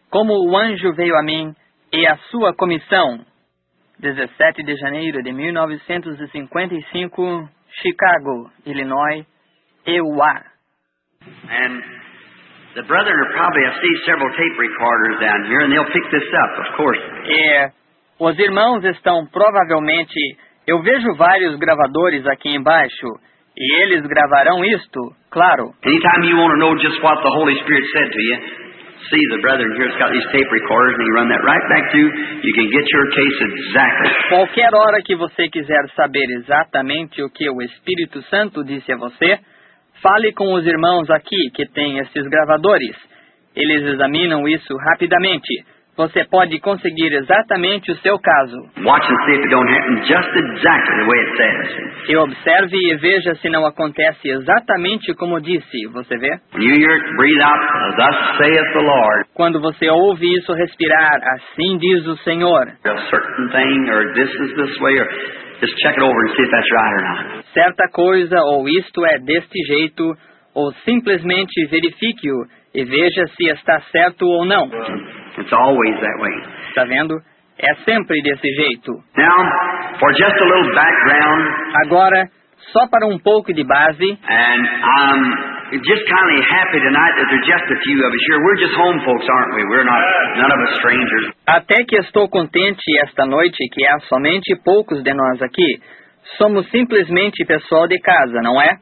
como o anjo veio a mim e a sua comissão. 17 de janeiro de 1955, Chicago, Illinois, EUA. And the brethren will probably have seen several tape recorders down here, and they'll pick this up, of course. E os irmãos estão provavelmente... Eu vejo vários gravadores aqui embaixo, e eles gravarão isto, claro. Anytime you want to know just what the Holy Spirit said to you, see the brethren here's got these tape recorders, and you run that right back through, you can get your case exactly. Qualquer hora que você quiser saber exatamente o que o Espírito Santo disse a você, fale com os irmãos aqui que têm esses gravadores. Eles examinam isso rapidamente. Você pode conseguir exatamente o seu caso. Watch and see if it don't happen just exactly the way it says. E observe e veja se não acontece exatamente como disse, você vê? When you hear it breathe out, thus saith the Lord. Quando você ouve isso respirar, assim diz o Senhor. A certain thing, or this is this way, or just check it over and see if that's right or not. Certa coisa, ou isto é deste jeito, ou simplesmente verifique-o e veja se está certo ou não. It's always that way. Está vendo? É sempre desse jeito. Now, for just a little background. Agora, só para um pouco de base. And I'm just kind of happy tonight that there's just a few of us here. We're just home folks, aren't we? We're not, none of us strangers. Até que estou contente esta noite que há somente poucos de nós aqui. Somos simplesmente pessoal de casa, não é?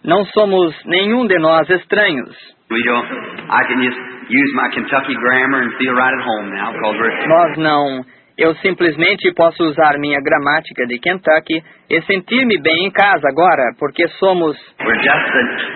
Não somos nenhum de nós estranhos. We don't. I can just use my Kentucky grammar and feel right at home now because we're. Nós não. Eu simplesmente posso usar minha gramática de Kentucky e sentir-me bem em casa agora, porque somos. We're just.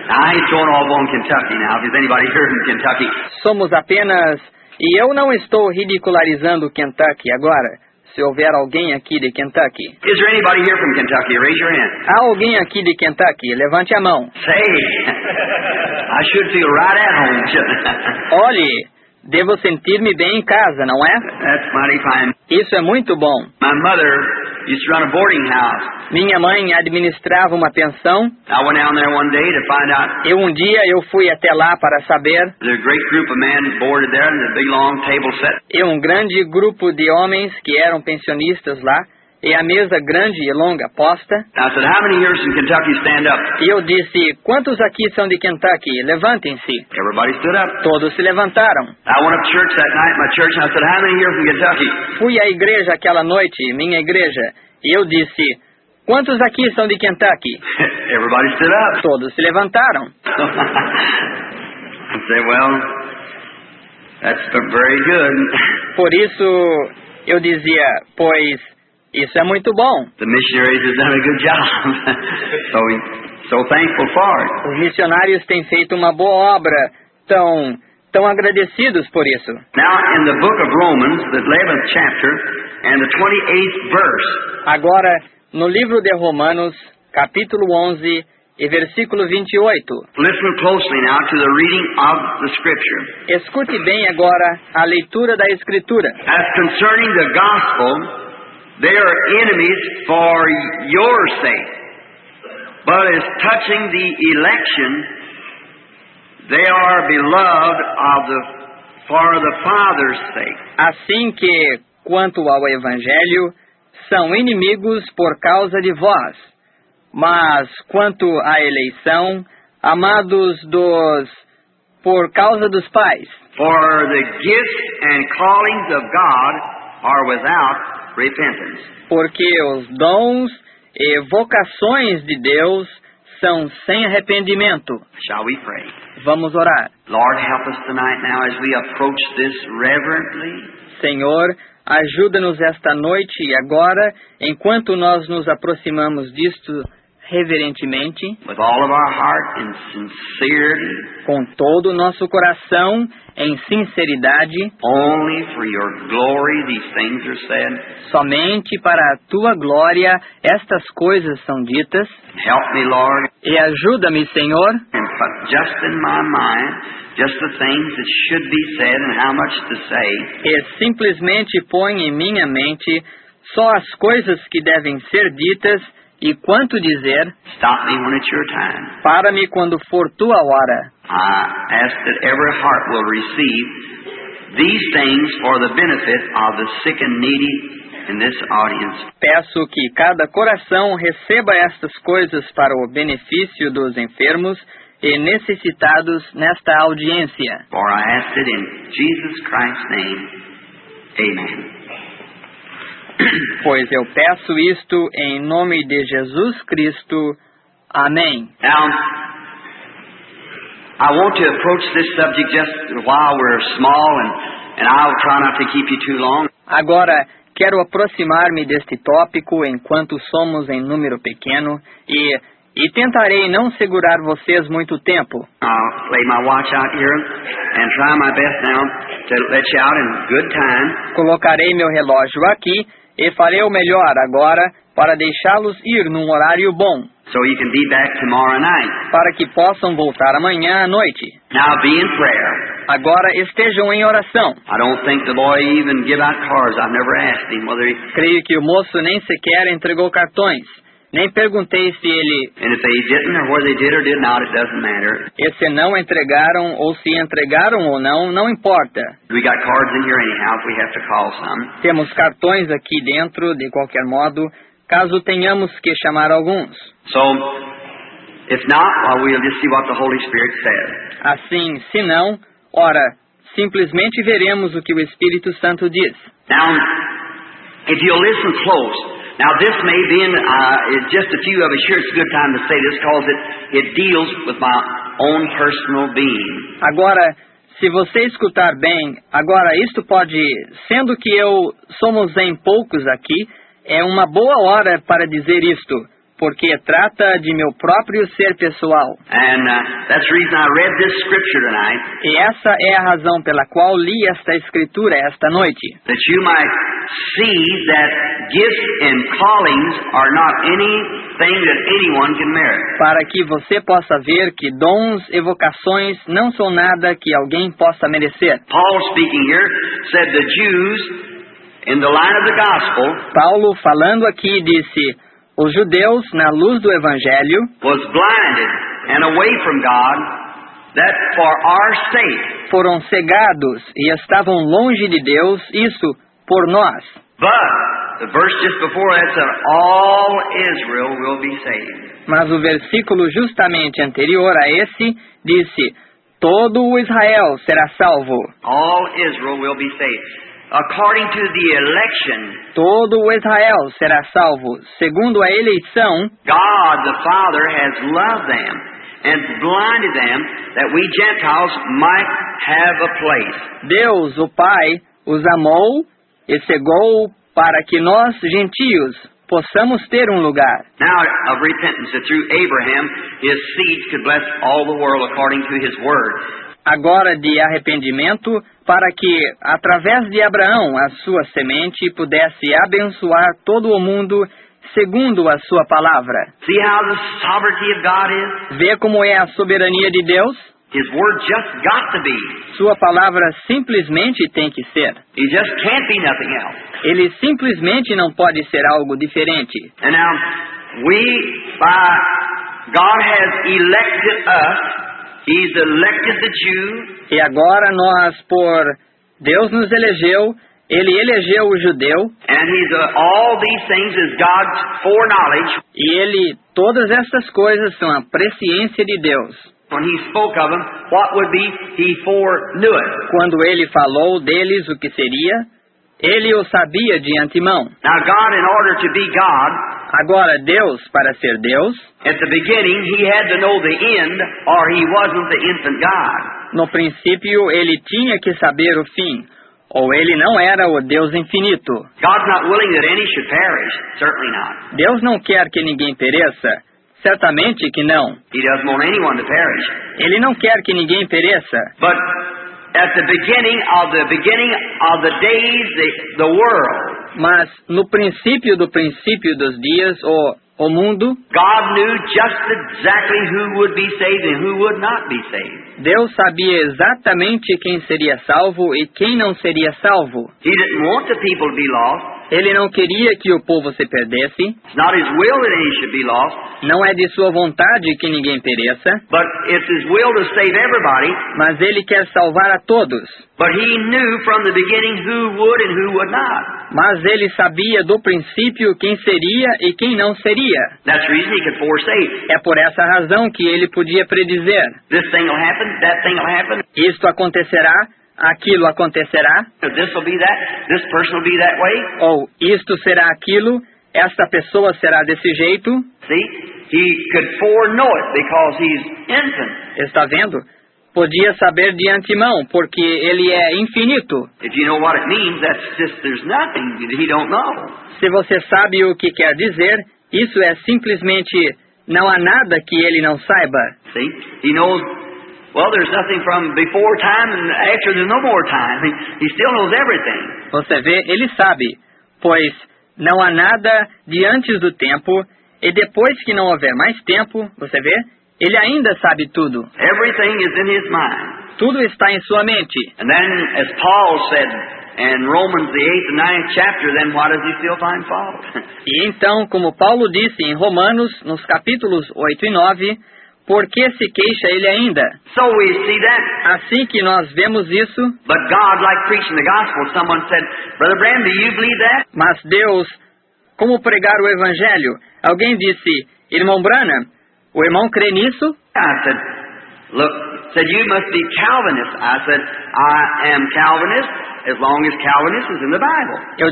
I ain't throwing all on Kentucky now. If there's anybody here from Kentucky. Somos apenas. E eu não estou ridicularizando Kentucky agora. Se houver alguém aqui de Kentucky. Is there anybody here from Kentucky? Raise your hand. Há alguém aqui de Kentucky? Levante a mão. Say, I should feel right at home, shouldn't I? Olhe, devo sentir-me bem em casa, não é? That's mighty fine. Isso é muito bom. My mother used to run a boarding house. Minha mãe administrava uma pensão. I went down there one day to find out. E um dia eu fui até lá para saber. There's a great group of men boarded there and a big long table set. E um grande grupo de homens que eram pensionistas lá. E a mesa grande e longa posta. I said, how many here from Kentucky stand up? E eu disse, quantos aqui são de Kentucky? Levantem-se. Everybody stood up. Todos se levantaram. I went up to church that night, my church, and I said, how many here from Kentucky? Fui à igreja aquela noite, minha igreja, e eu disse, quantos aqui são de Kentucky? Everybody stood up. Todos se levantaram. I said, well, that's very good. Por isso, eu dizia, pois, isso é muito bom. The missionaries have done a good job. so thankful for it. Os missionários têm feito uma boa obra, tão agradecidos por isso. Now, in the book of Romans, the 11th chapter, and the 28th verse. Agora, no livro de Romanos, capítulo 11 e versículo 28. Listen closely now to the reading of the Scripture. Escute bem agora a leitura da Escritura. As concerning the gospel, they are enemies for your sake. But as touching the election, they are beloved for the Father's sake. Assim que, quanto ao Evangelho, são inimigos por causa de vós. Mas, quanto à eleição, amados por causa dos pais. For the gifts and callings of God are without repentance. Porque os dons e vocações de Deus são sem arrependimento. Shall we pray? Vamos orar. Lord, help us tonight now as we approach this reverently. Senhor, ajuda-nos esta noite e agora, enquanto nós nos aproximamos disto reverentemente, with all of our heart and sincerity, com todo o nosso coração, em sinceridade, only for your glory these things are said. Somente para a tua glória estas coisas são ditas. Help me, Lord. E ajuda-me, Senhor. And put just in my mind just the things that should be said and how much to say. E simplesmente põe em minha mente só as coisas que devem ser ditas e quanto dizer. Stop me when it's your time. Para-me quando for tua hora. I ask that every heart will receive these things for the benefit of the sick and needy in this audience. Peço que cada coração receba estas coisas para o benefício dos enfermos e necessitados nesta audiência. For I ask it in Jesus Christ's name. Amen. Pois eu peço isto em nome de Jesus Cristo. Amém. Now, I want to approach this subject just while we're small, and I'll try not to keep you too long. Agora, quero aproximar-me deste tópico enquanto somos em número pequeno e tentarei não segurar vocês muito tempo. I'll lay my watch out here and try my best now to let you out in good time. Colocarei meu relógio aqui e farei o melhor agora para deixá-los ir num horário bom, So you can be back tomorrow night. para que possam voltar amanhã à noite. Now be in prayer. Agora estejam em oração. I don't think the boy even give out cards. I've never asked him whether he... Creio que o moço nem sequer entregou cartões. Nem perguntei se ele And if they didn't or whether they did or did not, it doesn't matter. e se não entregaram ou se entregaram ou não importa. We got cards in here anyhow if we have to call some. Temos cartões aqui dentro, de qualquer modo, caso tenhamos que chamar alguns. So, if not, well, we'll just see what the Holy Spirit says. Assim, se não, ora, simplesmente veremos o que o Espírito Santo diz. Now, if you'll listen close, now this may be in just a few of us here, it's a good time to say this because it deals with my own personal being. Agora, se você escutar bem, agora isto pode, sendo que somos em poucos aqui, é uma boa hora para dizer isto, porque trata de meu próprio ser pessoal. And that's the reason I read this scripture tonight, E essa é a razão pela qual li esta escritura esta noite, that you might see that gifts and callings are not anything that anyone can merit. para que você possa ver que dons e vocações não são nada que alguém possa merecer. Paul speaking here said the Jews in the line of the gospel Paulo, falando aqui, disse: os judeus, na luz do Evangelho, was blinded and away from God, that for our sake. foram cegados e estavam longe de Deus, isso por nós. But the verse just before that said, all Israel will be saved. Mas o versículo justamente anterior a esse disse: todo o Israel será salvo. All Israel will be saved. According to the election, Todo o Israel será salvo. Segundo a eleição, God the Father has loved them and blinded them that we Gentiles might have a place. Deus, o Pai, os amou e cegou para que nós, gentios, possamos ter um lugar. Now of repentance, that through Abraham his seed could bless all the world according to his word. Agora de arrependimento, para que, através de Abraão, a sua semente pudesse abençoar todo o mundo, segundo a sua palavra. See how the sovereignty of God is? Vê como é a soberania de Deus? His word just got to be. Sua palavra simplesmente tem que ser. He just can't be nothing else. Ele simplesmente não pode ser algo diferente. And now, God has elected us. He's elected the Jew. E agora Deus nos elegeu, Ele elegeu o judeu, And all these things is God's foreknowledge. e todas estas coisas são a presciência de Deus. When He spoke of them, what would be? He foreknew it. Quando Ele falou deles o que seria, Ele o sabia de antemão. Now God, in order to be God, Agora Deus, para ser Deus, at the beginning, He had to know the end, or He wasn't the infant God. no princípio Ele tinha que saber o fim, ou Ele não era o Deus infinito. God's not willing that any should perish. Certainly not. Deus não quer que ninguém pereça. Certamente que não. He doesn't want anyone to perish. Ele não quer que ninguém pereça. But at the beginning of the days, the world, Mas no princípio dos dias, o mundo, God knew just exactly who would be saved and who would not be saved. Deus sabia exatamente quem seria salvo e quem não seria salvo. He didn't want the people to be lost. Ele não queria que o povo se perdesse. It's not His will that any should be lost, Não é de sua vontade que ninguém pereça. but it's His will to save everybody. Mas Ele quer salvar a todos. But He knew from the beginning who would and who would not. Mas Ele sabia do princípio quem seria e quem não seria. That's the reason He could foresee. É por essa razão que Ele podia predizer. This thing will happen, that thing will happen, Isto acontecerá, aquilo acontecerá, this will be that, this person will be that way. ou isto será aquilo, esta pessoa será desse jeito. See? He could foreknow it because He's infinite. Está vendo? Podia saber de antemão, porque Ele é infinito. If you know what it means, that's just, there's nothing that He don't know. Se você sabe o que quer dizer, isso é simplesmente, não há nada que Ele não saiba. See? He knows, well, there's nothing from before time and after there's no more time. He still knows everything. Você vê, Ele sabe, pois não há nada de antes do tempo, e depois que não houver mais tempo, você vê, Ele ainda sabe tudo. Everything is in His mind. Tudo está em sua mente. And then, as Paul said in Romans, the 8th and 9th chapter, then why does he still find fault? E então, como Paulo disse em Romanos, nos capítulos 8 e 9, por que se queixa ele ainda? So we see that. Assim que nós vemos isso, But God, like preaching the gospel, someone said, Brother Branham, do you believe that? mas Deus, como pregar o Evangelho? Alguém disse, irmão Branham, o irmão crê nisso? I said, look, said you must be Calvinist. I said, I am Calvinist as long as Calvinist is in the Bible. Eu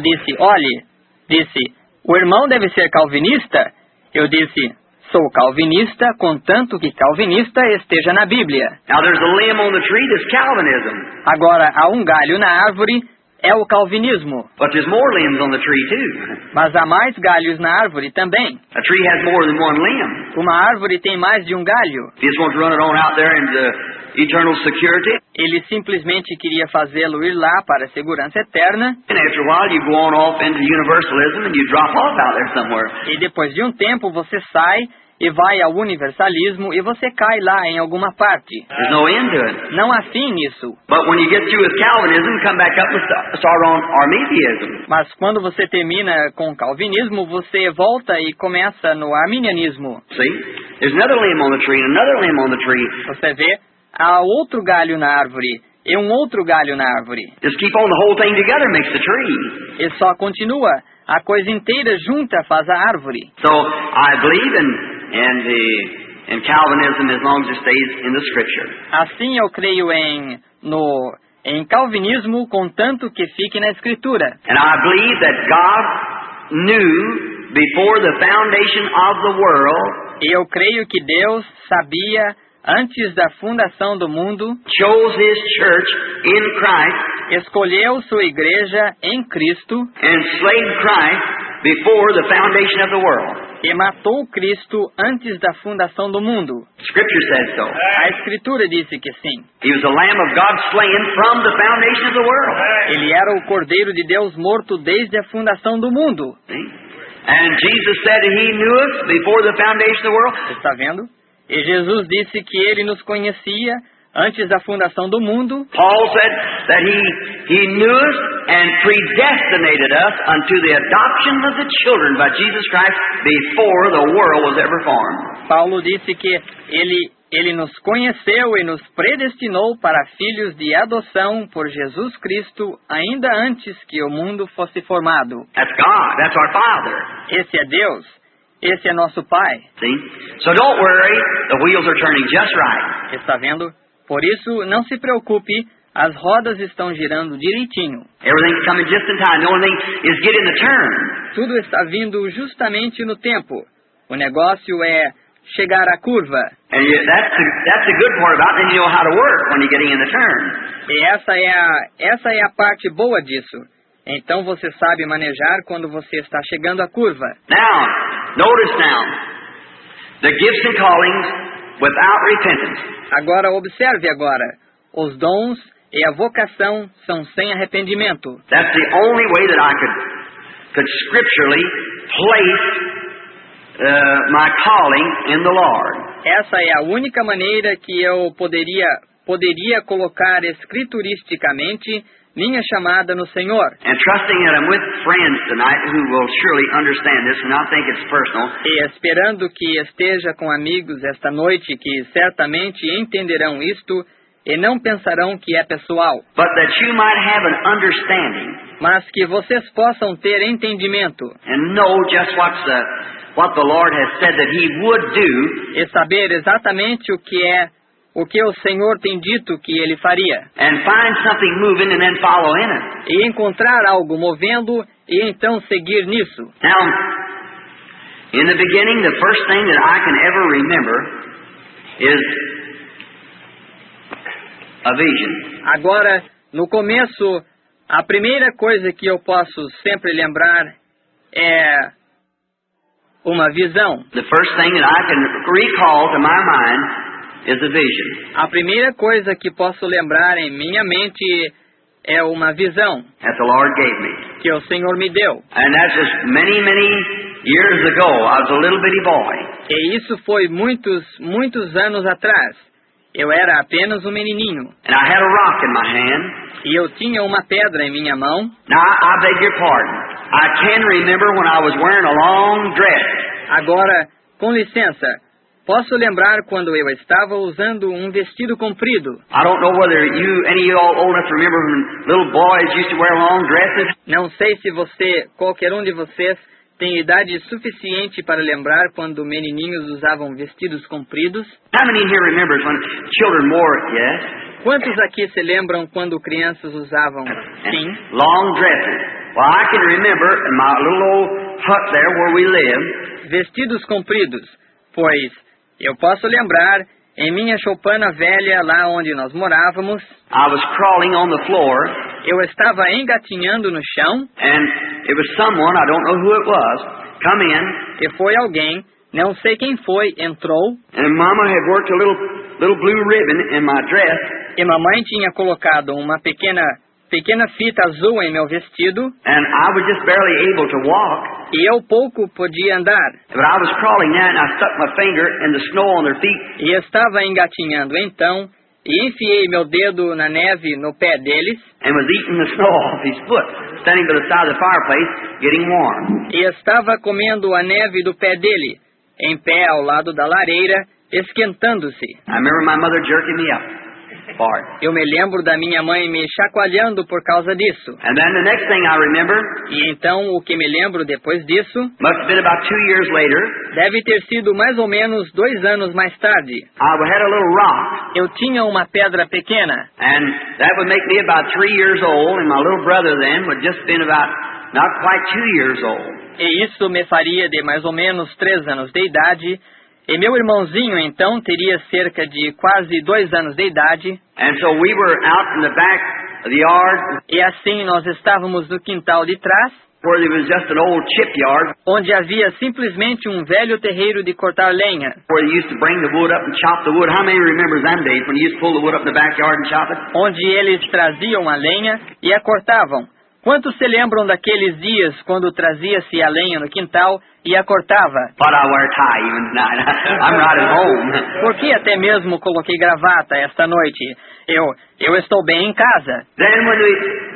disse, o irmão deve ser calvinista? Eu disse, sou calvinista, contanto que calvinista esteja na Bíblia. Now there's a limb on the tree that's Calvinism, Agora, há um galho na árvore, é o calvinismo. but there's more limbs on the tree too. Mas há mais galhos na árvore também. A tree has more than one limb. Uma árvore tem mais de um galho. If you just want to run it on out there into eternal security, Ele simplesmente queria fazê-lo ir lá para a segurança eterna, and after a while you go on off into universalism and you drop off out there somewhere. e depois de um tempo você sai e vai ao universalismo e você cai lá em alguma parte. There's no end to it. Não há fim nisso. But when you get through with Calvinism, come back up and start on Arminianism. Mas quando você termina com o calvinismo, você volta e começa no arminianismo. See? There's another limb on the tree and another limb on the tree. Você vê, há outro galho na árvore e um outro galho na árvore. Just keep on the whole thing together makes the tree. E só continua. A coisa inteira junta faz a árvore. So I believe in Calvinism as long as it stays in the Scripture. Assim eu creio em calvinismo, contanto que fique na Escritura. And I believe that God knew before the foundation of the world, E eu creio que Deus sabia, antes da fundação do mundo, chose His church in Christ, escolheu sua igreja em Cristo and slayed Christ before the foundation of the world. e matou Cristo antes da fundação do mundo. Scripture says so. A Escritura disse que sim. He was the Lamb of God slain from the foundation of the world. Ele era o Cordeiro de Deus morto desde a fundação do mundo. See? And Jesus said He knew us before the foundation of the world. Está vendo? E Jesus disse que Ele nos conhecia antes da fundação do mundo. Paul said that he knew us and predestinated us unto the adoption of the children by Jesus Christ before the world was ever formed. Paulo disse que ele nos conheceu e nos predestinou para filhos de adoção por Jesus Cristo ainda antes que o mundo fosse formado. That's God. That's our Father. Esse é Deus. Esse é nosso Pai. See? So don't worry. The wheels are turning just right. Está vendo? Por isso, não se preocupe. As rodas estão girando direitinho. Everything's coming just in time. The only thing is getting the turn. Tudo está vindo justamente no tempo. O negócio é chegar à curva. And that's the good part about it. Then you know how to work when you're getting in the turn. E essa é a parte boa disso. Então você sabe manejar quando você está chegando à curva. Now, notice now. The gifts and callings without repentance. Agora observe agora. Os dons e a vocação são sem arrependimento. That's the only way that I could scripturally place my calling in the Lord. Essa é a única maneira que eu poderia colocar escrituristicamente minha chamada no Senhor. And trusting that I'm with friends tonight who will surely understand this and not think it's personal. E esperando que esteja com amigos esta noite que certamente entenderão isto e não pensarão que é pessoal. But that you might have an understanding. Mas que vocês possam ter entendimento. And know just what the Lord has said that He would do. E saber exatamente o que o Senhor tem dito que Ele faria. And find something moving and then follow in it. E encontrar algo movendo e então seguir nisso. Now, in the beginning, the first thing that I can ever remember is a vision. Agora, no começo, a primeira coisa que eu posso sempre lembrar é uma visão. The first thing that I can recall to my mind is a vision. A primeira coisa que posso lembrar em minha mente é uma visão That the Lord gave me. que o Senhor me deu. And that's just many, many years ago. I was a little bitty boy. E isso foi muitos anos atrás. Eu era apenas um menininho. And I had a rock in my hand. E eu tinha uma pedra em minha mão. Now, I beg your pardon. I can remember when I was wearing a long dress. Agora, com licença, posso lembrar quando eu estava usando um vestido comprido. I don't know whether any of you all old enough to remember when little boys used to wear long dresses. Não sei se qualquer um de vocês, tem idade suficiente para lembrar quando menininhos usavam vestidos compridos. How many here remembers when children wore, yes? Quantos aqui se lembram quando crianças usavam? Sim. Long dresses. Well, I can remember in my little old hut there where we lived. Vestidos compridos, pois eu posso lembrar em minha choupana velha lá onde nós morávamos. I was crawling on the floor. Eu estava engatinhando no chão. And it was someone, I don't know who it was, come in. E foi alguém, não sei quem foi, entrou. And Mama had worked a little blue ribbon in my dress. E mamãe tinha colocado uma pequena fita azul em meu vestido. And I was just barely able to walk. E eu pouco podia andar. But I was crawling that and I stuck my finger in the snow on their feet. E estava engatinhando então, e enfiei meu dedo na neve no pé deles. And was eating the snow off his foot, standing by the side of the fireplace, getting warm. E estava comendo a neve do pé dele, em pé ao lado da lareira, esquentando-se. I remember my mother jerking me up. Eu me lembro da minha mãe me chacoalhando por causa disso. And then the next thing I remember, e então o que me lembro depois disso, must have been about 2 years later, deve ter sido mais ou menos 2 anos mais tarde. I had a little rock. Eu tinha uma pedra pequena. And that would make me about 3 years old, and my little brother then would just been about not quite 2 years old. E isso me faria de mais ou menos 3 anos de idade. E meu irmãozinho, então, teria cerca de quase 2 anos de idade. And so we were out in the back of the yard. E assim nós estávamos no quintal de trás, where there was just an old chip yard. Onde havia simplesmente um velho terreiro de cortar lenha. Where they used to bring the wood up and chop the wood. How many remembers them days when you used to pull the wood up in the backyard and chop it? Onde eles traziam a lenha e a cortavam. Quantos se lembram daqueles dias quando trazia-se a lenha no quintal e a cortava? But I wear tie even tonight. I'm right at home. Por que até mesmo coloquei gravata esta noite? Eu estou bem em casa. Then when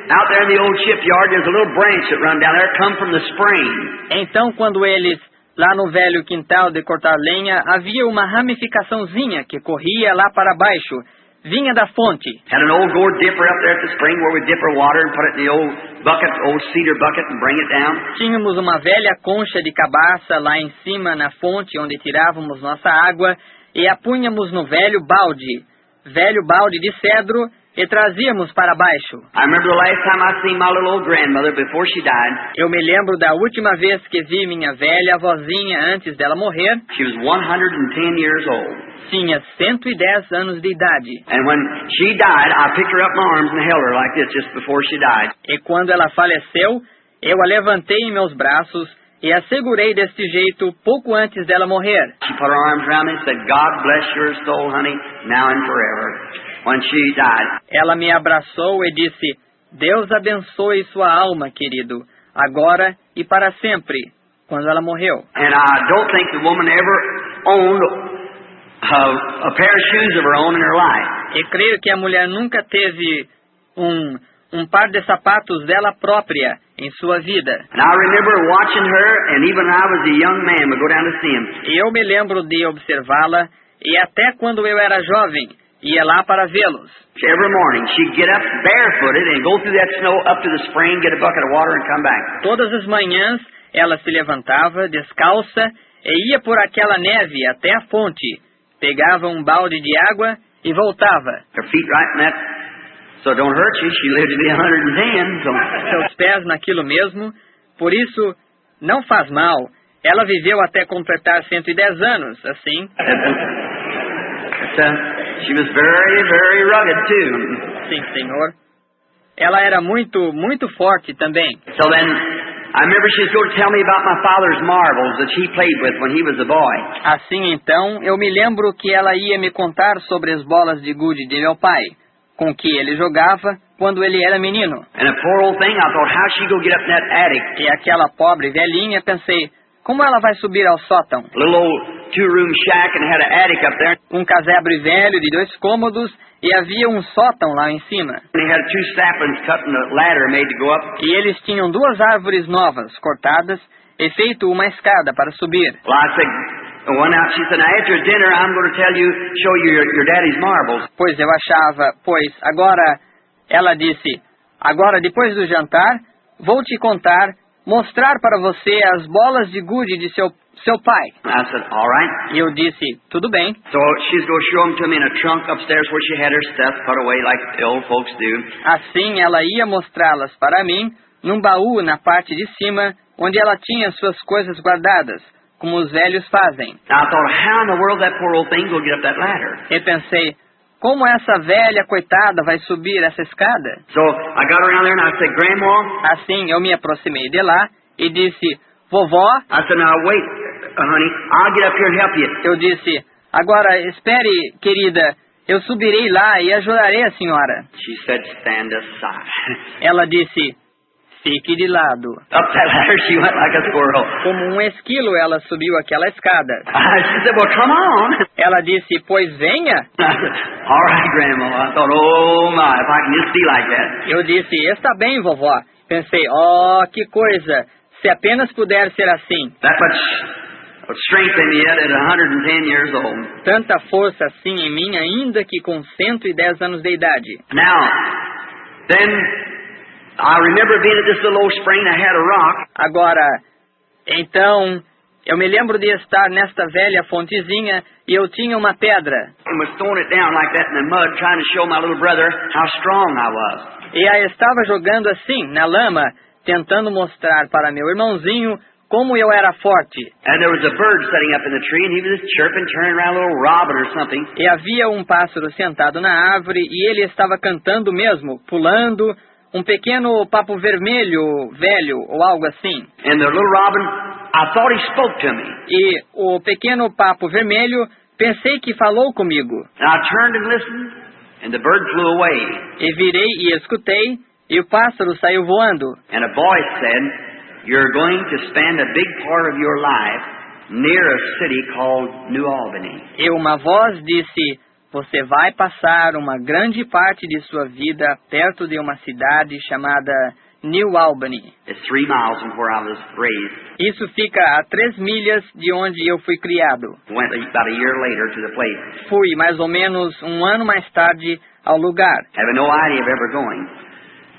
out there in the old shipyard, there's a little branch that run down there, come from the spring. Então quando eles, lá no velho quintal de cortar lenha, havia uma ramificaçãozinha que corria lá para baixo. Vinha da fonte. Had an old gourd dipper up there at the spring where we dip our water and put it in the old bucket, old cedar bucket and bring it down. Tínhamos uma velha concha de cabaça lá em cima na fonte onde tirávamos nossa água e a punhamos no velho balde de cedro e trazíamos para baixo. I remember the last time I seen my little old grandmother before she died. Eu me lembro da última vez que vi minha velha avózinha antes dela morrer. She was 110 years old. Tinha 110 anos de idade. And when she died, I picked her up in my arms and held her like this just before she died. E quando ela faleceu, eu a levantei em meus braços e a segurei deste jeito pouco antes dela morrer. She put her arms around me and said, "God bless your soul, honey, now and forever." When she died. Ela me abraçou e disse, Deus abençoe sua alma, querido, agora e para sempre, quando ela morreu. And I don't think the woman ever owned a pair of shoes of her own in her life. E creio que a mulher nunca teve um um par de sapatos dela própria em sua vida. And I remember watching her, and even when I was a young man, would go down to see him. E eu me lembro de observá-la, e até quando eu era jovem, ia lá para vê-los. Every morning, she'd get up barefooted and go through that snow up to the spring, get a bucket of water, and come back. Todas as manhãs, ela se levantava, descalça, e ia por aquela neve até a fonte, pegava um balde de água e voltava. Her feet right in that, so it don't hurt you. She lived to be 110, so... Seus pés naquilo mesmo, por isso não faz mal. Ela viveu até completar 110 anos, assim. She was very, very rugged, too. Sim, senhor. Ela era muito, muito forte também. So then, I remember she was going to tell me about my father's marbles that she played with when he was a boy. Assim, então, eu me lembro que ela ia me contar sobre as bolas de gude de meu pai, com que ele jogava quando ele era menino. And a poor old thing, I thought, how's she going to get up in that attic? E aquela pobre velhinha, pensei, como ela vai subir ao sótão? A little old two-room shack and had an attic up there. Um casebre velho de 2 cômodos e havia um sótão lá em cima. They had 2 saplings cut and a ladder made to go up. E eles tinham 2 árvores novas, cortadas, e feito uma escada para subir. Well, I said, one out, she said, now after dinner, I'm going to show you your daddy's marbles. Pois eu achava, ela disse, agora depois do jantar, vou te contar, mostrar para você as bolas de gude de seu pai. I said, all right. E eu disse, tudo bem. So she's going to show them to me in a trunk upstairs where she had her stuff put away like the old folks do. Assim ela ia mostrá-las para mim num baú na parte de cima, onde ela tinha suas coisas guardadas, como os velhos fazem. Now I thought, how in the world that poor old thing will get up that ladder? E pensei, como essa velha coitada vai subir essa escada? So I got around there and I said, Grandma. Assim eu me aproximei de lá e disse, vovó. I said, now wait, honey, I'll get up here and help you. Eu disse, agora espere, querida, eu subirei lá e ajudarei a senhora. She said, stand aside. Ela disse, fique de lado. Up that ladder she went like a squirrel. Como um esquilo ela subiu aquela escada. She said, well, come on. Ela disse, pois venha. I said, all right, Grandma. I thought, oh my, if I can just be like that. Eu disse, está bem, vovó. Pensei, oh, que coisa, se apenas puder ser assim. That much strength in me yet at 110 years old. Tanta força assim em mim, ainda que com 110 anos de idade. Now, then, I remember being at this little old spring, I had a rock. Agora, então, eu me lembro de estar nesta velha fontezinha e eu tinha uma pedra. And was throwing it down like that in the mud, trying to show my little brother how strong I was. E a estava jogando assim, na lama, tentando mostrar para meu irmãozinho como eu era forte. And there was a bird sitting up in the tree, and he was just chirping, turning around, a little robin or something. E havia um pássaro sentado na árvore e ele estava cantando mesmo, pulando, um pequeno papo vermelho, velho, ou algo assim. And the little robin, I thought he spoke to me. E o pequeno papo vermelho, pensei que falou comigo. And I turned and listened, and the bird flew away. E virei e escutei, e o pássaro saiu voando. And a voice said, you're going to spend a big part of your life near a city called New Albany. E uma voz disse, você vai passar uma grande parte de sua vida perto de uma cidade chamada New Albany. It's 3 miles from where I was raised. Isso fica a 3 milhas de onde eu fui criado. Went about a year later to the place. Fui mais ou menos um ano mais tarde ao lugar. Having no idea of ever going.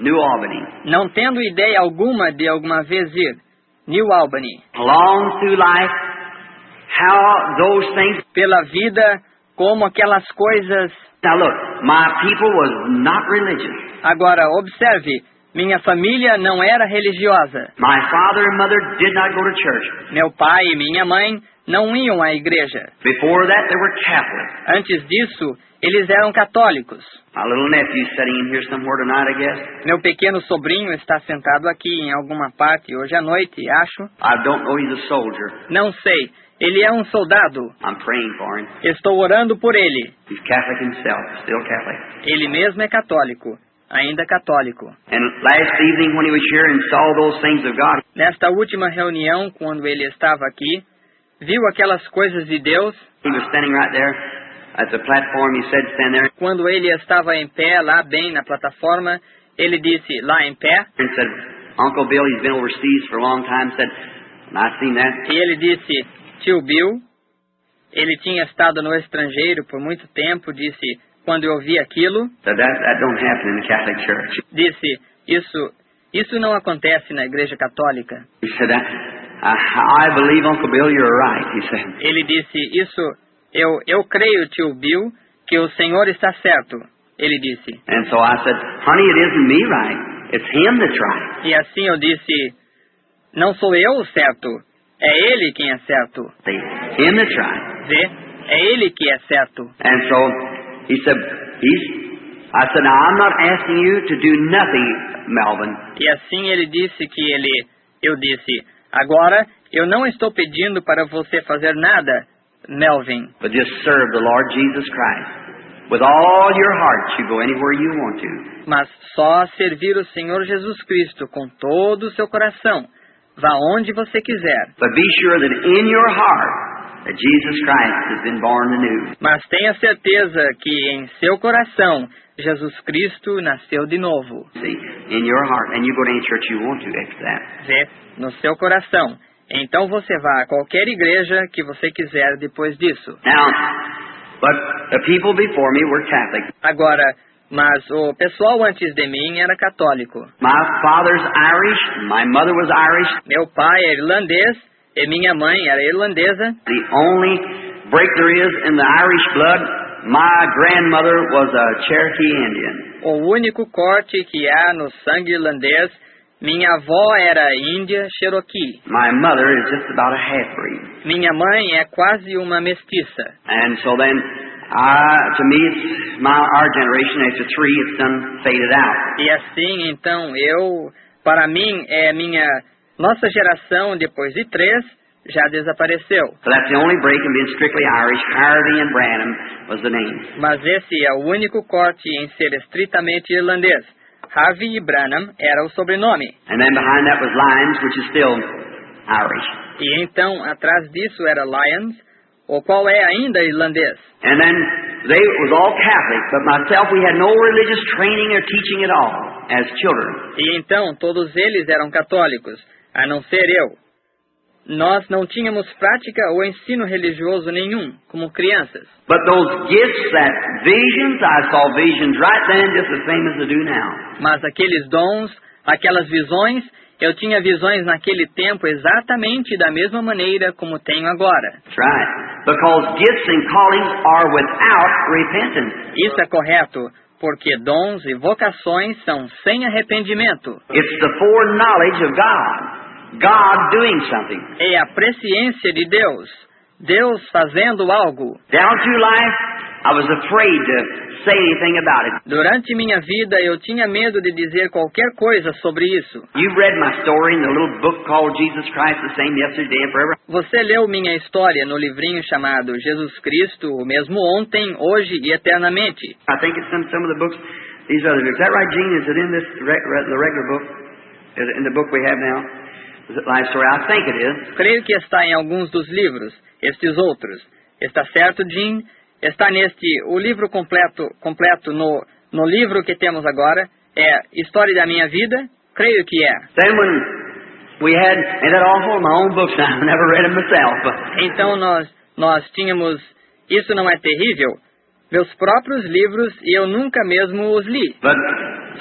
New Albany. Não tendo ideia alguma de alguma vez ir. New Albany. Along through life, how those things... Pela vida, como aquelas coisas... Now look, my people was not religious. Agora, observe, minha família não era religiosa. My father and mother did not go to church. Meu pai e minha mãe não iam à igreja. Before that, they were Catholic. Antes disso, eles eram católicos. My little nephew's sitting in here somewhere tonight, I guess. Meu pequeno sobrinho está sentado aqui em alguma parte hoje à noite, acho. I don't know, he's a soldier. Não sei. Ele é um soldado. I'm praying for him. Estou orando por ele. He's Catholic himself, still Catholic. Ele mesmo é católico. Ainda católico. And last evening when he was here and saw those things of God, nesta última reunião, quando ele estava aqui, viu aquelas coisas de Deus. He was standing right there at the platform. He said, stand there. Quando ele estava em pé lá bem na plataforma, ele disse lá em pé, And said, Uncle Bill, he's been overseas for a long time, said, and I seen that. e ele disse, tio Bill, ele tinha estado no estrangeiro por muito tempo, disse, quando eu vi aquilo, Said, that don't happen in the Catholic Church. disse, isso não acontece na igreja católica. He said, I believe, Uncle Bill, you're right, he said. Ele disse, eu creio, tio Bill, que o Senhor está certo. Ele disse. And so I said, honey, it isn't me right. It's him that's right. E assim eu disse, não sou eu o certo, é ele quem é certo. See, him that's right. Vê? É ele que é certo. And so he said, I said, now I'm not asking you to do nothing, Melvin. E assim ele disse eu disse, agora eu não estou pedindo para você fazer nada, Melvin. But just serve the Lord Jesus Christ. With all your heart, you go anywhere you want to. Mas só servir o Senhor Jesus Cristo com todo o seu coração. Vá onde você quiser. But be sure that in your heart, that Jesus Christ has been born anew. Mas tenha certeza que em seu coração, Jesus Cristo nasceu de novo. See, in your heart. And you go to any church you want to after that. Vê? No seu coração. Então você vá a qualquer igreja que você quiser depois disso. Now, but the people before me were Catholic. Agora, mas o pessoal antes de mim era católico. My father's Irish, my mother was Irish. Meu pai é irlandês e minha mãe era irlandesa. The only break there is in the Irish blood, my grandmother was a Cherokee Indian. O único corte que há no sangue irlandês, minha avó era índia Cherokee. My mother is just about a half-breed. Minha mãe é quase uma mestiça. And so then, to me, it's our generation, after three, it's done faded out. E assim, então, para mim, nossa geração, depois de 3, já desapareceu. So that's the only break in being strictly Irish. Harvey and Branham was the name. Mas esse é o único corte em ser estritamente irlandês. Harvey e Branham era o sobrenome. And then behind that was Lyons, which is still Irish. E então, atrás disso era Lyons, o qual é ainda irlandês. And then they was all Catholic, but myself, we had no religious training or teaching at all as children. E então, todos eles eram católicos, a não ser eu. Nós não tínhamos prática ou ensino religioso nenhum, como crianças. But those gifts, that visions, I saw visions right then just the same as I do now. Mas aqueles dons, aquelas visões, eu tinha visões naquele tempo exatamente da mesma maneira como tenho agora. That's right. Because gifts and callings are without repentance. Isso é correto, porque dons e vocações são sem arrependimento. It's the foreknowledge of God. God doing something. É a presciência de Deus. Deus fazendo algo. Down through life, I was afraid to say anything about it. Durante minha vida, eu tinha medo de dizer qualquer coisa sobre isso. You've read my story in the little book called Jesus Christ, the same yesterday and forever. Você leu minha história no livrinho chamado Jesus Cristo, o mesmo ontem, hoje e eternamente. I think it's in some of the books, these other books. Is that right, Gene? Is it in this the regular book? Is it in the book we have now? Is it Life Story? I think it is. Creio que está em alguns dos livros, estes outros. Está certo, Jim? Está o livro completo no livro que temos agora, é História da Minha Vida? Creio que é. Then when we had, ain't that awful, my own books, I never read them myself. But então nós tínhamos, isso não é terrível? Meus próprios livros e eu nunca mesmo os li. But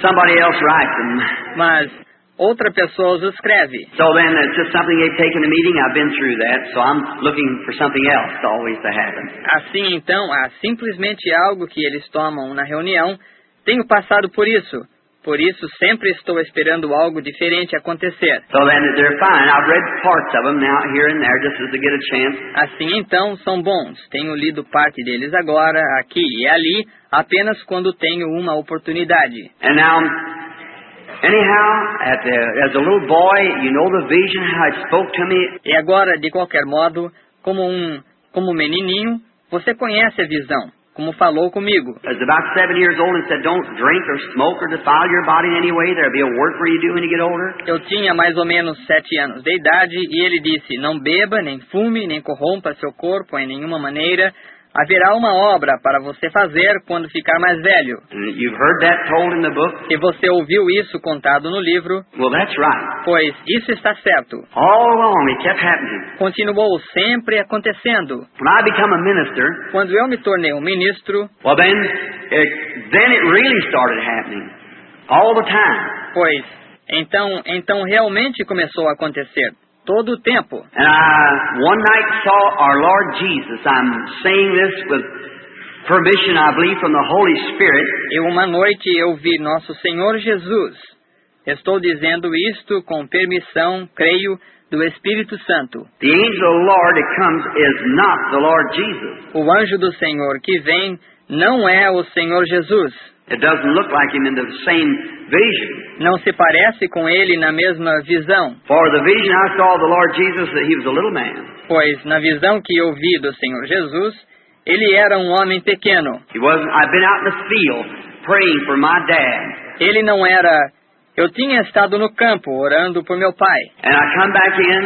somebody else writes them. Mas outra pessoa os escreve. So then it's just something they've taken a meeting. I've been through that, so I'm looking for something else always to happen. Assim, então, há simplesmente algo que eles tomam na reunião. Tenho passado por isso. Por isso, sempre estou esperando algo diferente acontecer. So then they're fine. I've read parts of them now, here and there, just as to get a chance. Assim, então, são bons. Tenho lido parte deles agora, aqui e ali, apenas quando tenho uma oportunidade. And now, anyhow, as a little boy, you know the vision, how it spoke to me. E agora, de qualquer modo, como menininho, você conhece a visão, como falou comigo. I was about 7 years old and said, don't drink or smoke or defile your body in any way. There'll be a work for you to do when you get older. Eu tinha mais ou menos 7 anos de idade e ele disse, não beba, nem fume, nem corrompa seu corpo em nenhuma maneira. haverá uma obra para você fazer quando ficar mais velho. And you've heard that told in the book? Se você ouviu isso contado no livro, Well, that's right. pois isso está certo. All along it kept happening. Continuou sempre acontecendo. When I become a minister, Quando eu me tornei um ministro, well then it really started happening. All the time. pois então realmente começou a acontecer todo o tempo. And I one night saw our Lord Jesus. I'm saying this with permission, I believe, from the Holy Spirit. E uma noite eu vi nosso Senhor Jesus. Estou dizendo isto com permissão, creio, do Espírito Santo. The angel of the Lord that comes is not the Lord Jesus. O anjo do Senhor que vem não é o Senhor Jesus. It doesn't look like him in the same vision. Não se parece com ele na mesma visão. For the vision I saw of the Lord Jesus, that he was a little man. Pois na visão que eu vi do Senhor Jesus, ele era um homem pequeno. He wasn't. I've been out in the field praying for my dad. Ele não era... Eu tinha estado no campo orando por meu pai. And I come back in,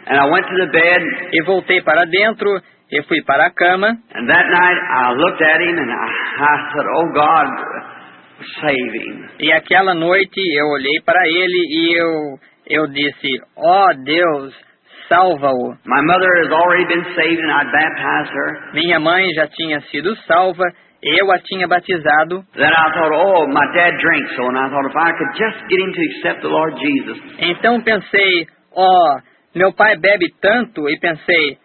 and I went to the bed. E voltei para dentro, e fui para a cama. And that night I looked at him, and I said, "Oh God, save him." E aquela noite eu olhei para ele e eu disse, ó Deus, salva-o. My mother has already been saved, and I baptized her. Minha mãe já tinha sido salva, eu a tinha batizado. Then I thought, oh, my dad drinks, so, and I thought if I could just get him to accept the Lord Jesus. Então pensei, meu pai bebe tanto, e pensei,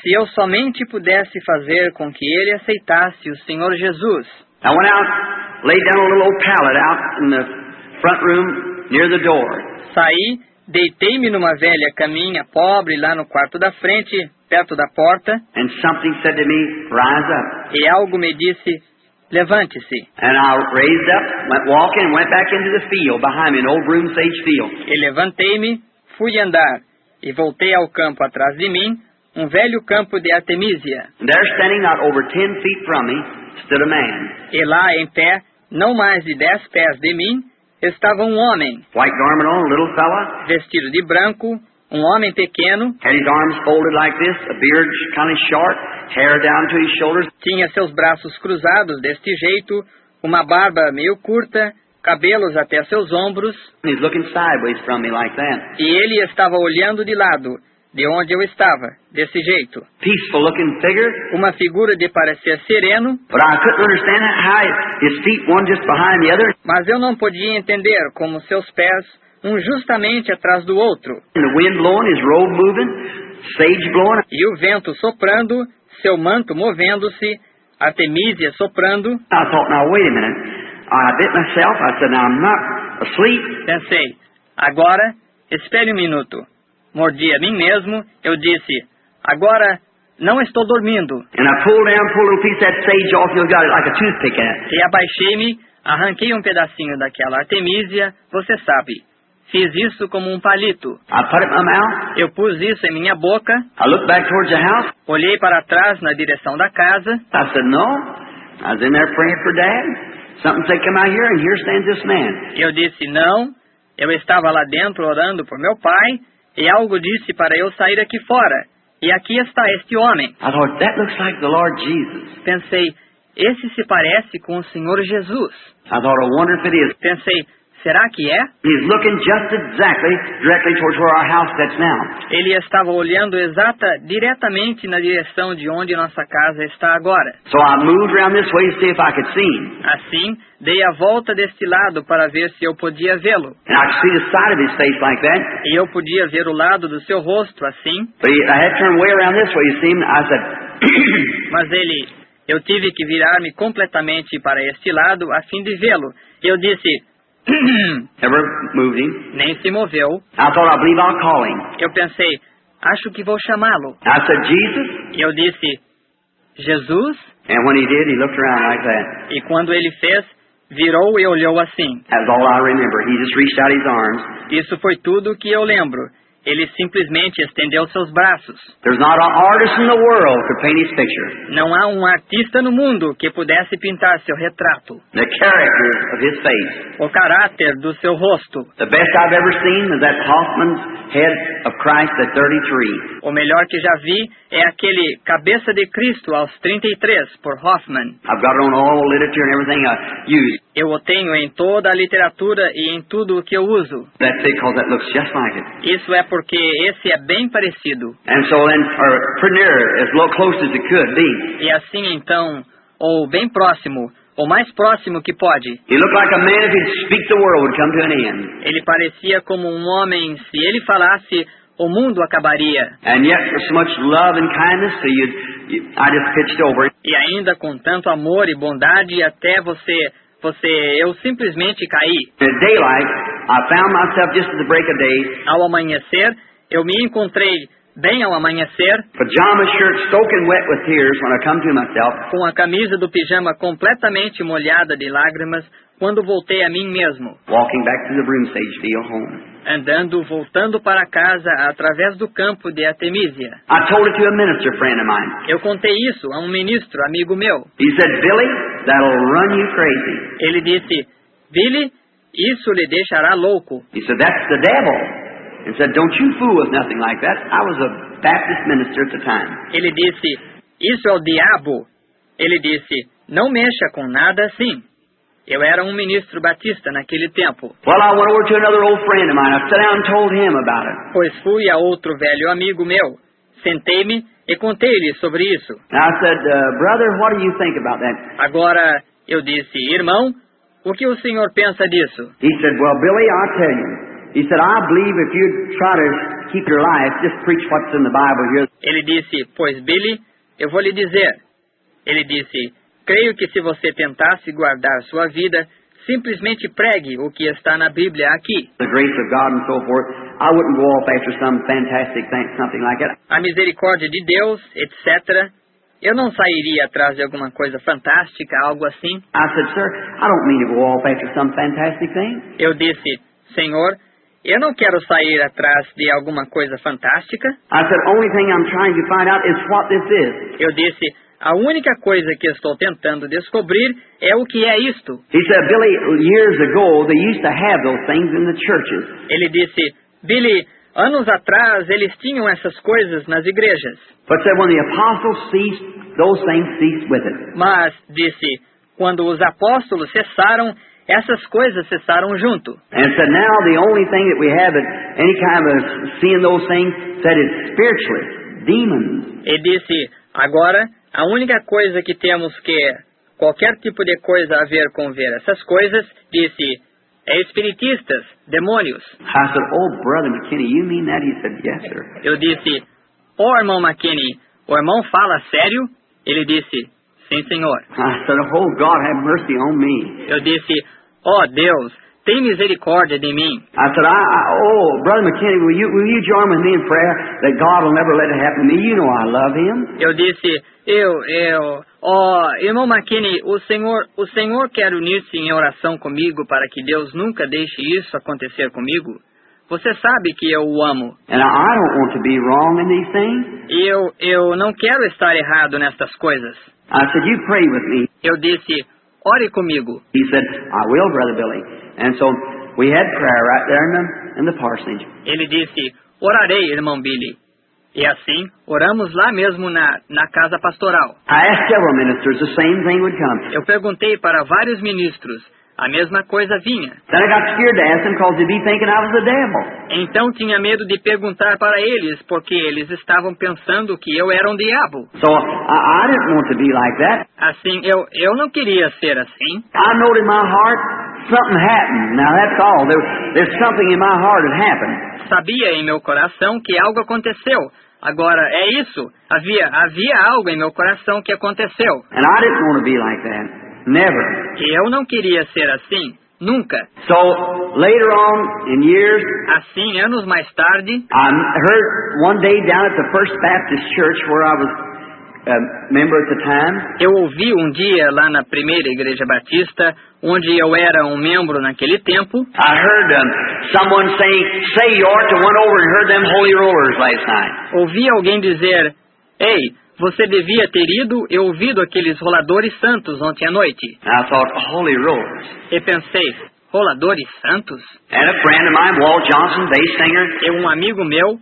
se eu somente pudesse fazer com que ele aceitasse o Senhor Jesus. I went out, laid down a little old pallet out in the front room near the door. Saí, deitei-me numa velha caminha pobre lá no quarto da frente, perto da porta, And something said to me, rise up. e algo me disse, levante-se. And I raised up, went walking, and went back into the field behind me, an old broom sage field. E levantei-me, fui andar, e voltei ao campo atrás de mim, um velho campo de artemísia. And there standing not over 10 feet from me stood a man. E lá em pé, não mais de 10 pés de mim, estava um homem, White garment on, a little fella. vestido de branco, um homem pequeno, Had his arms folded like this, a beard kind of short, hair down to his shoulders. tinha seus braços cruzados deste jeito, uma barba meio curta, cabelos até seus ombros, And he's looking sideways from me like that. e ele estava olhando de lado, de onde eu estava, desse jeito. Peaceful looking figure. Uma figura de parecer sereno, But I couldn't understand how his feet, one just behind the other. mas eu não podia entender como seus pés, um justamente atrás do outro, And the wind blowing, his robe moving, sage blowing. e o vento soprando, seu manto movendo-se, artemísia soprando. I thought, now wait a minute. I bit myself. I said, now I'm not asleep. Pensei, agora, espere um minuto. Mordi a mim mesmo, eu disse, agora, não estou dormindo. And I pulled a little piece of that sage off, and you got it like a toothpick in it. E abaixei-me, arranquei um pedacinho daquela artemísia, você sabe. Fiz isso como um palito. I put it in my mouth. Eu pus isso em minha boca, I looked back towards the house. olhei para trás na direção da casa, I said, no. I was in there praying for Dad. Something said, come out here, and here stands this man. e eu disse não. Eu estava lá dentro orando por meu pai, e algo disse para eu sair aqui fora. E aqui está este homem. I thought, that looks like the Lord Jesus. Pensei, esse se parece com o Senhor Jesus. I thought, I wonder if it is. Pensei, será que é? He's looking just directly towards where our house sits now. Ele estava olhando diretamente na direção de onde nossa casa está agora. So I moved around this way to see if I could see him. Assim, dei a volta deste lado para ver se eu podia vê-lo. And I could see the side of his face like that. E eu podia ver o lado do seu rosto assim, But I had to turn way around this way to see him. I said, mas eu tive que virar-me completamente para este lado a fim de vê-lo. Eu disse, never moved him. nem se moveu. I thought, I believe I'll call him. Eu pensei, acho que vou chamá-lo. I said, Jesus. E eu disse, Jesus? And when he did, he looked around like that. E quando ele fez, virou e olhou assim. That's all I remember. He just reached out his arms. Isso foi tudo que eu lembro. Ele simplesmente estendeu seus braços. There's not an artist in the world could paint his picture. Não há um artista no mundo que pudesse pintar seu retrato. The character of his face. O caráter do seu rosto. The best I've ever seen is that Hoffman's head of Christ at 33. O melhor que já vi é aquele cabeça de Cristo aos 33, por Hoffman. I've got it on all literature and everything I use. Eu o tenho em toda a literatura e em tudo o que eu uso. That's because that looks just like it. Isso é porque esse é bem parecido. And so then, or pretty near, as close as it could be. E assim então, ou bem próximo, ou mais próximo que pode. He looked like a man if he'd speak the world would come to an end. Ele parecia como um homem, se ele falasse, o mundo acabaria. And yet with so much love and kindness, so I just pitched over. E ainda com tanto amor e bondade, até eu simplesmente caí. At daylight, I found myself just at the break of day. Ao amanhecer, eu me encontrei bem ao amanhecer, Pajama shirt soaking wet with tears when I come to myself. com a camisa do pijama completamente molhada de lágrimas, quando voltei a mim mesmo. Walking back to the broomstage field home. Voltando para casa através do campo de Artemisia. I told it to a minister friend of mine. Eu contei isso a um ministro amigo meu. He said, Billy, that'll run you crazy. Ele disse, Billy, isso lhe deixará louco. He said, that's the devil. He said, don't you fool with nothing like that. I was a Baptist minister at the time. Ele disse, isso é o diabo. Ele disse, não mexa com nada assim. Eu era um ministro batista naquele tempo. Well, I went over to another old friend of mine. I sat down and told him about it. Pois fui a outro velho amigo meu. Sentei-me e contei-lhe sobre isso. And I said, brother, what do you think about that? Agora, eu disse, irmão, o que o senhor pensa disso? He said, well, Billy, I'll tell you. He said, I believe if you try to keep your life, just preach what's in the Bible here. Ele disse, pois Billy, eu vou lhe dizer. Ele disse, creio que se você tentasse guardar sua vida, simplesmente pregue o que está na Bíblia aqui. The grace of God and so forth. I wouldn't go off after some fantastic thing, something like that. A misericórdia de Deus, etc. Eu não sairia atrás de alguma coisa fantástica, algo assim. I said, sir, I don't mean to go off after some fantastic thing. Eu disse, Senhor, eu não quero sair atrás de alguma coisa fantástica. I said, only thing I'm trying to find out is what this is. Eu disse, a única coisa que estou tentando descobrir é o que é isto. He said, Billy, years ago, they used to have those things in the churches. Ele disse, Billy, anos atrás eles tinham essas coisas nas igrejas. But said, when the apostles ceased, those things ceased with it. Mas, disse, quando os apóstolos cessaram, essas coisas cessaram junto. And said, now the only thing that we have at any kind of seeing those things, said it's spiritualists, demons. E disse, agora, a única coisa que temos que qualquer tipo de coisa a ver com ver essas coisas, disse, é espiritistas, demônios. I said, oh, Brother McKinney, you mean that? He said, yes, sir. Eu disse, irmão McKinney, o irmão fala sério? Ele disse, sim, senhor. I said, oh, God, have mercy on me. Eu disse, Deus, tem misericórdia de mim. I said, oh, Brother McKinney, will you join with me in prayer that God will never let it happen to me? You know I love Him. Eu disse, irmão McKinney, o Senhor quer unir-se em oração comigo para que Deus nunca deixe isso acontecer comigo? Você sabe que eu o amo. And I don't want to be wrong in these things. E eu não quero estar errado nestas coisas. I said, you pray with me. Eu disse, ore comigo. He said, I will, Brother Billy. And so we had prayer right there in the parsonage. Ele disse, orarei, irmão Billy. E assim, oramos lá mesmo na casa pastoral. I asked several ministers, the same thing would come. Eu perguntei para vários ministros, a mesma coisa vinha. Then I got scared to ask them because they'd be thinking I was the devil. Então tinha medo de perguntar para eles, porque eles estavam pensando que eu era um diabo. So I didn't want to be like that. Assim, eu não queria ser assim. I know in my heart something happened. Now that's all. There's something in my heart that happened. Sabia em meu coração que algo aconteceu. Agora, é isso. Havia algo em meu coração que aconteceu. And I didn't want to be like that. Never. E eu não queria ser assim. Nunca. So, later on, in years, assim, anos mais tarde, I heard one day down at the First Baptist Church where I was member at the time. Eu ouvi um dia lá na primeira igreja batista, onde eu era um membro naquele tempo. I heard someone say you ought to went over and heard them holy rollers last night. Ouvi alguém dizer, ei, você devia ter ido e ouvido aqueles roladores santos ontem à noite. And I thought, holy rollers. E pensei, roladores santos? And a friend of mine, Walt Johnson, bass singer. E um amigo meu,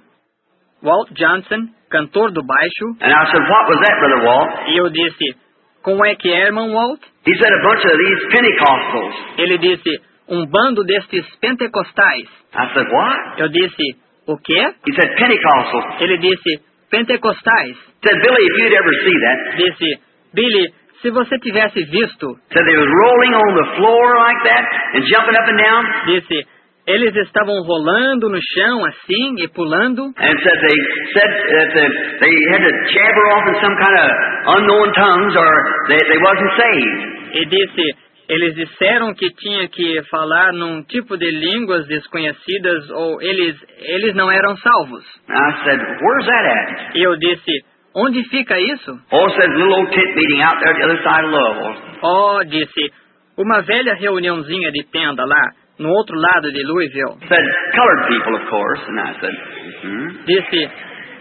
Walt Johnson, cantor do baixo. And I said, what was that, Brother Walt? E eu disse, como é que é, irmão Walt? He said, a bunch of these Pentecostals. Ele disse, um bando destes pentecostais. I said, what? Eu disse, o quê? He said, Pentecostals. Ele disse, pentecostais. Said, Billy, if you'd ever see that. Disse, Billy, se você tivesse visto. Said they was rolling on the floor like that and jumping up and down. Disse, eles estavam rolando no chão assim e pulando. And said that they had to jabber off in some kind of unknown tongues or they wasn't saved. E disse, eles disseram que tinha que falar num tipo de línguas desconhecidas ou eles não eram salvos. I said, where's that at? E eu disse, onde fica isso? Oh, said little old tent meeting out there at the other side of Louisville. Oh, disse, uma velha reuniãozinha de tenda lá, no outro lado de Louisville. Said colored people, of course. And I said, Disse,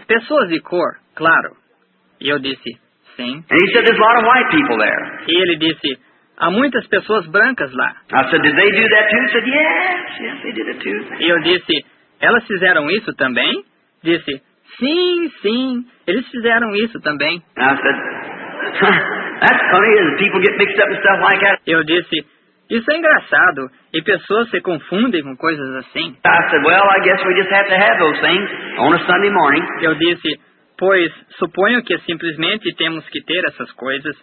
pessoas de cor, claro. E eu disse, sim. And he said, there's a lot of white people there. E ele disse, há muitas pessoas brancas lá. I said, did they do that too? He said, yes, they did it too. E eu disse, elas fizeram isso também? Disse, sim, eles fizeram isso também. And I said, that's funny, as people get mixed up and stuff like that. Eu disse, isso é engraçado, e pessoas se confundem com coisas assim. I said, well, I guess we just have to have those things on a Sunday morning. Eu disse, pois suponho que simplesmente temos que ter essas coisas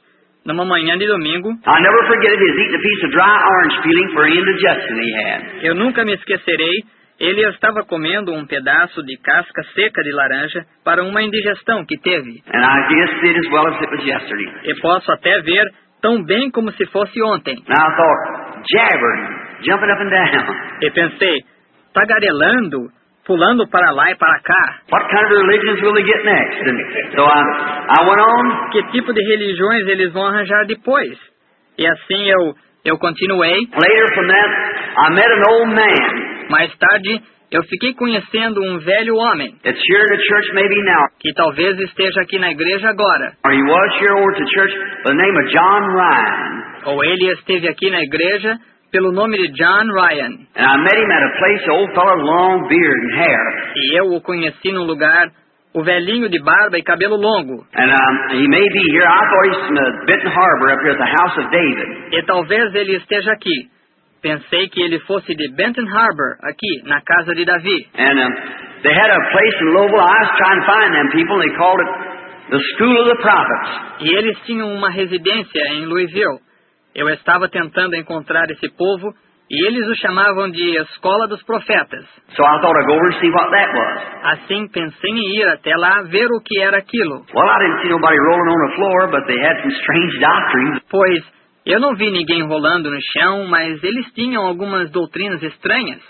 numa manhã de domingo. I'll never forget it. He was eating a piece of dry orange peeling for indigestion he had. Eu nunca me esquecerei. Ele estava comendo um pedaço de casca seca de laranja para uma indigestão que teve. And I guess it as well as it was yesterday. E posso até ver tão bem como se fosse ontem. And I thought, jabbering, jumping up and down. E pensei, tagarelando, pulando para lá e para cá. What kind of religions will they get next? And so I went on. Que tipo de religiões eles vão arranjar depois? E assim eu continuei. Later from that, I met an old man. Mais tarde, eu fiquei conhecendo um velho homem. That's here in the church maybe now. Que talvez esteja aqui na igreja agora. Or he was here over at the church by the name of John Ryan. Ou ele esteve aqui na igreja pelo nome de John Ryan. And I met him at a place, the old fellow, long beard and hair. E eu o conheci num lugar, o velhinho de barba e cabelo longo. And he may be here. I thought he's in Benton Harbor up here at the house of David. E talvez ele esteja aqui. Pensei que ele fosse de Benton Harbor, aqui, na casa de Davi. And they had a place in Louisville. I was trying to find them people, and they called it the School of the Prophets. E eles tinham uma residência em Louisville. Eu estava tentando encontrar esse povo, e eles o chamavam de Escola dos Profetas. So I thought I'd go over and see what that was. Assim, pensei em ir até lá ver o que era aquilo. Well, I didn't see nobody rolling on the floor, but they had some strange doctrines. Pois eu não vi ninguém rolando no chão, mas eles tinham algumas doutrinas estranhas.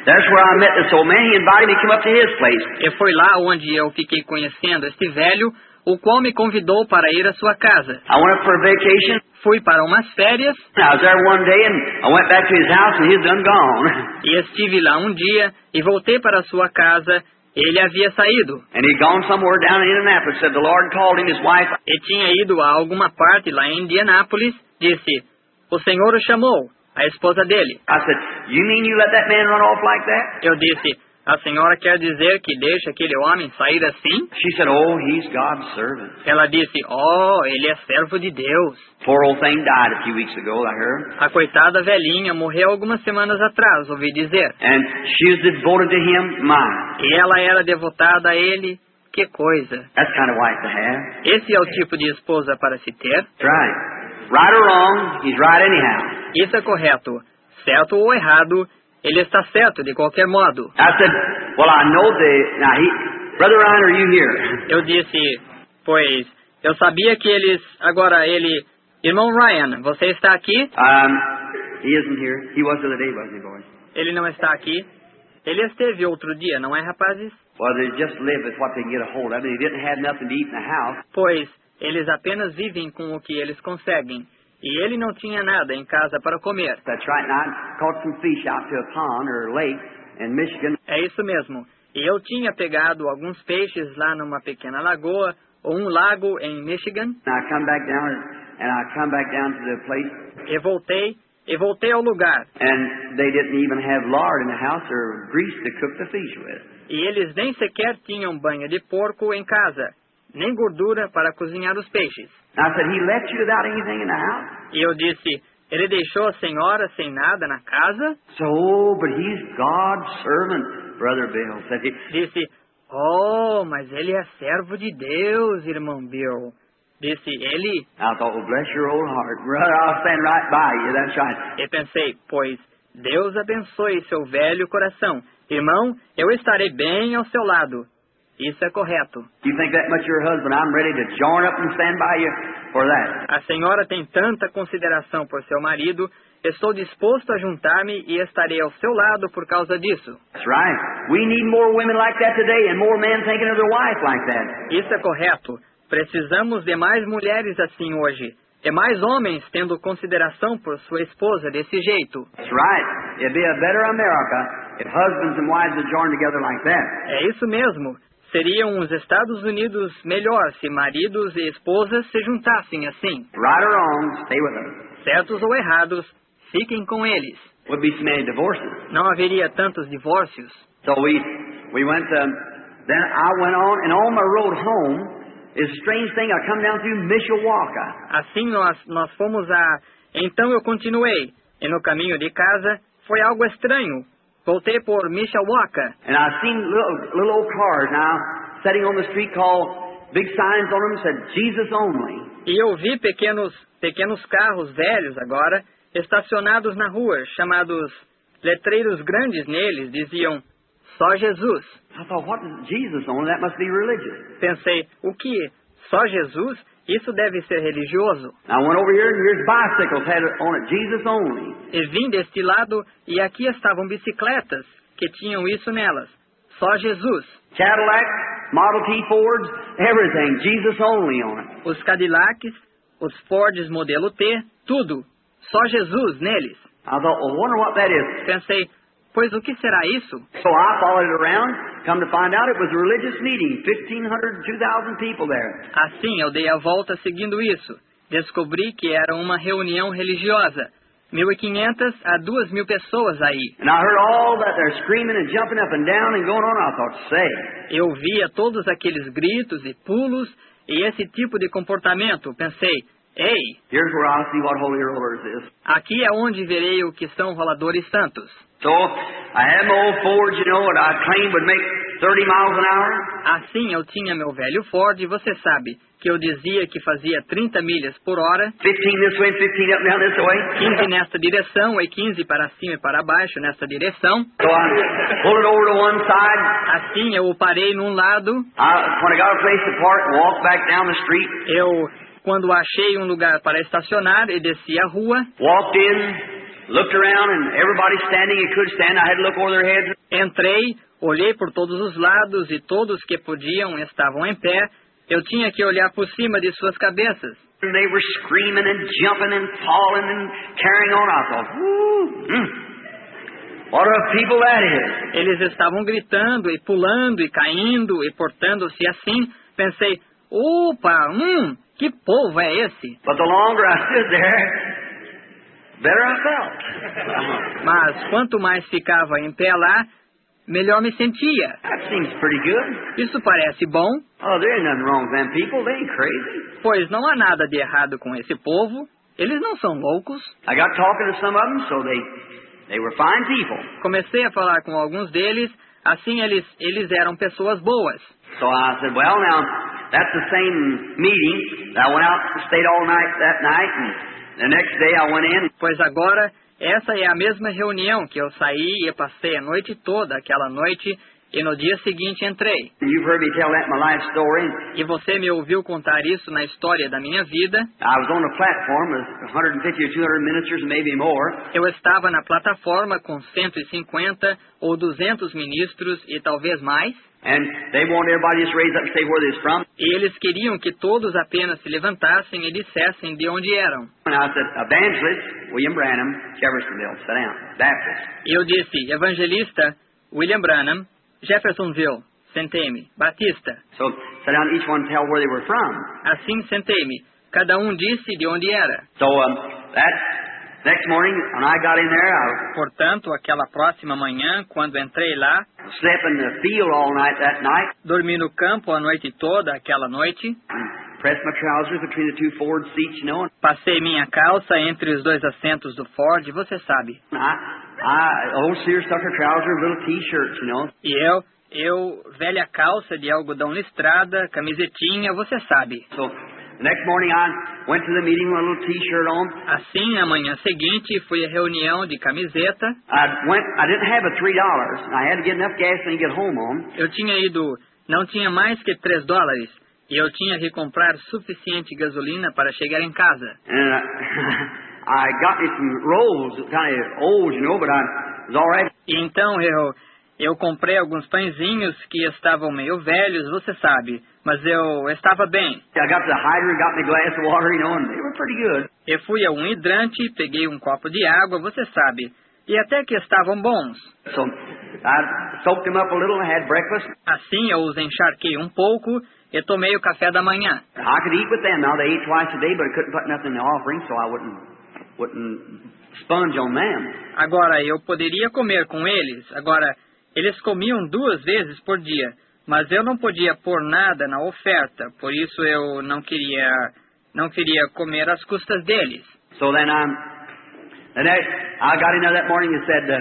That's where I met this old man. He invited me to come up to his place. E foi lá onde eu fiquei conhecendo este velho, o qual me convidou para ir à sua casa. I went up for a vacation. Fui para umas férias. I was there one day and I went back to his house and he's done gone. E estive lá um dia e voltei para a sua casa. Ele havia saído. And he'd gone somewhere down in Indianapolis. Said the Lord called him, his wife. E tinha ido a alguma parte lá em Indianápolis. Disse, o Senhor o chamou, a esposa dele. I said, you mean you let that man run off like that? Eu disse, a senhora quer dizer que deixa aquele homem sair assim? She said, oh, he's God's servant. Ela disse, oh, ele é servo de Deus. Poor old thing died a few weeks ago, I heard. A coitada velhinha morreu algumas semanas atrás, ouvi dizer. And she was devoted to him, E ela era devotada a ele. Que coisa. That's kind of wife to have. Esse é o tipo de esposa para se ter. That's right. Right or wrong, he's right anyhow. Isso é correto. Certo ou errado, ele está certo de qualquer modo. I said, well, I know Brother Ryan, are you here? Eu disse, pois, eu sabia que irmão Ryan, você está aqui? He isn't here. He was the other day, wasn't he, boys? Ele não está aqui. Ele esteve outro dia, não é, rapazes? Well, they just live with what they can get a hold of. He didn't have nothing to eat in the house. Pois, Eles apenas vivem com o que eles conseguem. E ele não tinha nada em casa para comer. That's right. And I caught some fish out to a pond or lake in Michigan. É isso mesmo. E eu tinha pegado alguns peixes lá numa pequena lagoa ou um lago em Michigan. And I come back down to the place. E voltei ao lugar. And they didn't even have lard in the house or grease to cook the fish with. E eles nem sequer tinham banha de porco em casa, nem gordura para cozinhar os peixes. And I said, he left you without anything in the house? E eu disse, ele deixou a senhora sem nada na casa? So, but he's God's servant, Brother Bill. Said he. Disse, oh, mas ele é servo de Deus, irmão Bill. Disse ele. I thought, well, bless your old heart. Brother, I'll stand right by you. That's right. E pensei, pois, Deus abençoe seu velho coração. Irmão, eu estarei bem ao seu lado. Isso é correto. You think that much of your husband, I'm ready to join up and stand by you for that. A senhora tem tanta consideração por seu marido, estou disposto a juntar-me e estarei ao seu lado por causa disso. That's right. We need more women like that today and more men thinking of their wife like that. Isso é correto. Precisamos de mais mulheres assim hoje. E mais homens tendo consideração por sua esposa desse jeito. That's right. It'd be a better America if husbands and wives would join together like that. É isso mesmo. Seriam os Estados Unidos melhor se maridos e esposas se juntassem assim. Right or wrong, stay with them. Certos ou errados, fiquem com eles. Would be so many divorces. Não haveria tantos divórcios. So we went. Then I went on, and on my road home, it's a strange thing. I come down through Mishawaka. Assim nós fomos a. Então eu continuei. E no caminho de casa foi algo estranho. Voltei por Mishawaka. And I seen little old cars now sitting on the street called big signs on them said Jesus only. E eu vi pequenos carros velhos agora estacionados na rua, chamados letreiros grandes neles, diziam só Jesus. I thought, what is Jesus only? That must be religious. Pensei, o que? Só Jesus? Isso deve ser religioso. I went over here and here's bicycles had it on it, Jesus only. E vim deste lado e aqui estavam bicicletas que tinham isso nelas. Só Jesus. Cadillac, Model T Fords, everything, Jesus only on it. Os Cadillacs, os Fords modelo T, tudo. Só Jesus neles. I thought, well, wonder what that is. Pensei, pois o que será isso? So I followed it around. Come to find out, it was a religious meeting. 1,500, 2,000 people there. Assim eu dei a volta seguindo isso. Descobri que era uma reunião religiosa. 1.500 a 2.000 pessoas aí. And I heard all that they're screaming and jumping up and down and going on. I thought, say. Eu via todos aqueles gritos e pulos e esse tipo de comportamento. Pensei, ei, Here's where I'll see what holy rollers is. aqui é onde verei o que são roladores santos. So I had my old Ford, you know, and I claimed would make 30 miles an hour. Assim eu tinha meu velho Ford, e você sabe, que eu dizia que fazia 30 milhas por hora, 15 this way, 15 up and down this way. 15 nesta direção e 15 para cima e para baixo nesta direção. So I pulled it over to one side. Assim eu o parei num lado. When I got a place to park, walked back down the street. Quando achei um lugar para estacionar, e desci a rua. Walked in. Looked around and everybody standing and could stand. I had to look over their heads. Entrei, olhei por todos os lados e todos que podiam estavam em pé. Eu tinha que olhar por cima de suas cabeças. And they were screaming and jumping and falling and carrying on. I thought, what a people that is. Eles estavam gritando e pulando e caindo e portando-se assim. Pensei, opa, que povo é esse? But the longer I stood there, better I felt. Mas quanto mais ficava em pé lá, melhor me sentia. That seems pretty good. Isso parece bom. Oh, there ain't nothing wrong with them people. They ain't crazy. Pois não há nada de errado com esse povo. Eles não são loucos. I got talking to some of them, so they were fine people. Comecei a falar com alguns deles, assim eles eram pessoas boas. So I said, well, now, that's the same meeting. I went out and stayed all night that night, and the next day I went in. Pois agora, essa é a mesma reunião que eu saí e passei a noite toda aquela noite, e no dia seguinte entrei. You've heard me tell that in my life story. E você me ouviu contar isso na história da minha vida. I was on a platform with 150 or 200 ministers, maybe more. Eu estava na plataforma com 150 ou 200 ministros e talvez mais. And they wanted everybody to just raise up and say where they're from. E eles queriam que todos apenas se levantassem e dissessem de onde eram. And I said, Evangelist William Branham, Jeffersonville, sit down, Baptist. E eu disse, evangelista William Branham, Jeffersonville, sentei-me, Batista. So sit down, each one tell where they were from. Assim sentei-me. Cada um disse de onde era. So that next morning, when I got in there, I Portanto, aquela próxima manhã, quando entrei lá, slept in the field all night that night. dormi no campo a noite toda, aquela noite, And pressed my trousers between the two forward seats, you know. passei minha calça entre os dois assentos do Ford, você sabe. Old seersucker trousers, little t-shirts, you know. E eu, velha calça de algodão listrada, camisetinha, você sabe. So the next morning I went to the meeting with a little t-shirt on. Assim, na manhã seguinte, fui à reunião de camiseta. I didn't have a $3. I had to get enough gasoline to get home on. Eu tinha ido, não tinha mais que $3, e eu tinha que comprar suficiente gasolina para chegar em casa. And I got me some rolls, kind of old, you know, but I was all right. E então eu comprei alguns pãezinhos que estavam meio velhos, você sabe, mas eu estava bem. I got the hydrant, got me a glass of water, you know, and they were pretty good. Eu fui a um hidrante, peguei um copo de água, você sabe, e até que estavam bons. So I soaked them up a little and had breakfast. Assim eu os encharquei um pouco e tomei o café da manhã. I could eat with them. Now they ate twice a day, but I couldn't put nothing in the offering, so I wouldn't sponge on them. Agora, eu poderia comer com eles. Agora, eles comiam 2 vezes por dia, mas eu não podia pôr nada na oferta, por isso eu não queria comer às custas deles. So then I got in there that morning and said,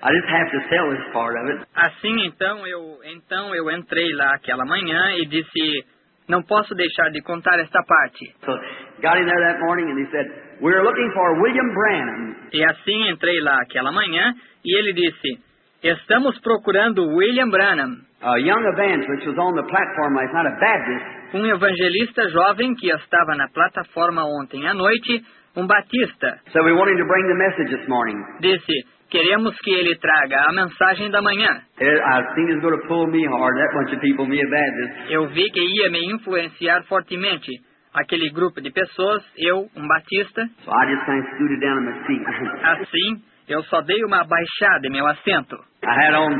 I just have to sell this part of it. Assim, então eu entrei lá aquela manhã e disse, não posso deixar de contar esta parte. So got in there that morning and he said, we're looking for William Branham. E assim entrei lá aquela manhã e ele disse, estamos procurando William Branham, A young evangelist was on the platform last night, a Baptist. um evangelista jovem que estava na plataforma ontem à noite, um batista. So we want him to bring the message this morning. Disse, queremos que ele traga a mensagem da manhã. I think it's going to pull me hard, that bunch of people, me a Baptist. Eu vi que ia me influenciar fortemente. Aquele grupo de pessoas, eu, um batista. So I just kind of scooted down in my seat. Assim, eu só dei uma baixada em meu assento. I had on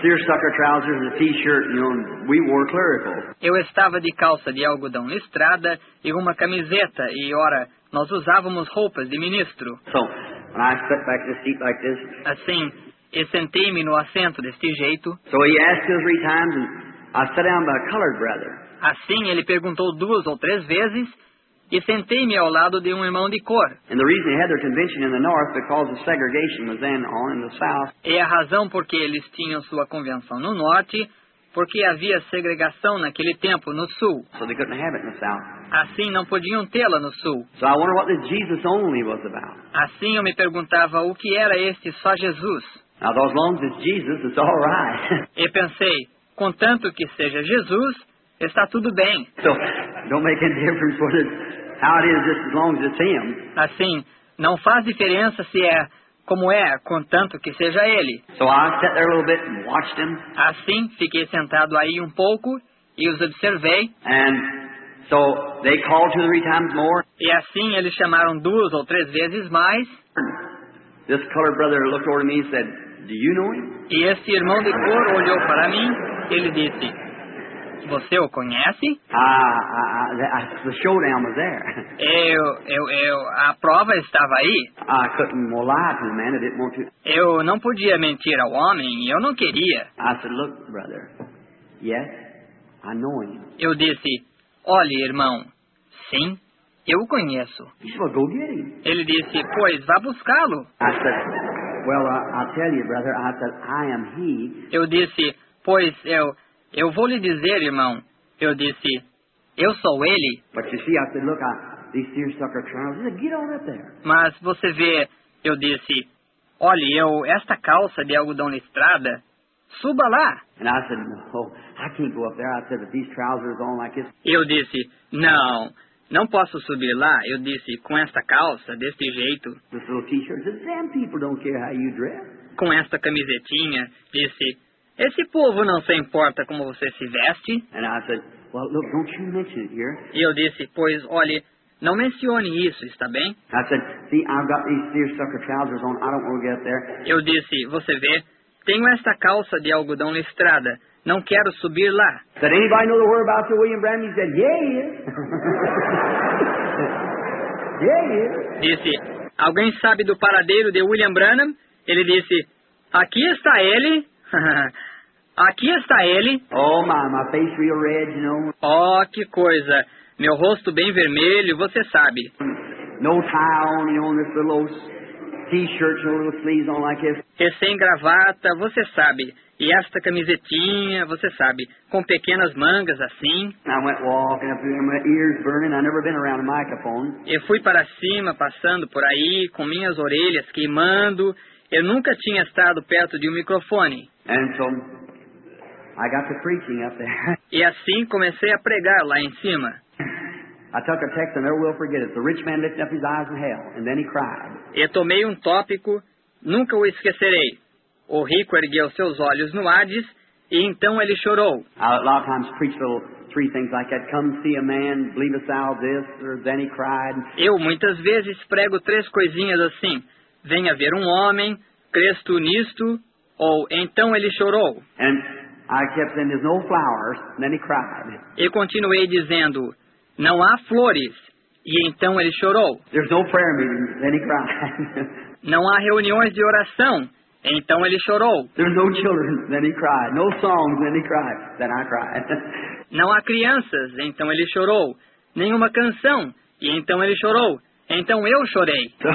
seersucker trousers and a t-shirt, you know, and we wore clerical. Eu estava de calça de algodão listrada e uma camiseta e, ora, nós usávamos roupas de ministro. So when I sat back in the seat like this, Assim, eu sentei-me no assento deste jeito. so he asked 2 or 3 times, and I sat down by a colored brother. Assim, ele perguntou 2 ou 3 vezes e sentei-me ao lado de um irmão de cor. And the reason they had their convention in the north because the segregation was then on in the south. E a razão por que eles tinham sua convenção no norte, porque havia segregação naquele tempo no sul. So they couldn't have it in the south. Assim, não podiam tê-la no sul. So I wonder what this Jesus only was about. Assim, eu me perguntava o que era este só Jesus. Now, as long as it's Jesus, it's all right. E pensei, contanto que seja Jesus, está tudo bem. So don't make any difference how it is, just as long as it's Him. Assim, não faz diferença se é como é, contanto que seja Ele. So I sat there a little bit and watched him. Assim, fiquei sentado aí um pouco e os observei. And so they called 2 or 3 times more. E assim, eles chamaram 2 ou 3 vezes mais. This colored brother looked over to me and said, do you know him? E este irmão de cor olhou para mim e ele disse, você o conhece? The showdown was there. A prova estava aí. I couldn't lie to the man. I didn't want to. Eu não podia mentir ao homem, eu não queria. I said, look, brother, yes, I know him. Eu disse, olhe, irmão, sim, eu o conheço. He said, well, go get him. Ele disse, pois, vá buscá-lo. I said, well, I'll tell you, brother. I said, I am he. Eu disse, pois, eu vou lhe dizer, irmão. Eu disse, eu sou ele. But you see, I said, look, these seersucker trousers. He said, get on up there. Mas você vê, eu disse, olhe, esta calça de algodão listrada, suba lá. And I said, no, I can't go up there. I said, with these trousers on like this. Eu disse, não posso subir lá. Eu disse, com esta calça, deste jeito, This little t-shirt. I said, damn people don't care how you dress. com esta camisetinha, disse, esse povo não se importa como você se veste. And I said, Well, look, don't you mention it here. E eu disse, pois, olhe, não mencione isso, está bem? I said, see, I've got these seersucker trousers on. I don't want to get up there. Eu disse, você vê, tenho esta calça de algodão listrada, não quero subir lá. Said, anybody know the whereabouts of William Branham? He said, yeah, he is. Yeah, he is. Disse, alguém sabe do paradeiro de William Branham? Ele disse, aqui está ele. Aqui está ele. Oh, my face real red, you know. Oh, que coisa. Meu rosto bem vermelho, você sabe. No tie on, you know, this little old t-shirt, no little sleeves on like this. E sem gravata, você sabe. E esta camisetinha, você sabe, com pequenas mangas assim. I went walking up there, my ears burning. I never been around a microphone. Eu fui para cima, passando por aí, com minhas orelhas queimando. Eu nunca tinha estado perto de um microfone. And so I got to preaching up there. E assim comecei a pregar lá em cima. I took a text and never will forget it. The rich man lifted up his eyes in hell, and then he cried. E tomei um tópico, nunca o esquecerei. O rico ergueu seus olhos no Hades, e então ele chorou. I a lot of times preach little three things like that. Come see a man, believe us thou this, or then he cried. Eu muitas vezes prego 3 coisinhas assim. Venha ver um homem, crês tu nisto, ou então ele chorou. And I kept saying, there's no flowers, and then he cried. E continuei dizendo, não há flores, e então ele chorou. There's no prayer meetings, then he cried. Não há reuniões de oração, então ele chorou. There's no children, then he cried. No songs, then he cried. Then I cried. Não há crianças, então ele chorou. Nenhuma canção, e então ele chorou. Então eu chorei. So,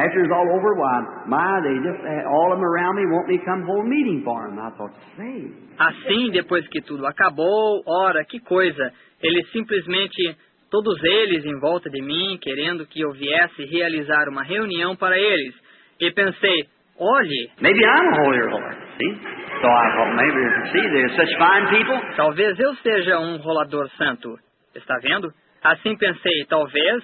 after it's all over, why, they just, all of them around me want me to come hold a meeting for them. I thought, say. Assim, depois que tudo acabou, ora, que coisa. Eles simplesmente, todos eles em volta de mim, querendo que eu viesse realizar uma reunião para eles. E pensei, olhe, Maybe I'm a holier Lord, see? So I thought, maybe, see, they're such fine people. talvez eu seja um rolador santo. Está vendo? Assim pensei, talvez,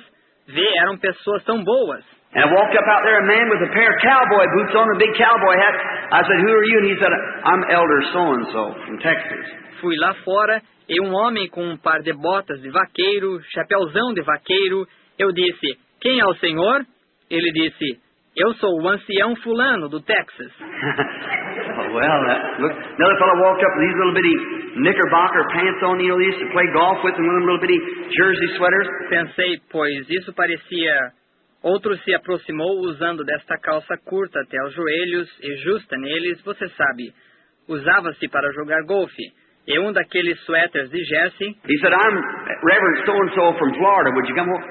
eram pessoas tão boas. And I walked up out there, a man with a pair of cowboy boots on, a big cowboy hat. I said, who are you? And he said, I'm Elder so-and-so from Texas. Fui lá fora e um homem com um par de botas de vaqueiro, chapéuzão de vaqueiro, eu disse, quem é o senhor? Ele disse, eu sou o ancião fulano do Texas. Look, another fellow walked up with these little bitty knickerbocker pants on, you know, they used to play golf with, and one of them little bitty jersey sweaters. Pensei, pois isso parecia... Outro se aproximou usando desta calça curta até os joelhos e justa neles, você sabe, usava-se para jogar golfe. E um daqueles suéteres de Jesse, He said, I'm Reverend so-and-so from Florida. Would you come over?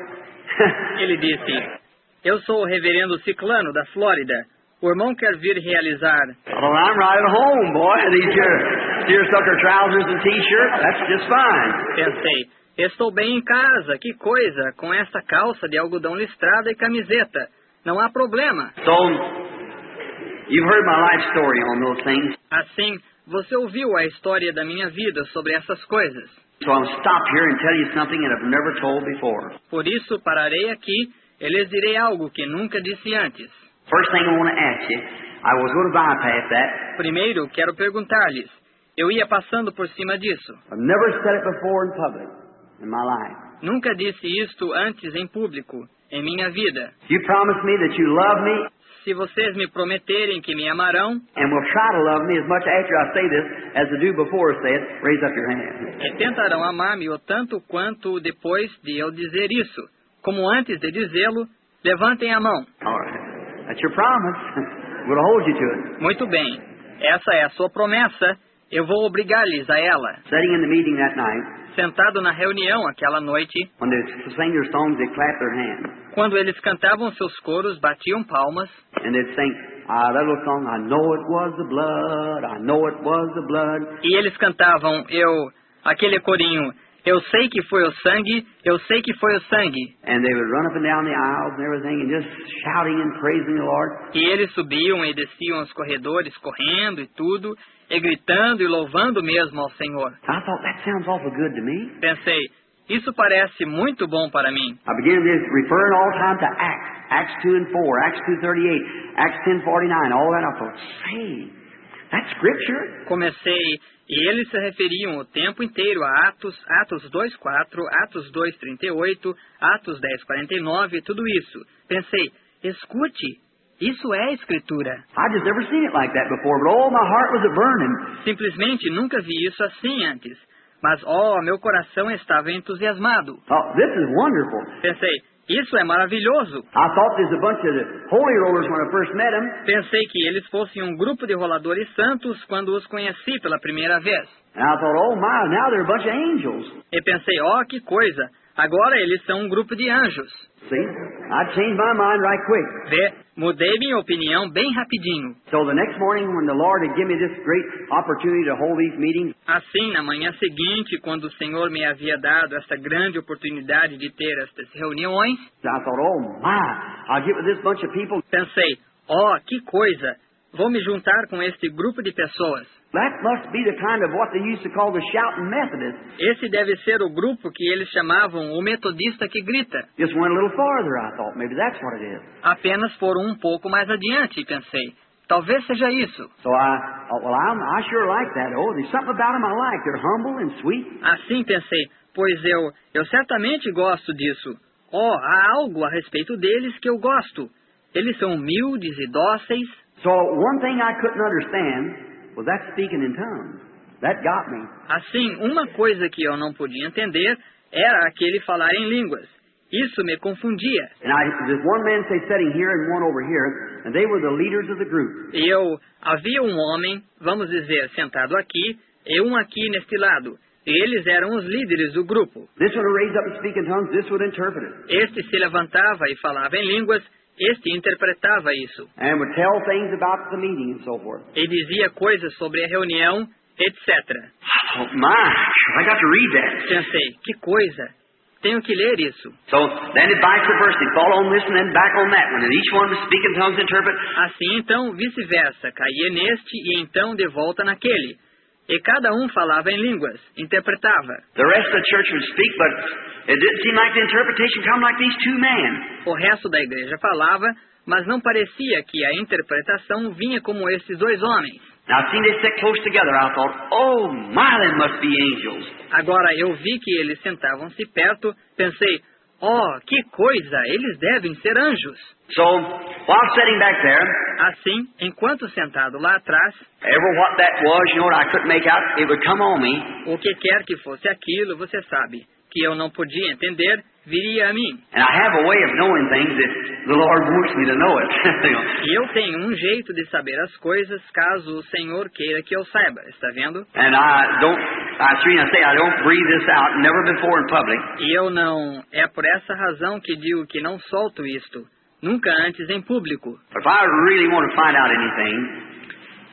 ele disse, eu sou o reverendo Ciclano da Flórida. O irmão quer vir realizar. Well, I'm right at home, boy. These deersucker trousers and T-shirts, that's just fine. Pensei, estou bem em casa, que coisa, com esta calça de algodão listrada e camiseta. Não há problema. So, you've heard my life story on those things. Assim, você ouviu a história da minha vida sobre essas coisas. So I'll stop here and tell you something that I've never told before. Por isso, pararei aqui e lhes direi algo que nunca disse antes. First thing I want to ask you, I was going to bypass that. Primeiro, quero perguntar-lhes. Eu ia passando por cima disso. I've never said it before in public in my life. Nunca disse isto antes em público, em minha vida. You promise me that you love me Se vocês me prometerem que me amarão and will try to love me as much after I say this as I do before I say it, raise up your hand. e tentarão amar-me o tanto quanto depois de eu dizer isso, como antes de dizê-lo, levantem a mão. All right. That's your promise. We'll hold you to it. Muito bem, essa é a sua promessa, eu vou obrigar-lhes a ela. Sitting in the meeting that night, Sentado na reunião aquela noite, when they sing their songs, they clap their hands. quando eles cantavam seus coros, batiam palmas, And they'd sing that little song, I know it was the blood, I know it was the blood. e eles cantavam, aquele corinho, eu sei que foi o sangue, eu sei que foi o sangue. And they would run up and down the aisles and everything and just shouting and praising the Lord. E eles subiam e desciam os corredores, correndo e tudo, e gritando e louvando mesmo ao Senhor. I thought, that sounds awful good to me. Pensei, isso parece muito bom para mim. I began this referring all the time to Acts 2 and 4, Acts 2:38, Acts 10:49, all that. I thought, say, That's Scripture. Comecei, e eles se referiam o tempo inteiro a Atos 2:4, Atos 2:38, Atos 10:49, tudo isso. Pensei, escute, isso é Escritura. I just never seen it like that before, but oh, my heart was a-burning. Simplesmente nunca vi isso assim antes. Mas, meu coração estava entusiasmado. Oh, this is wonderful. Pensei, isso é maravilhoso. I thought there's a bunch of the holy rollers when I first met them. Pensei que eles fossem um grupo de roladores santos quando os conheci pela primeira vez. And I thought, oh my, now they're a bunch of angels. E pensei, que coisa, agora eles são um grupo de anjos. See, I changed my mind right quick. Vê, mudei minha opinião bem rapidinho. So the next morning when the Lord had given me this great opportunity to hold these meetings, Assim, na manhã seguinte, quando o Senhor me havia dado essa grande oportunidade de ter estas reuniões, I thought, oh my, I'll get with this bunch of people. pensei, que coisa, vou me juntar com este grupo de pessoas. That must be the kind of what they used to call the shouting Methodist. Esse deve ser o grupo que eles chamavam o metodista que grita. Just went a little farther, I thought. Maybe that's what it is. Apenas foram um pouco mais adiante, pensei. Talvez seja isso. So I sure like that. Oh, there's something about them I like. They're humble and sweet. Assim pensei, pois eu certamente gosto disso. Há algo a respeito deles que eu gosto. Eles são humildes e dóceis. So one thing I couldn't understand was that speaking in tongues. That got me. Assim, uma coisa que eu não podia entender era aquele falar em línguas. Isso me confundia. And there's one man sitting here and one over here, and they were the leaders of the group. Havia um homem, vamos dizer, sentado aqui, e um aqui neste lado. E eles eram os líderes do grupo. This one would raise up and speak in tongues, this would interpret it. Este se levantava e falava em línguas, este interpretava isso. And would tell things about the meeting and so forth. E dizia coisas sobre a reunião, etc. Oh my, I got to read that. Pensei, que coisa, tenho que ler isso. So then it vice versa, it fall on this and then back on that one, and each one was speaking tongues, interpret. Assim então, vice-versa, caía neste e então de volta naquele. E cada um falava em línguas, interpretava. The rest of the church would speak, but it didn't seem like the interpretation come like these two men. O resto da igreja falava, mas não parecia que a interpretação vinha como esses dois homens. Now I seen they sit close together. I thought, oh my, they must be angels. Agora eu vi que eles sentavam-se perto, pensei, que coisa, eles devem ser anjos. So while sitting back there, Assim, enquanto sentado lá atrás, ever what that was, you know what I couldn't make out, it would come on me. o que quer que fosse aquilo, você sabe, que eu não podia entender, viria a mim. And I have a way of knowing things if the Lord wants me to know it. E eu tenho um jeito de saber as coisas caso o Senhor queira que eu saiba, está vendo? And I don't breathe this out, never before in public. E eu não, é por essa razão que digo que não solto isto, nunca antes em público. But if I really want to find out anything,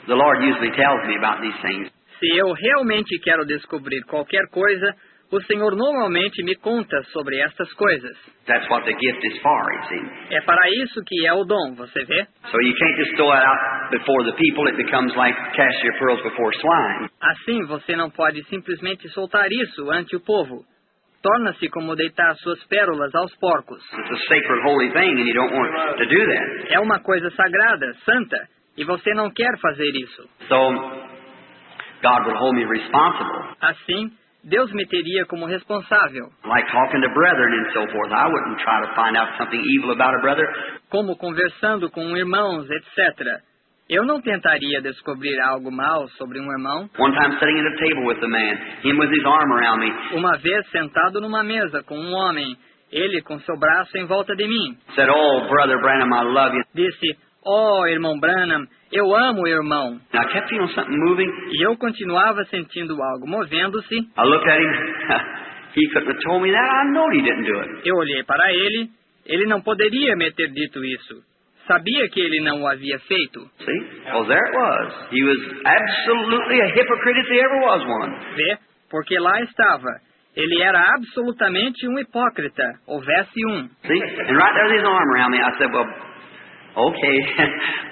the Lord usually tells me about these things. Se eu realmente quero descobrir qualquer coisa, o Senhor normalmente me conta sobre estas coisas. That's what the gift is for, you see. É para isso que é o dom, você vê? So you can't just throw it out before the people. It becomes like cast your pearls before swine. Assim, você não pode simplesmente soltar isso ante o povo. Torna-se como deitar suas pérolas aos porcos. It's a sacred, holy thing, and you don't want to do that. É uma coisa sagrada, santa, e você não quer fazer isso. So God would hold me responsible. Assim, Deus me teria como responsável. Like talking to brethren and so forth. I wouldn't try to find out something evil about a brother. Como conversando com irmãos, etc. Eu não tentaria descobrir algo mal sobre um irmão. One time sitting at a table with a man, him with his arm around me. Uma vez sentado numa mesa com um homem, ele com seu braço em volta de mim. Said, oh, Brother Branham, I love you. Disse, irmão Branham, eu amo o irmão. And I kept feeling something moving. E eu continuava sentindo algo movendo-se. I looked at him. He couldn't have told me that. I know he didn't do it. Eu olhei para ele. Ele não poderia me ter dito isso. Sabia que ele não o havia feito. See? Well, there it was. He was absolutely a hypocrite if there ever was one. Vê? Porque lá estava. Ele era absolutamente um hipócrita. Houvesse um. See? And right there with his arm around me, I said, well, okay.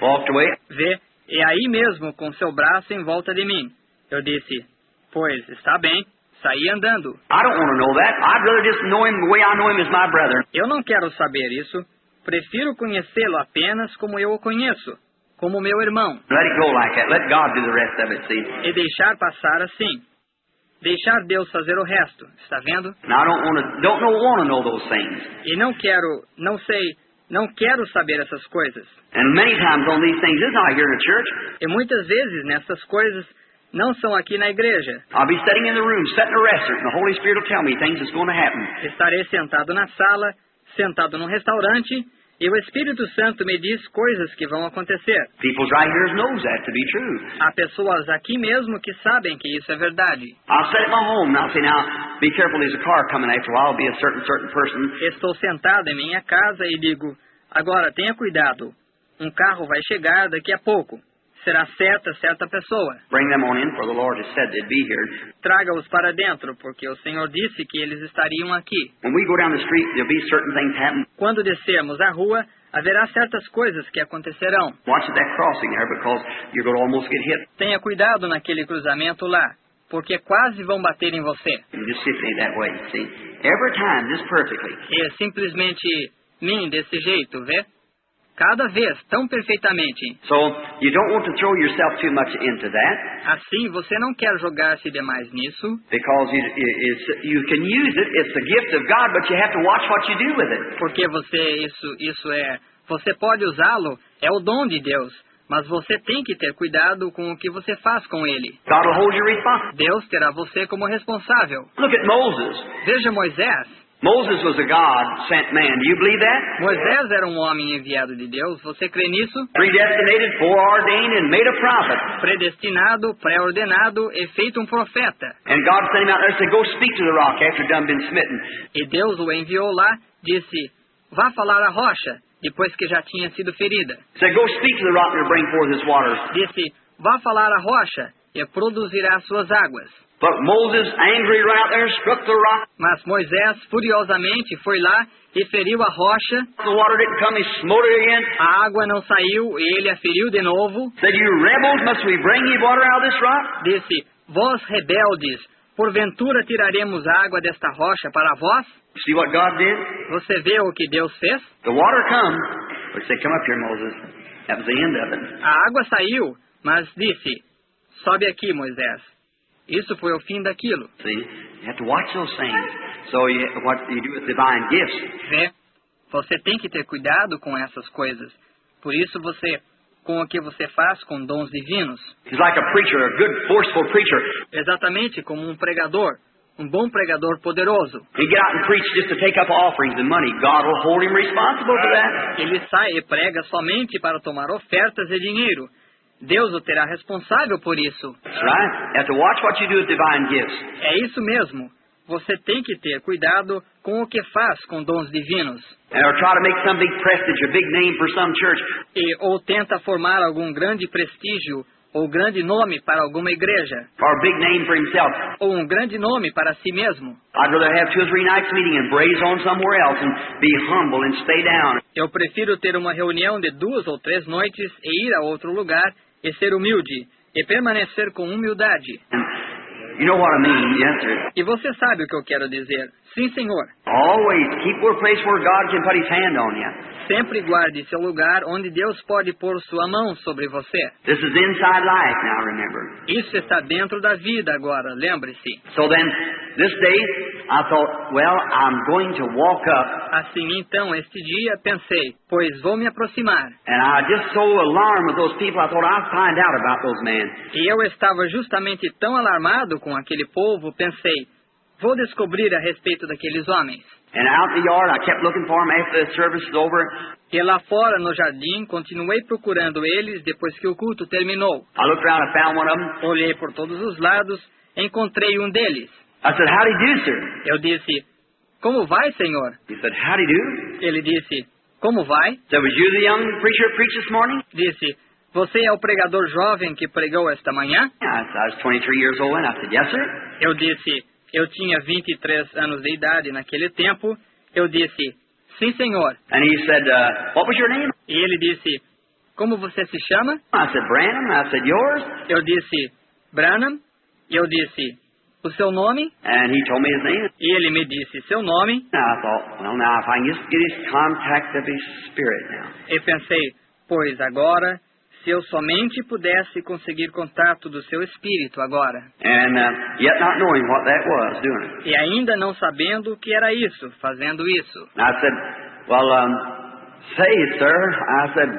Walked away. Vê? E aí mesmo, com seu braço em volta de mim. Eu disse, pois, está bem. Saí andando. I don't want to know that. I'd rather just know him the way I know him as my brother. Eu não quero saber isso. Prefiro conhecê-lo apenas como eu o conheço. como meu irmão. Let it go like that. Let God do the rest of it, see. E deixar passar assim. Deixar Deus fazer o resto. Está vendo? Now, I don't want to know those things. E não quero saber essas coisas. And many times on these things, it's not here in the church. E muitas vezes nessas coisas não são aqui na igreja. I'll be sitting in the room, sitting in a restaurant, and the Holy Spirit will tell me things that's going to happen. Estarei sentado na sala, sentado num restaurante, e o Espírito Santo me diz coisas que vão acontecer. People's right here knows that to be true. Há pessoas aqui mesmo que sabem que isso é verdade. I'll sit at my home and I'll say, now, be careful, there's a car coming after a while, be a certain person. Estou sentado em minha casa e digo, agora tenha cuidado, um carro vai chegar daqui a pouco. Será certa pessoa. Bring them on in, for the Lord has said they'd be here. Traga-os para dentro, porque o Senhor disse que eles estariam aqui. When we go down the street, there'll be certain things happen. Quando descermos a rua, haverá certas coisas que acontecerão. Watch that crossing there, because you're going to almost get hit. Tenha cuidado naquele cruzamento lá, porque quase vão bater em você. And just simply that way, see. Every time, just perfectly. E é simplesmente desse jeito, vê? Cada vez, tão perfeitamente. So, you don't want to throw yourself too much into that. Assim, você não quer jogar-se demais nisso. Because you can use it, it's the gift of God, but you have to watch what you do with it. Porque você pode usá-lo, é o dom de Deus, mas você tem que ter cuidado com o que você faz com ele. God will hold you responsible. Deus terá você como responsável. Look at Moses. Veja Moisés. Moses was a God-sent man. Do you believe that? Moisés era um homem enviado de Deus. Você crê nisso? Predestinated, foreordained, and made a prophet. Predestinado, pré-ordenado e feito um profeta. And God sent him out there and said, go speak to the rock after done been smitten. E Deus o enviou lá, disse, vá falar à rocha, depois que já tinha sido ferida. Said, go speak to the rock and bring forth its waters. Disse, vá falar à rocha e produzirá suas águas. But Moses, angry, ran out there and struck the rock. Mas Moisés, furiosamente, foi lá e feriu a rocha. The water didn't come, he smote it again. A água não saiu e ele a feriu de novo. Said, you rebels, must we bring you water out of this rock? Disse, vós rebeldes, porventura tiraremos água desta rocha para vós? See what God did? Você vê o que Deus fez? The water come, but said, come up here, Moses. That was the end of it. A água saiu, mas disse, sobe aqui, Moisés. Isso foi o fim daquilo. See, you have to watch those things. So what you do with divine gifts. Vê? Você tem que ter cuidado com essas coisas. Por isso com o que você faz com dons divinos. He's like a preacher, a good, forceful preacher. Exatamente como um pregador. Um bom pregador poderoso. He get out and preach just to take up offerings and money. God will hold him responsible for that. Ele sai e prega somente para tomar ofertas e dinheiro. Deus o terá responsável por isso. That's right. You have to watch what you do with divine gifts. É isso mesmo. Você tem que ter cuidado com o que faz com dons divinos. Or try to make some big prestige, a big name for some church. Ou tenta formar algum grande prestígio ou grande nome para alguma igreja. Or a big name for himself. Ou um grande nome para si mesmo. I'd rather have 2 or 3 nights meeting and braze on somewhere else and be humble and stay down. Eu prefiro ter uma reunião de 2 ou 3 noites e ir a outro lugar e ser humilde, e permanecer com humildade. You know what I mean, yes, sir. E você sabe o que eu quero dizer. Sim, Senhor. Always keep a place where God can put His hand on you. Sempre guarde seu lugar onde Deus pode pôr sua mão sobre você. This is inside life now, remember. Isso está dentro da vida agora, lembre-se. So then, this day, I thought, well, I'm going to walk up. Assim então, este dia, pensei, pois vou me aproximar. And I just so alarmed with those people, I thought I'd find out about those men. E eu estava justamente tão alarmado com aquele povo, pensei, vou descobrir a respeito daqueles homens. And out in the yard, I kept looking for them after the service was over. E lá fora, no jardim, continuei procurando eles depois que o culto terminou. I looked around and found one of them. Olhei por todos os lados, encontrei um deles. I said, how do you do, sir? Eu disse, como vai, Senhor? He said, how do you do? Ele disse, como vai? I said, was you the young preacher that preached this morning? Disse, você é o pregador jovem que pregou esta manhã? I was 23 years old, and I said, yes, sir. Eu disse, eu tinha 23 anos de idade naquele tempo. Eu disse, sim, Senhor. And he said, what was your name? E ele disse, como você se chama? I said, Branham. I said, yours? Eu disse, Branham. E eu disse, o seu nome? And he told me his name. E ele me disse seu nome. And I thought, well, now if I can just get his contact of his spirit now. E pensei, pois agora, se eu somente pudesse conseguir contato do seu espírito agora. And yet not knowing what that was, doing it. E ainda não sabendo o que era isso, fazendo isso. And I said, well, say, sir, I said,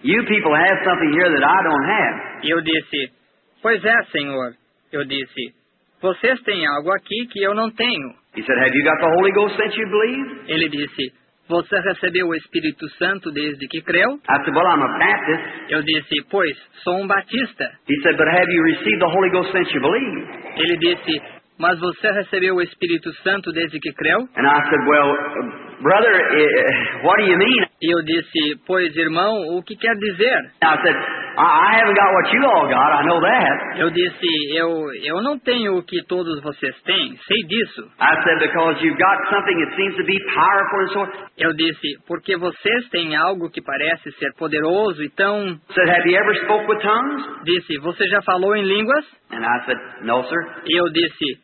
you people have something here that I don't have. E eu disse, pois é, Senhor. Eu disse, vocês têm algo aqui que eu não tenho. He said, have you got the Holy Ghost since you believe? Ele disse, você recebeu o Espírito Santo desde que creu? I said, well, I'm a Baptist. Eu disse, pois, sou um batista. He said, but have you received the Holy Ghost since you believe? Ele disse, mas você recebeu o Espírito Santo desde que creu? And I said, well, brother, what do you mean? E eu disse, pois, irmão, o que quer dizer? I said, I haven't got what you all got, I know that. Eu disse, eu não tenho o que todos vocês têm, sei disso. I said, because you've got something that seems to be powerful and so. Eu disse, porque vocês têm algo que parece ser poderoso e tão... Said, have you ever spoke with tongues? Disse, você já falou em línguas? And I said, no, sir. E eu disse,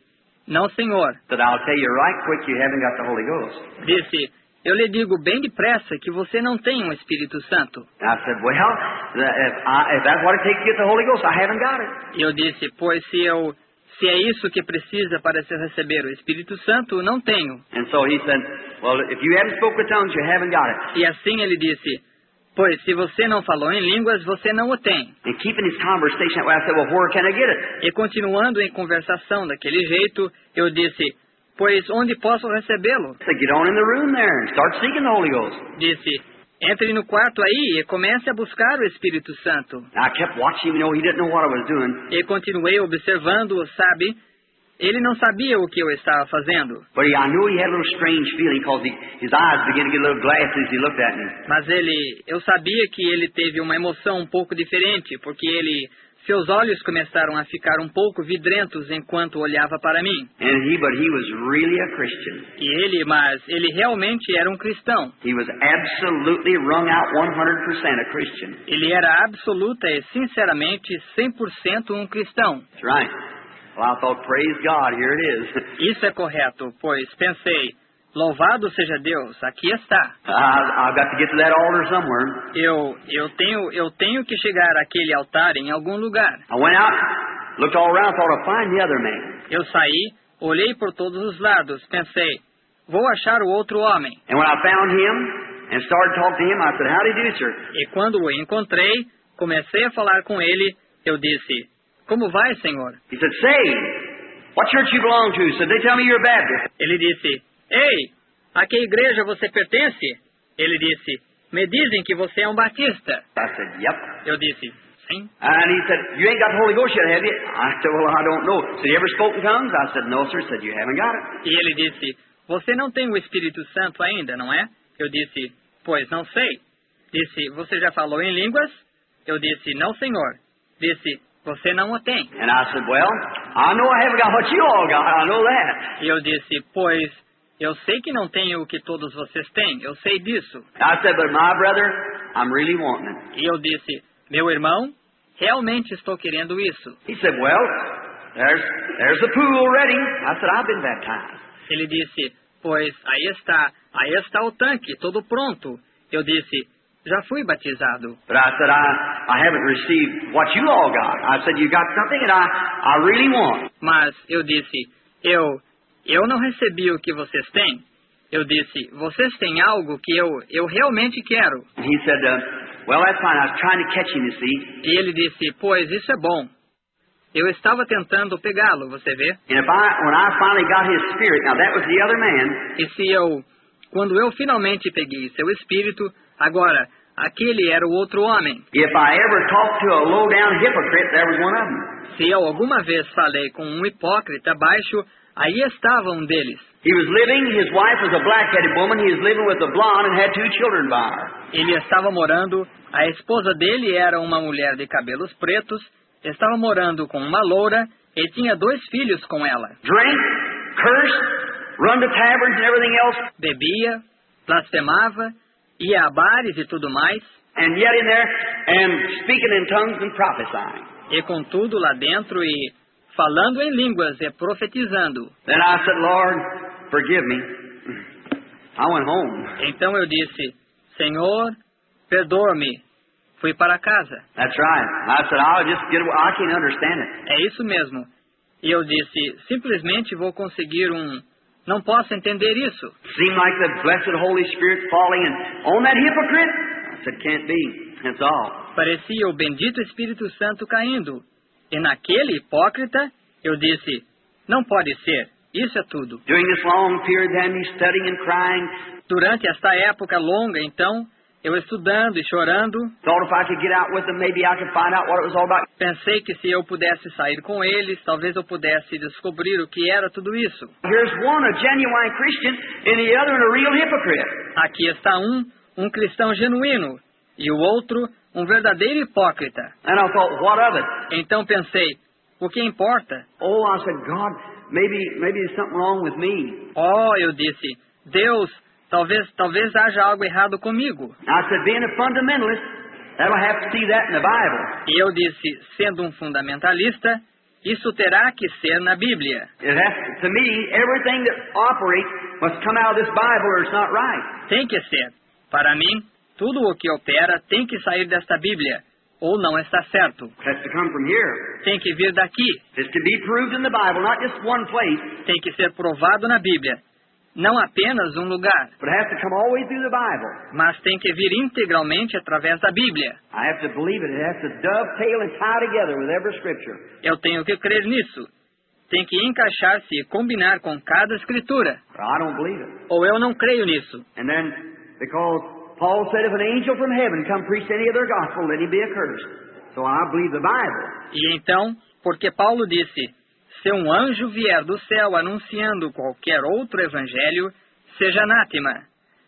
não, senhor. Said, I'll tell you right quick, you haven't got the Holy Ghost. Disse, eu lhe digo bem depressa que você não tem um Espírito Santo. I said, well, if that's what it takes to get the Holy Ghost, I haven't got it. E eu disse, pois se é isso que precisa para se receber o Espírito Santo, não tenho. And so he said, well, if you haven't spoken with tongues, you haven't got it. E assim ele disse, pois se você não falou em línguas, você não o tem. And keeping his conversation that way, I said, well, where can I get it? E continuando em conversação daquele jeito, eu disse, pois onde posso recebê-lo? I said, get on in the room there and start seeking the Holy Ghost. Disse, entre no quarto aí e comece a buscar o Espírito Santo. I kept watching him, he didn't know what I was doing. E continuei observando-o, sabe? Ele não sabia o que eu estava fazendo. But I knew he had a little strange feeling because his eyes began to get a little glassy as he looked at me. Mas eu sabia que ele teve uma emoção um pouco diferente, porque seus olhos começaram a ficar um pouco vidrentos enquanto olhava para mim. But he was really a Christian. Mas ele realmente era um cristão. He was absolutely wrung out 100% a Christian. Ele era absoluta e sinceramente 100% um cristão. That's right. Well, I thought, praise God, here it is. Isso é correto, pois pensei, louvado seja Deus, aqui está. I've got to get to that altar somewhere. Eu tenho que chegar àquele altar em algum lugar. I went out, looked all around, thought I'd find the other man. Eu saí, olhei por todos os lados, pensei, vou achar o outro homem. And when I found him and started talking to him, I said, how do you do, sir? E quando o encontrei, comecei a falar com ele, eu disse, como vai, senhor? He said, say, what church you belong to? Said, they tell me you're a Baptist. Ele disse, ei, a que igreja você pertence? Ele disse, me dizem que você é um batista. I said, yep. Eu disse, sim. And he said, you ain't got the Holy Ghost yet, have you? I said, well, I don't know. Said, you ever spoke in tongues? I said, no, sir. Said, you haven't got it. E ele disse, você não tem o Espírito Santo ainda, não é? Eu disse, pois não sei. Disse, você já falou em línguas? Eu disse, não, senhor. Disse, você não o tem. And I said, well, I know I haven't got what you all got. I know that. E eu disse, pois, eu sei que não tenho o que todos vocês têm. Eu sei disso. I said, but my brother, I'm really wanting it. E eu disse, meu irmão, realmente estou querendo isso. He said, well, there's the pool ready. I said, I've been baptized. Ele disse, pois, aí está o tanque, todo pronto. Eu disse, já fui batizado. But I said, I haven't received what you all got. I said, you got something that I really want. Mas eu disse, eu não recebi o que vocês têm. Eu disse, vocês têm algo que eu realmente quero. And he said, well, that's fine. I was trying to catch him, you see. E ele disse, pois, isso é bom. Eu estava tentando pegá-lo, você vê? And when I finally got his spirit, now that was the other man. E quando eu finalmente peguei seu espírito, agora, aquele era o outro homem. If I ever talked to a low-down hypocrite, there was one of them. Se eu alguma vez falei com um hipócrita baixo, aí estava um deles. He was living, his wife was a black-headed woman, he was living with a blonde and had 2 children by her. Ele estava morando, a esposa dele era uma mulher de cabelos pretos, estava morando com uma loura e tinha 2 filhos com ela. Drank, cursed, run to taverns and everything else. Bebia, blasfemava, ia a bares e tudo mais. And yet in there, and speaking in tongues and prophesying. E contudo lá dentro e falando em línguas e profetizando. Then I said, Lord, forgive me. I went home. Então eu disse, Senhor, perdoa-me. Fui para casa. That's right. I said, I'll just get away. I can't understand it. É isso mesmo. E eu disse, simplesmente vou conseguir Não posso entender isso. Seemed like the blessed Holy Spirit falling on that hypocrite. I said, can't be. That's all. Parecia o bendito Espírito Santo caindo. E naquele hipócrita, eu disse, não pode ser. Isso é tudo. During this long period, then me studying and crying. Durante esta época longa, então, eu estudando e chorando, Thought if I could get out with them, maybe I could find out what it was all about. pensei que se eu pudesse sair com eles, talvez eu pudesse descobrir o que era tudo isso. Here's one, a genuine Christian, and the other, a real hypocrite. Aqui está um cristão genuíno, e o outro, um verdadeiro hipócrita. And I thought, what of it? Então pensei, o que importa? Oh, I said, God, maybe there's something wrong with me. Oh, eu disse, Deus, talvez haja algo errado comigo. I said, being a fundamentalist, that'll have to see that in the Bible. E eu disse, sendo um fundamentalista, isso terá que ser na Bíblia. It has to me, everything that operates must come out of this Bible or it's not right. Tem que ser. Para mim, tudo o que opera tem que sair desta Bíblia, ou não está certo. It has to come from here. Tem que vir daqui. It's to be proved in the Bible, not just one place. Tem que ser provado na Bíblia. Não apenas um lugar, But it has to come all the way through the Bible. mas tem que vir integralmente através da Bíblia. I have to believe it. It has to dovetail and tie together with every Scripture. Eu tenho que crer nisso. Tem que encaixar-se e combinar com cada escritura. Or I don't believe it. Ou eu não creio nisso. And then, because Paul said if an angel from heaven come preach any other gospel, let him be accursed. So I believe the Bible. E então, porque Paulo disse, se um anjo vier do céu anunciando qualquer outro evangelho, seja anátema.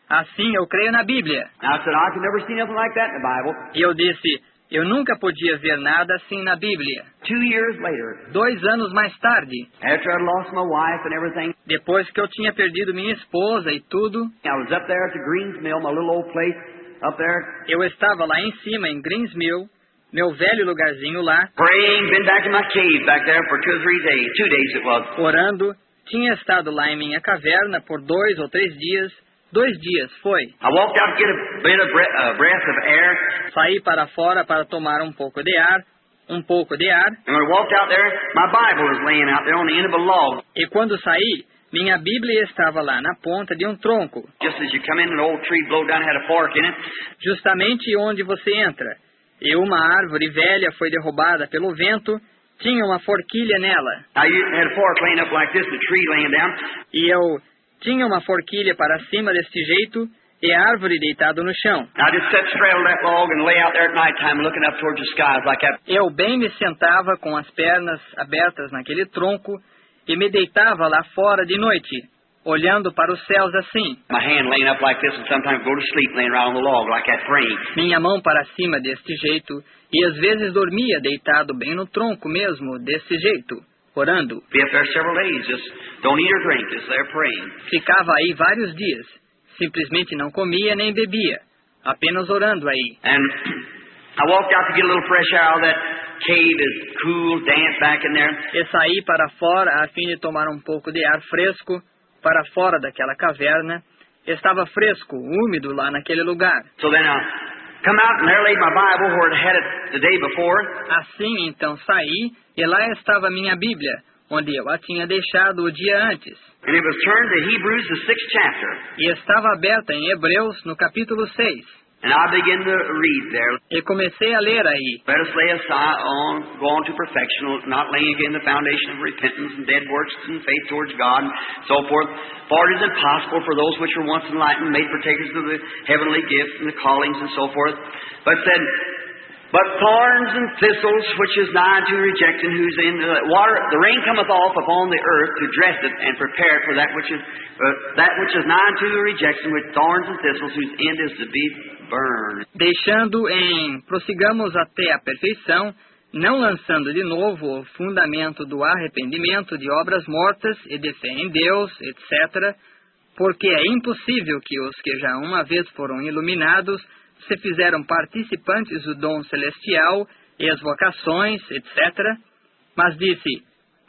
Assim eu creio na Bíblia. And I said, I could never see nothing like that in the Bible. E eu disse, eu nunca podia ver nada assim na Bíblia. 2 years later, 2 anos mais tarde, after I'd lost my wife and everything, depois que eu tinha perdido minha esposa e tudo, I was up there at the Greens Mill, my little old place up there, eu estava lá em cima, em Greens Mill, meu velho lugarzinho lá, praying, been back in my cave back there for 2 or 3 days. 2 days it was. orando, tinha estado lá em minha caverna por 2 ou 3 dias, 2 dias foi. I walked out to get a bit of breath of air. Saí para fora para tomar um pouco de ar, And when I walked out there, my Bible was laying out there on the end of a log. e quando saí, minha Bíblia estava lá na ponta de um tronco, Just as you come in, an old tree blow down had a fork in it. justamente onde você entra. E uma árvore velha foi derrubada pelo vento, tinha uma forquilha nela. Now you had a fork laying up like this, the tree laying down. E eu tinha uma forquilha para cima deste jeito, e a árvore deitado no chão. I just sat straddle that log and lay out there at night time looking up towards the skies like that. Eu bem me sentava com as pernas abertas naquele tronco e me deitava lá fora de noite, olhando para os céus assim. My hand laying up like this and sometimes go to sleep laying around on the log like that praying. Minha mão para cima deste jeito, e às vezes dormia deitado bem no tronco mesmo, desse jeito, orando. Be up there several days, just don't eat or drink, just there praying. Ficava aí vários dias, simplesmente não comia nem bebia, apenas orando aí. And I walked out to get a little fresh air out of that cave, is cool, damp back in there. E saí para fora a fim de tomar um pouco de ar fresco, para fora daquela caverna. Estava fresco, úmido lá naquele lugar. So then I come out and there laid my Bible where it had it the day before. Assim então saí, e lá estava a minha Bíblia, onde eu a tinha deixado o dia antes. And it was turned to Hebrews, the 6th chapter. E estava aberta em Hebreus, no capítulo 6. And I began to read there. E comecei a ler aí. Let us lay aside go on to perfection, not laying again the foundation of repentance and dead works and faith towards God and so forth. For it is impossible for those which were once enlightened, made partakers of the heavenly gifts and the callings and so forth. But said, but thorns and thistles, which is nigh to rejection, whose in the water, the rain cometh off upon the earth to dress it and prepare it for that which is nigh to the rejection, with thorns and thistles, whose end is to be burned. Deixando prossigamos até a perfeição, não lançando de novo o fundamento do arrependimento de obras mortas e de fé em Deus, etc., porque é impossível que os que já uma vez foram iluminados se fizeram participantes do dom celestial e as vocações, etc. Mas disse,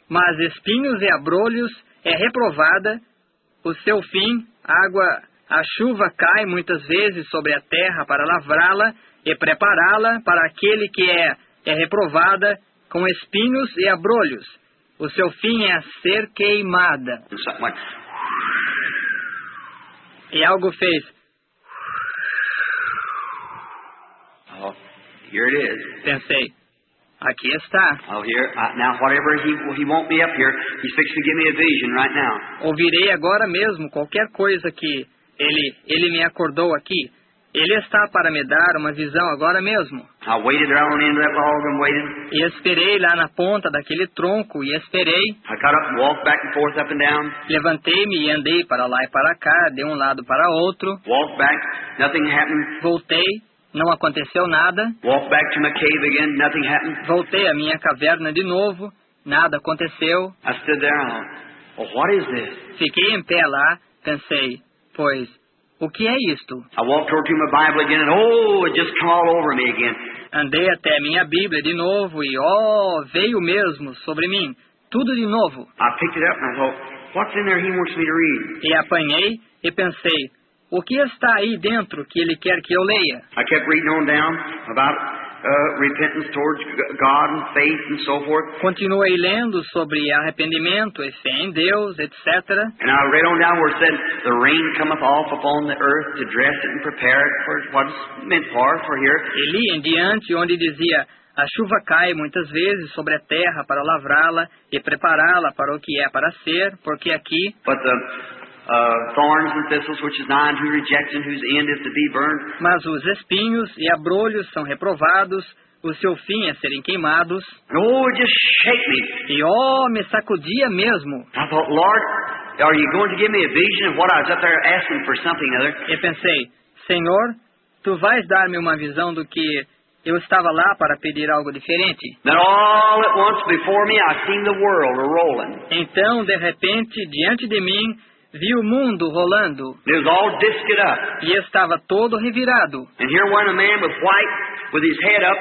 mas espinhos e abrolhos é reprovada, o seu fim, A chuva cai muitas vezes sobre a terra para lavrá-la e prepará-la para aquele que é reprovada com espinhos e abrolhos. O seu fim é a ser queimada. And something went, E algo fez. oh, here it is. Pensei, aqui está. Oh, here, now whatever he won't be up here, he's fixing to give me a vision right now. Ouvirei agora mesmo qualquer coisa que ele me acordou aqui. Ele está para me dar uma visão agora mesmo. I waited there on the end of that log and waited. E esperei lá na ponta daquele tronco e esperei. I got up and walked back and forth, up and down. Levantei-me e andei para lá e para cá, de um lado para outro. Walked back, nothing happened. Voltei, não aconteceu nada. Walked back to my cave again, nothing happened. Voltei à minha caverna de novo, nada aconteceu. I stood there and I thought, well, what is this? Fiquei em pé lá, pensei, pois, o que é isto? I walked over to my Bible again and oh, it just come all over me again. Andei até a minha Bíblia de novo e, veio mesmo sobre mim, tudo de novo. I picked it up and I thought, what's in there he wants me to read? E apanhei e pensei, o que está aí dentro que ele quer que eu leia? I kept reading on down about repentance towards God and faith and so forth. Continuei lendo sobre arrependimento e fé em Deus, etc. And I read on down where it said, the rain cometh off upon the earth to dress it and prepare it for what it's meant for here. E li em diante onde dizia, a chuva cai muitas vezes sobre a terra para lavrá-la e prepará-la para o que é para ser, porque aqui... But the thorns and thistles, which is nigh unto rejection, whose end is to be burned. Mas os espinhos e abrolhos são reprovados, o seu fim é serem queimados. And oh, it just shake me. E me sacudia mesmo. I thought, Lord, are you going to give me a vision of what I was up there asking for something or other? E pensei, Senhor, tu vais dar-me uma visão do que eu estava lá para pedir algo diferente. Then all at once before me I seen the world a-rolling. Então, de repente, diante de mim, vi o mundo rolando. It was all disced up. E estava todo revirado. And here went a man with white, with his head up,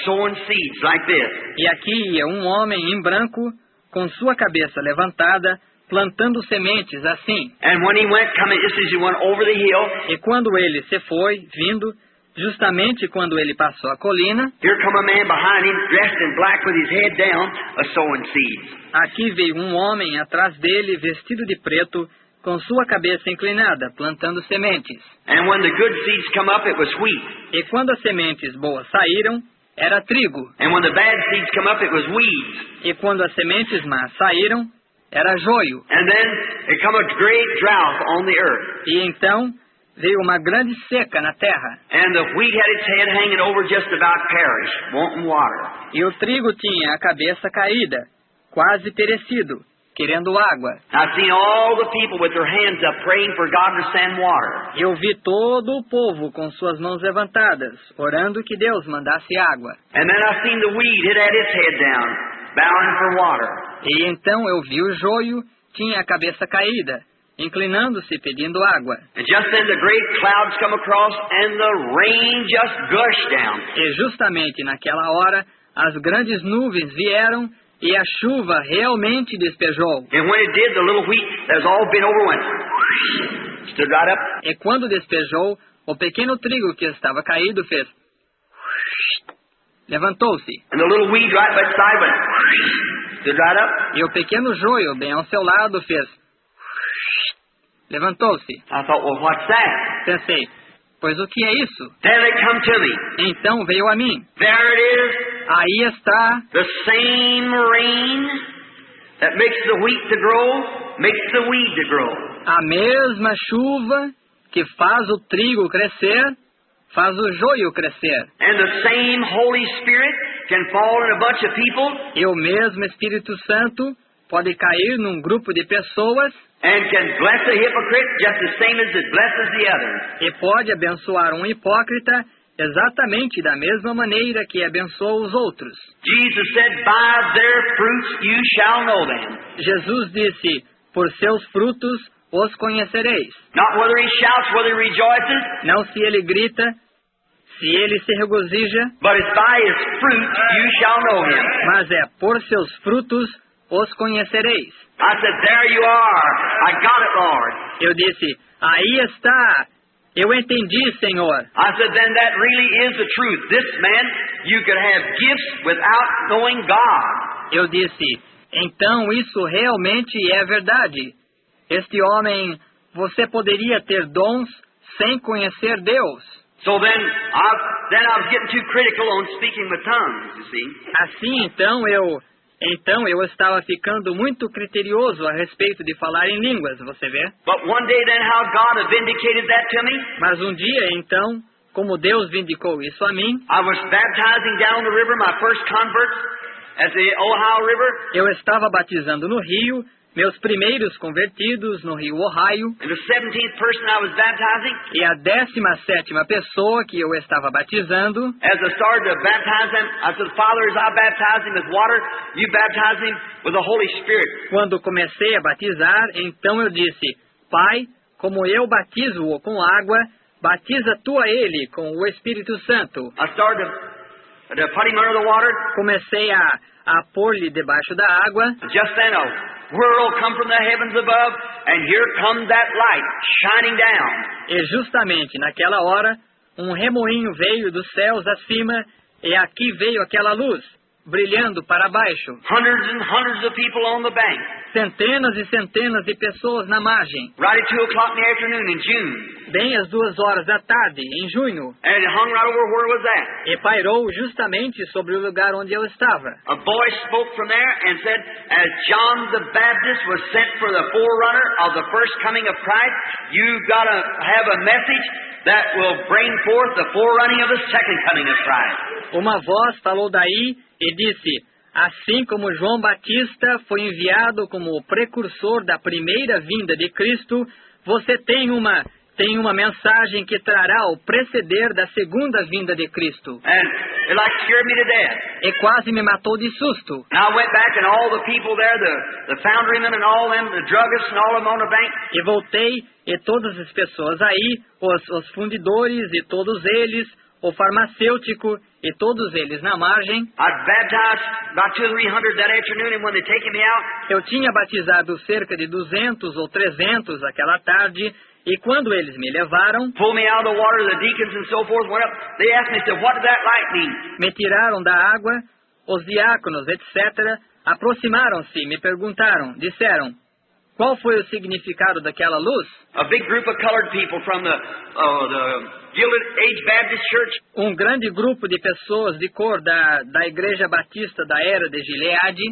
sowing seeds like this. E aqui ia um homem em branco, com sua cabeça levantada, plantando sementes assim. And when he went, coming just as he went over the hill, E quando ele se foi, vindo, justamente quando ele passou a colina, here come a man behind him, dressed in black with his head down, sowing seeds. aqui veio um homem atrás dele, vestido de preto, com sua cabeça inclinada, plantando sementes. And when the good seeds come up, it was wheat. E quando as sementes boas saíram, era trigo. And when the bad seeds come up, it was weeds. E quando as sementes más saíram, era joio. And then it come a great drought on the earth. E então veio uma grande seca na terra. And the wheat had its head hanging over just about perished, wanting water. E o trigo tinha a cabeça caída, quase perecido, querendo água. I've seen all the people with their hands up praying for God to send water. Eu vi todo o povo com suas mãos levantadas, orando que Deus mandasse água. And then I seen the wheat, it had its head down, bowing for water. E então eu vi o joio, tinha a cabeça caída, inclinando-se pedindo água. And just then the great clouds come across and the rain just gushed down. E justamente naquela hora, as grandes nuvens vieram e a chuva realmente despejou. And when it did, the little wheat that was all bent over went, stood right up. E quando despejou, o pequeno trigo que estava caído fez... levantou-se. And the little wheat right beside went, stood right up. E o pequeno joio bem ao seu lado fez... levantou-se. I thought, well, what's that? Pensei, pois o que é isso? Then it come to me. Então veio a mim. There it is. Aí está The same rain that makes the wheat to grow, makes the weed to grow. a mesma chuva que faz o trigo crescer, faz o joio crescer. And the same Holy Spirit can fall in a bunch of people E o mesmo Espírito Santo pode cair num grupo de pessoas and can bless a hypocrite just the same as it blesses the others. e pode abençoar um hipócrita exatamente da mesma maneira que abençoa os outros. Jesus said, by their fruits you shall know them. Jesus disse, por seus frutos os conhecereis. Not whether he shouts, whether he rejoices, Não se ele grita, se ele se regozija, but it's by his fruit you shall know him. mas é por seus frutos os conhecereis. I said, there you are. I got it, Lord. Eu disse, aí está. Eu entendi, Senhor. I said, then that really is the truth. This man, you could have gifts without knowing God. Eu disse, então isso realmente é verdade. Este homem, você poderia ter dons sem conhecer Deus. So then I was getting too critical on speaking with tongues, you see. Assim, então eu estava ficando muito criterioso a respeito de falar em línguas, você vê? But one day then how God had vindicated that to me. Mas um dia, então, como Deus vindicou isso a mim, I was baptizing down the river, my first converts at the Ohio River. eu estava batizando no rio, meus primeiros convertidos no rio Ohio, And the 17th person I was baptizing, e a 17ª pessoa que eu estava batizando, as I started to baptize them, I said, Father, as I baptize him with water, you baptize him with the Holy Spirit. quando comecei a batizar, então eu disse, Pai, como eu batizo-o com água, batiza tu a ele com o Espírito Santo. I started to put him under the water. Comecei a pôr-lhe debaixo da água. Just then a whirl come from the heavens above, and here comes that light shining down. E justamente naquela hora, um remoinho veio dos céus acima, e aqui veio aquela luz, brilhando para baixo. Hundreds and hundreds of people on the bank. Centenas e centenas de pessoas na margem. Right at 2 o'clock in the afternoon in June. Bem às 2h da tarde, em junho. And it hung right over where it was at. E pairou justamente sobre o lugar onde eu estava. A voice spoke from there and said, as John the Baptist was sent for the forerunner of the first coming of Christ, you've got to have a message that will bring forth the forerunning of the second coming of Christ. Uma voz falou daí e disse, assim como João Batista foi enviado como o precursor da primeira vinda de Cristo, você tem uma mensagem que trará o preceder da segunda vinda de Cristo. And it like scared me to death. E quase me matou de susto. And I went back and all the people there, the foundrymen and all them, the druggists and all of them on the bank. E voltei, e todas as pessoas aí, os fundidores e todos eles, o farmacêutico e todos eles na margem. I'd baptized about 200 or 300 that afternoon, and when they taken me out, Eu tinha batizado cerca de 200 ou 300 aquela tarde, e quando eles me levaram, pulled me out of the water, the deacons and so forth went up. They asked me, said, what did that light mean? me tiraram da água, os diáconos, etc., aproximaram-se e me perguntaram, disseram, qual foi o significado daquela luz? A big group of colored people from the Gilded Age Baptist Church. Um grande grupo de pessoas de cor da Igreja Batista da Era de Gileade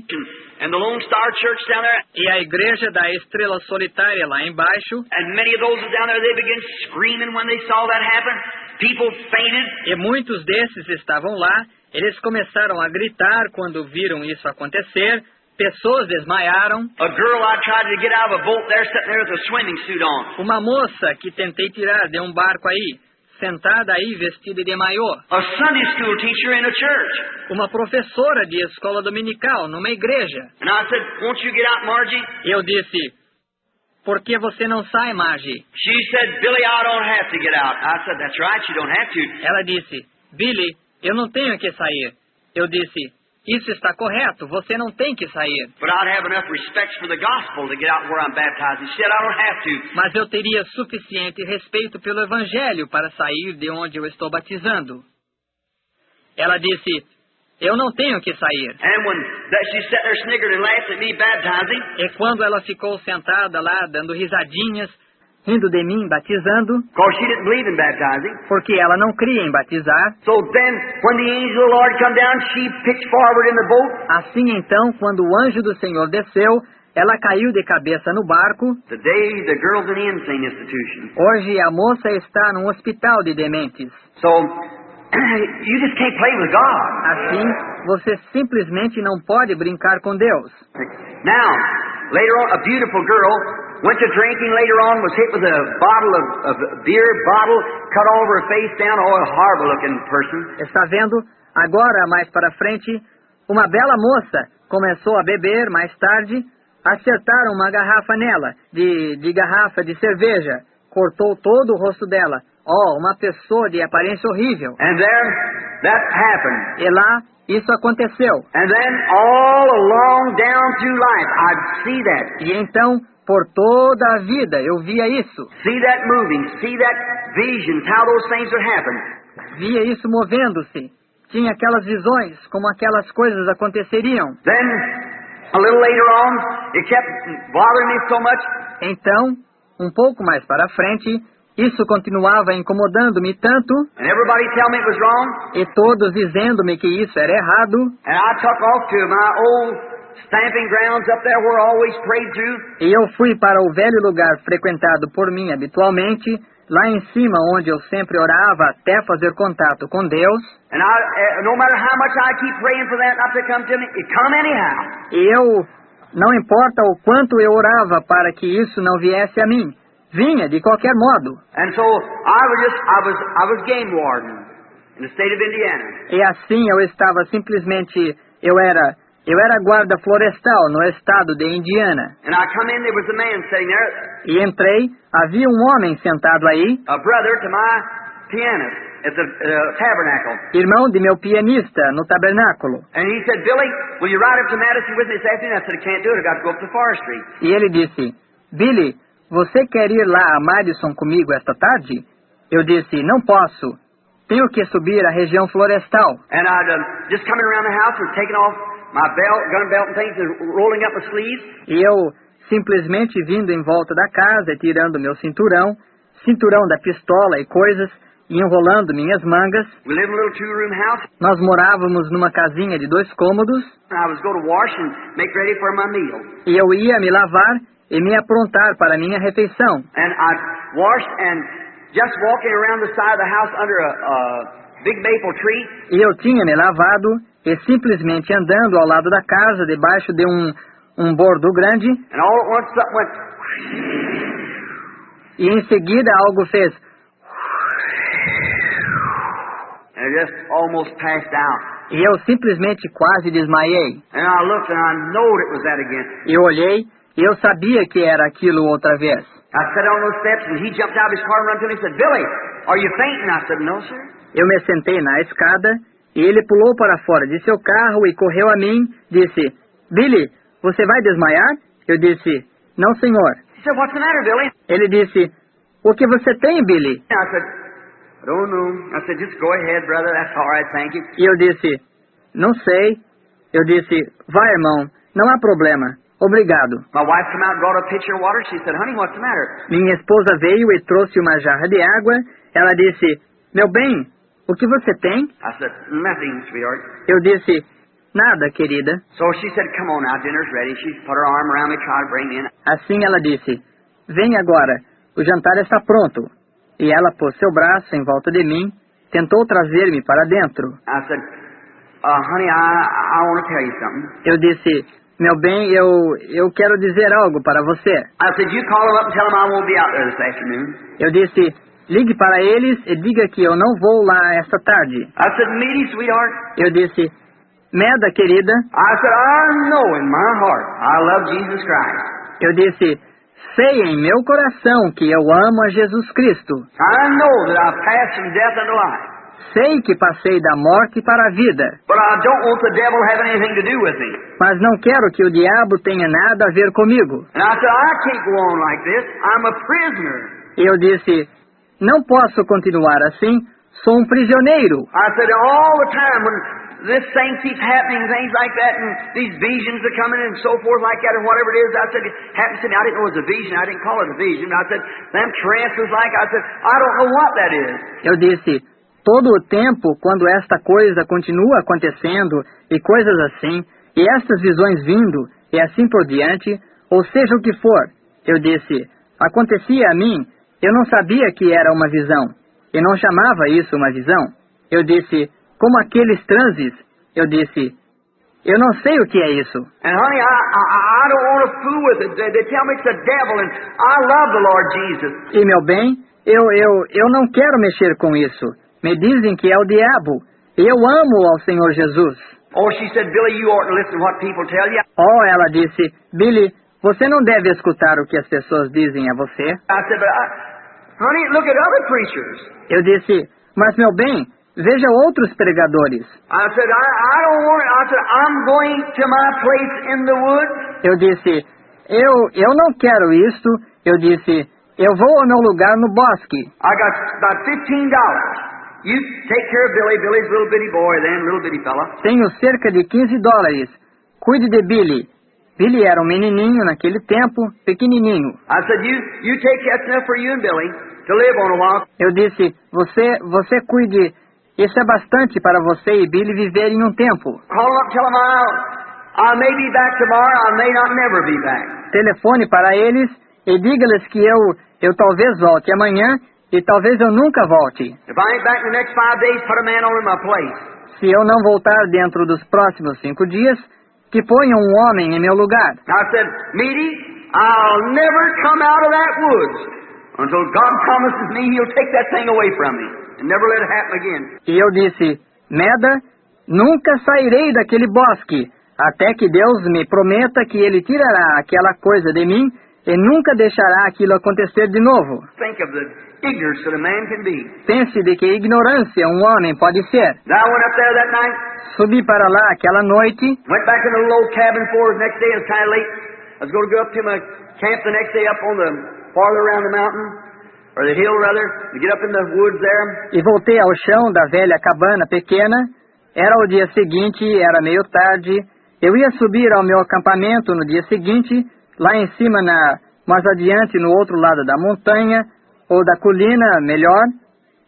And the Lone Star Church down there. e a Igreja da Estrela Solitária lá embaixo. And many of those down there, they began screaming when they saw that happen. People fainted. E muitos desses estavam lá. Eles começaram a gritar quando viram isso acontecer. Pessoas desmaiaram. A girl I tried to get out of a boat there, sitting there with a swimming suit on. Uma moça que tentei tirar de um barco aí, sentada aí vestida de maiô. A Sunday school teacher in a church. Uma professora de escola dominical numa igreja. And I said, won't you get out, Margie? Eu disse, por que você não sai, Margie? She said, Billy, I don't have to get out. I said, that's right, you don't have to. Ela disse, Billy, eu não tenho que sair. Eu disse, isso está correto, você não tem que sair. But I'd have enough respect for the gospel to get out where I'm baptizing. She said, I don't have to. Mas eu teria suficiente respeito pelo Evangelho para sair de onde eu estou batizando. Ela disse, eu não tenho que sair. And when she sat there snickered and laughed at me baptizing, E quando ela ficou sentada lá, dando risadinhas, rindo de mim, batizando, because she didn't believe in baptizing. porque ela não cria em batizar. So then, when the angel of the Lord come down, she pitched forward in the boat. Assim então, quando o anjo do Senhor desceu, ela caiu de cabeça no barco. Today, the girl's in the insane institution. Hoje a moça está num hospital de dementes. So, you just can't play with God. Assim, você simplesmente não pode brincar com Deus. Now, later on, a beautiful girl went to drinking later on, was hit with a bottle of beer bottle, cut all over her face down. Oh, a horrible looking person. Está vendo? Agora, mais para frente, uma bela moça começou a beber, mais tarde, acertaram uma garrafa nela, de garrafa de cerveja. Cortou todo o rosto dela. Oh, uma pessoa de aparência horrível. And there, that happened. E lá, isso aconteceu. And then all along down through life, I'd see that. E então, por toda a vida, eu via isso. See that moving, see that visions, how those things would happen. Via isso movendo-se. Tinha aquelas visões, como aquelas coisas aconteceriam. Then, a little later on, it kept bothering me so much. Então, um pouco mais para frente, isso continuava incomodando-me tanto, And everybody tell me it was wrong. e todos dizendo-me que isso era errado, And I took off to my old stamping grounds up there where I always prayed through. e eu fui para o velho lugar frequentado por mim habitualmente, lá em cima onde eu sempre orava até fazer contato com Deus, And no matter how much I keep praying for that not to come to me, it come anyhow. e eu, não importa o quanto eu orava para que isso não viesse a mim, vinha de qualquer modo. And so I was game warden in the state of Indiana. E assim eu estava simplesmente, eu era guarda florestal no estado de Indiana. And I come in, there was a man sitting there, E entrei, havia um homem sentado aí, a brother to my pianist at the tabernacle. irmão de meu pianista no tabernáculo. And he said, Billy, will you ride up to Madison with me this afternoon? I said, I can't do it. I've got to go up to Forestry. E ele disse, Billy, você quer ir lá a Madison comigo esta tarde? Eu disse, não posso. Tenho que subir a região florestal. And I'd just coming around the house and taking off my belt, gun belt and things and rolling up my sleeves. E eu simplesmente vindo em volta da casa e tirando meu cinturão da pistola e coisas, e enrolando minhas mangas. We lived in a little two-room house. Nós morávamos numa casinha de 2 cômodos, And I was going to wash and make ready for my meal. e eu ia me lavar e me aprontar para a minha refeição. And I washed and just walking around the side of the house under a big maple tree. E eu tinha me lavado e simplesmente andando ao lado da casa, debaixo de um bordo grande, And all at once something went. e em seguida algo fez, And it just almost passed out. e eu simplesmente quase desmaiei. And I looked and I knowed it was that again. E eu olhei e eu sabia que era aquilo outra vez. I sat on those steps and he jumped out of his car and ran to me and said, Billy, are you fainting? I said, no, sir. Eu me sentei na escada e ele pulou para fora de seu carro e correu a mim, disse, Billy, você vai desmaiar? Eu disse, não, senhor. He said, what's the matter, Billy? Ele disse, o que você tem, Billy? I said, I don't know. I said, just go ahead, brother. That's all right, thank you. E eu disse, não sei. Eu disse, vai, irmão, não há problema. Obrigado. My wife came out and brought a pitcher of water. She said, honey, what's the matter? Minha esposa veio e trouxe uma jarra de água. Ela disse, meu bem, o que você tem? I said, nothing, sweetheart. Eu disse, nada, querida. So she said, come on now, dinner's ready. She put her arm around me, tried to bring me in. Assim ela disse, vem agora, o jantar está pronto. E ela pôs seu braço em volta de mim, tentou trazer-me para dentro. I said, honey, I want to tell you something. Eu disse, meu bem, eu quero dizer algo para você. I said, you call them up and tell them I won't be out there this afternoon. Eu disse, ligue para eles e diga que eu não vou lá esta tarde. I said, Meaty, sweetheart. Eu disse, Meda, querida. I said, I know in my heart I love Jesus Christ. Eu disse, sei em meu coração que eu amo a Jesus Cristo. I know that I've passed from death unto life. Sei que passei da morte para a vida. But I don't want the devil having anything to do with me. Mas não quero que o diabo tenha nada a ver comigo. And I said, I can't go on like this. I'm a prisoner. E eu disse, não posso continuar assim, sou um prisioneiro. I said, all the time when this thing keeps happening, things like that, and these visions are coming and so forth like that, or whatever it is, I said, it happens to me. I didn't know it was a vision. I didn't call it a vision. I said, them trances like, I said, I don't know what that is. Eu disse, todo o tempo, quando esta coisa continua acontecendo, e coisas assim, e estas visões vindo, e assim por diante, ou seja o que for, eu disse, acontecia a mim, eu não sabia que era uma visão, e não chamava isso uma visão. Eu disse, como aqueles transes, eu disse, eu não sei o que é isso. And honey, I don't want to fool with it. They tell me it's the devil, and I love the Lord Jesus. E meu bem, eu não quero mexer com isso. Me dizem que é o diabo. E eu amo ao Senhor Jesus. Oh, she said, Billy, you ought to listen to what people tell you. Oh, ela disse, Billy, você não deve escutar o que as pessoas dizem a você. I said, but honey, look at other preachers. Eu disse, mas meu bem, veja outros pregadores. I said, I don't want it. I said, I'm going to my place in the woods. Eu disse, eu não quero isto. Eu disse, eu vou ao meu lugar no bosque. I got about $15. You take care of Billy. Billy's a little bitty boy then, little bitty fella. Tenho cerca de $15. Cuide de Billy. Billy era um menininho naquele tempo, pequenininho. I said, you take that's enough for you and Billy to live on a while. Eu disse, você cuide. Isso é bastante para você e Billy viverem um tempo. Call him up, tell him I may be back tomorrow. I may not never be back. Telefone para eles e diga-lhes que eu talvez volte amanhã e talvez eu nunca volte. If I ain't back in the next 5 days, put a man on in my place. Se eu não voltar dentro dos próximos 5 dias, que ponham um homem em meu lugar. I said, Meady, I'll never come out of that woods until God promises me He'll take that thing away from me and never let it happen again. E eu disse, Meda, nunca sairei daquele bosque, até que Deus me prometa que Ele tirará aquela coisa de mim e nunca deixará aquilo acontecer de novo. Think of the ignorance that a man can be. Pense de que ignorância um homem pode ser. I went up there that night, Subi para lá aquela noite, went back in the little old cabin for the next day. It was kind of late. I was going to go up to my camp the next day up on the farther around the mountain, or the hill rather, to get up in the woods there. e voltei ao chão da velha cabana pequena. Era o dia seguinte, era meio tarde. Eu ia subir ao meu acampamento no dia seguinte, lá em cima, mais adiante, no outro lado da montanha, ou da colina, melhor,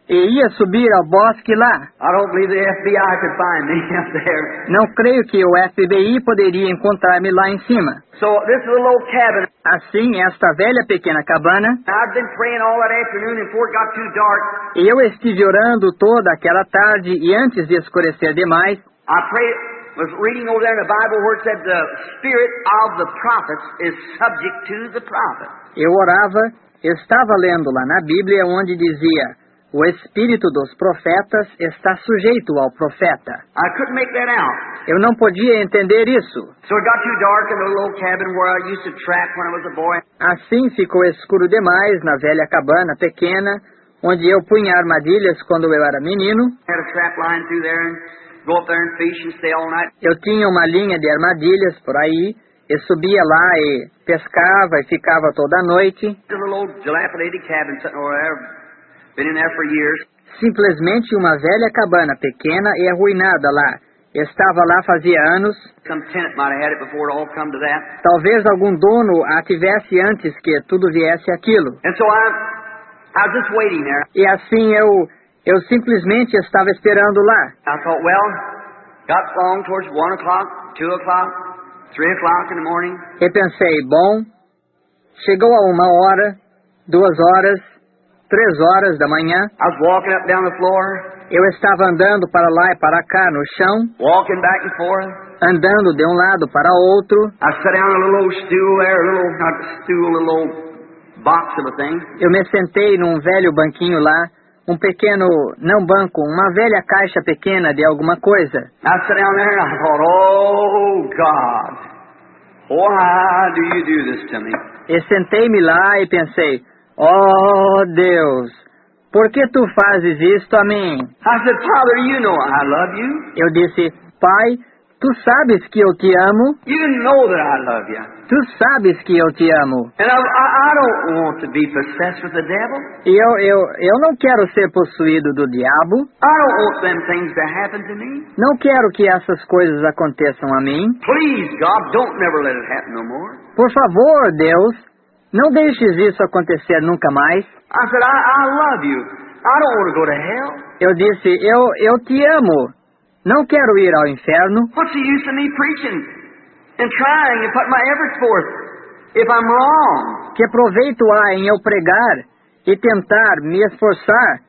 e ia subir ao bosque lá. I don't believe the FBI could find me up there. Não creio que o FBI poderia encontrar-me lá em cima. So this is a little cabin. Assim, esta velha pequena cabana, I'd been praying all that afternoon and before it got too dark. e eu estive orando toda aquela tarde e antes de escurecer demais, I prayed, was reading over there in the Bible where it said the spirit of the prophets is subject to the prophet. eu orava, eu estava lendo lá na Bíblia onde dizia, o espírito dos profetas está sujeito ao profeta. I couldn't make that out. Eu não podia entender isso. So it got too dark in the little cabin where I used to trap when I was a boy. Assim ficou escuro demais na velha cabana pequena, onde eu punha armadilhas quando eu era menino. Had a trap line through there and go up there and fish and stay all night. Eu tinha uma linha de armadilhas por aí, eu subia lá e pescava e ficava toda a noite. It's a little old dilapidated cabin sitting over there. Been in there for years. Simplesmente uma velha cabana pequena e arruinada lá. Estava lá fazia anos. Some tenant might have had it before it all come to that. Talvez algum dono a tivesse antes que tudo viesse aquilo. And so I was just waiting there. E assim eu simplesmente estava esperando lá. I thought, well, got long towards 1 o'clock, 2 o'clock, 3 o'clock in the morning. E pensei, bom, chegou a 1 hora, 2 horas, 3 horas da manhã. I was walking up down the floor, Eu estava andando para lá e para cá no chão, walking back and forth. andando de um lado para outro. I sat down on a little old stool there, a little, not a stool, a little old box of a thing. Eu me sentei num velho banquinho lá, um pequeno, não banco, uma velha caixa pequena de alguma coisa. I sat down there and I thought, oh God, why do you do this to me? E sentei-me lá e pensei, oh Deus, por que tu fazes isto a mim? I said, Father, you know I love you. Eu disse, Pai, tu sabes que eu te amo, You know that I love you. tu sabes que eu te amo. And I don't want to be possessed with the devil. E eu não quero ser possuído do diabo, I don't want them things to happen to me. não quero que essas coisas aconteçam a mim. Please, God, don't never let it happen no more. Por favor, Deus, não deixes isso acontecer nunca mais. I said, I love you. I don't want to go to hell. Eu disse, eu te amo, não quero ir ao inferno. What's the use of me preaching and trying and putting my efforts forth if I'm wrong? Que proveito há em eu pregar e tentar me esforçar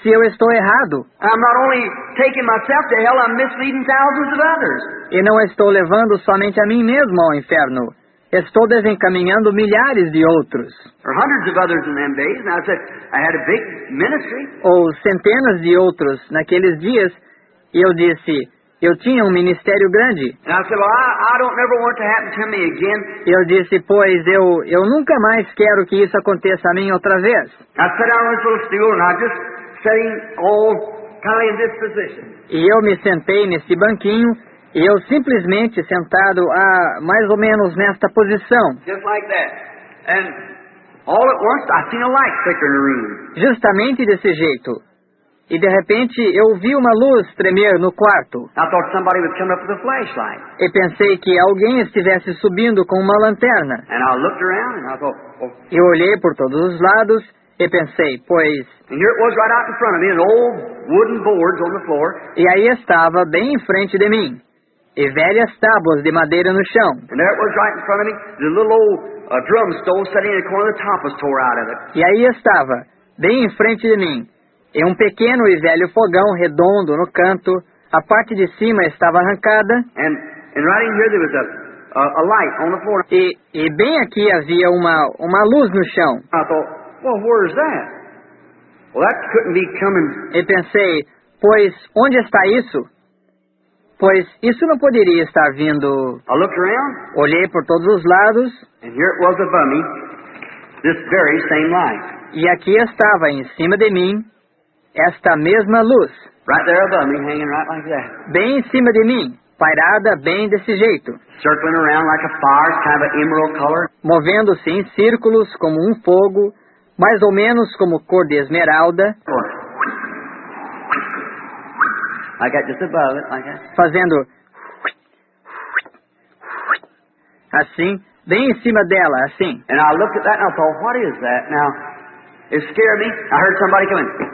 se eu estou errado? I'm not only taking myself to hell, I'm misleading thousands of others. E não estou levando somente a mim mesmo ao inferno. Estou desencaminhando milhares de outros. Or hundreds of others in them days. And I said, I had a big ministry. Ou centenas de outros naqueles dias. E eu disse, eu tinha um ministério grande. And I said, well, I don't never want it to happen to me again. E eu disse, pois eu nunca mais quero que isso aconteça a mim outra vez. I sat down on this little stool and I just sitting all kind of lay in this position. E eu me sentei nesse banquinho, e eu simplesmente sentado mais ou menos nesta posição. Just like that. And all at once, I seen a light flicker in the room. Justamente desse jeito. E de repente eu vi uma luz tremer no quarto. I thought somebody was coming up with a flashlight. E pensei que alguém estivesse subindo com uma lanterna. And I looked around and I thought, oh. Eu olhei por todos os lados e pensei, pois... And here it was right out in front of me, and old wooden boards on the floor. E aí estava bem em frente de mim. E velhas tábuas de madeira no chão. And there it was right in front of me, the little old drum stove sitting in the corner, the top was tore out of it. E aí estava, bem em frente de mim. E um pequeno e velho fogão redondo no canto, a parte de cima estava arrancada. And right in here there was a light on the floor. E bem aqui havia uma luz no chão. I thought, well, where's that? Well, that couldn't be coming. E pensei, pois onde está isso? Pois isso não poderia estar vindo. I looked around. Olhei por todos os lados. And here it was above me, this very same light. E aqui estava em cima de mim esta mesma luz. Right there above me, hanging right like that. Bem em cima de mim, pairada bem desse jeito. Circling around like a fire, kind of an emerald color. Movendo-se em círculos como um fogo, mais ou menos como cor de esmeralda. Like that, just above it, like that. Fazendo assim, bem em cima dela, assim. And I looked at that and I thought, what is that? Now, it scared me. I heard somebody coming.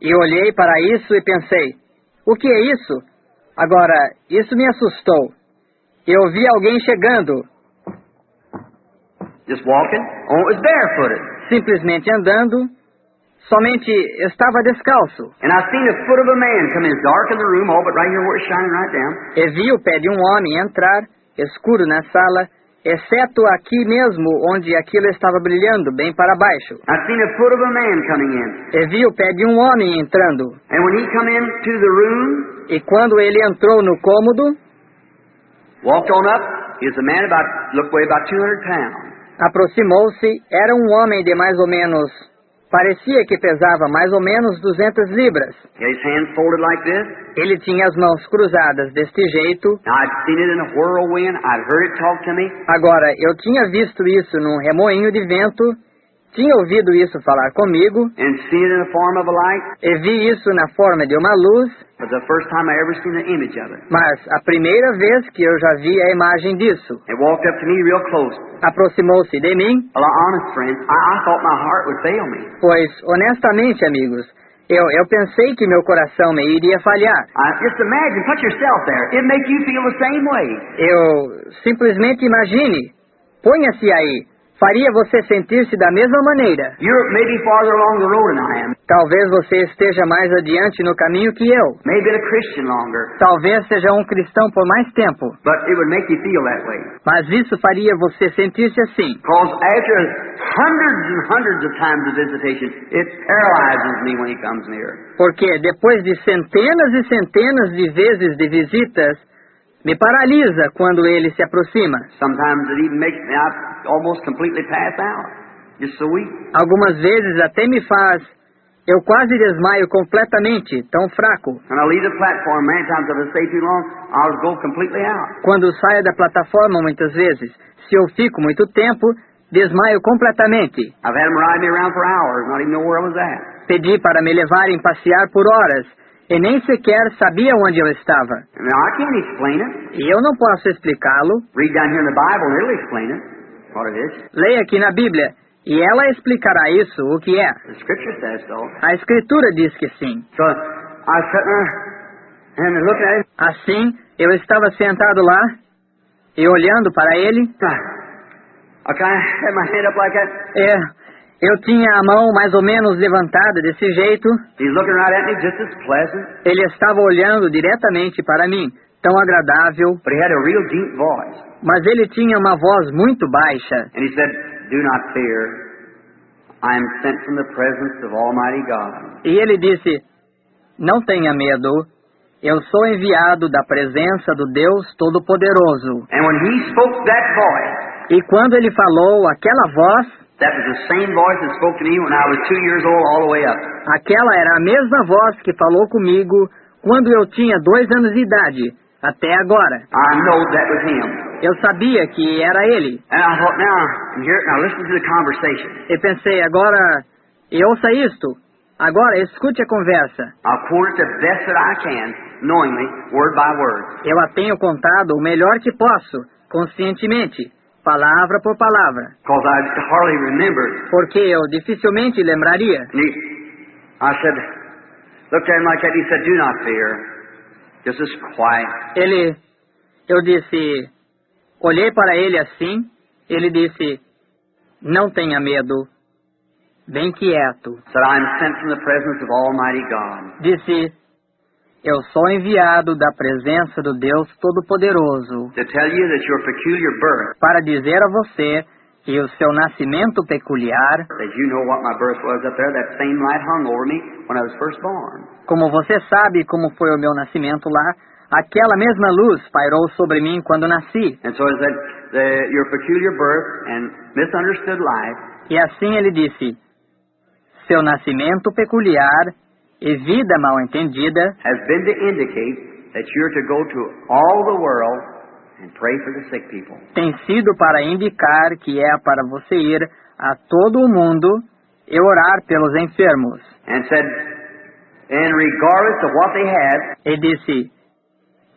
E olhei para isso e pensei, o que é isso? Agora, isso me assustou. Eu vi alguém chegando. Just walking. Oh, it was barefooted. Simplesmente andando, somente estava descalço. And I seen the foot of a man come in. It's dark in the room, all but right here where it's shining right down. E vi o pé de um homem entrar, escuro na sala, exceto aqui mesmo, onde aquilo estava brilhando, bem para baixo. I seen the foot of a man coming in. E vi o pé de um homem entrando. And when he come into the room, E quando ele entrou no cômodo, walked on up, he was a man looked weighed about 200 pounds. aproximou-se, era um homem de mais ou menos, parecia que pesava mais ou menos 200 libras. He had his hands folded like this. Ele tinha as mãos cruzadas deste jeito. Now, I'd seen it in a whirlwind. I'd heard it talk to me. Agora, eu tinha visto isso num remoinho de vento, tinha ouvido isso falar comigo, And seen it in the form of a light. e vi isso na forma de uma luz, But the first time I ever seen the image of it. mas a primeira vez que eu já vi a imagem disso. It walked up to me real close. Aproximou-se de mim, Well, honest friends, I thought my heart would fail me. pois, honestamente, amigos, eu pensei que meu coração me iria falhar. Just imagine, put yourself there. It'd make you feel the same way. Eu simplesmente imagine, ponha-se aí, faria você sentir-se da mesma maneira. You're maybe farther along the road than I am. Talvez você esteja mais adiante no caminho que eu. Maybe been a Christian longer. Talvez seja um cristão por mais tempo. But it would make you feel that way. Mas isso faria você sentir-se assim. Because after hundreds and hundreds of times of visitation, it paralyzes me when he comes near. Porque depois de centenas e centenas de vezes de visitas, me paralisa quando ele se aproxima. Sometimes it even makes me almost completely pass out. Just so weak. Algumas vezes até me faz, eu quase desmaio completamente, tão fraco. When I leave the platform, many times if I stay too long, I'll go completely out. Quando saio da plataforma muitas vezes, se eu fico muito tempo, desmaio completamente. I've had them ride me around for hours, not even know where I was at. Pedi para me levarem passear por horas, e nem sequer sabia onde eu estava. Now, I can't explain it. E eu não posso explicá-lo. Read down here in the Bible, and it'll explain it, what it is. Leia aqui na Bíblia, e ela explicará isso, o que é. The Scripture says so. A Escritura diz que sim. So, I was sitting there, and looking at him. Assim, eu estava sentado lá, e olhando para ele. I kind of had my hand up like that. Eu tinha a mão mais ou menos levantada desse jeito. He's looking right at me, just as pleasant. Ele estava olhando diretamente para mim, tão agradável. But he had a real deep voice. Mas ele tinha uma voz muito baixa. And he said, "Do not fear. I am sent from the presence of Almighty God." E ele disse, não tenha medo. Eu sou enviado da presença do Deus Todo-Poderoso. And when he spoke that voice, E quando ele falou aquela voz, That was the same voice that spoke to me when I was 2 years old all the way up. Aquela era a mesma voz que falou comigo quando eu tinha 2 anos de idade, até agora. I know that was him. Eu sabia que era ele. And I thought, now listen to the conversation. E pensei, agora, ouça isto. Agora, escute a conversa. I'll quote it the best that I can, knowingly, word by word. Eu a tenho contado o melhor que posso, conscientemente, palavra por palavra. Because I hardly remembered. Porque eu dificilmente lembraria. And I said, looked at him like that, he said, do not fear. Just as quiet. Eu disse, olhei para ele assim, ele disse, não tenha medo, bem quieto. Said, I am sent from the presence of Almighty God. Disse, eu sou enviado da presença do Deus Todo-Poderoso To tell you that your peculiar birth, para dizer a você que o seu nascimento peculiar, as you know what my birth was up there, that same light hung over me when I was first born. como você sabe como foi o meu nascimento lá, aquela mesma luz pairou sobre mim quando nasci. And so it said, your peculiar birth and misunderstood life E assim ele disse, seu nascimento peculiar e vida mal entendida has been to indicate that you're to go to all the world and pray for the sick people. tem sido para indicar que é para você ir a todo o mundo e orar pelos enfermos. And said, and regardless of what they had, E disse,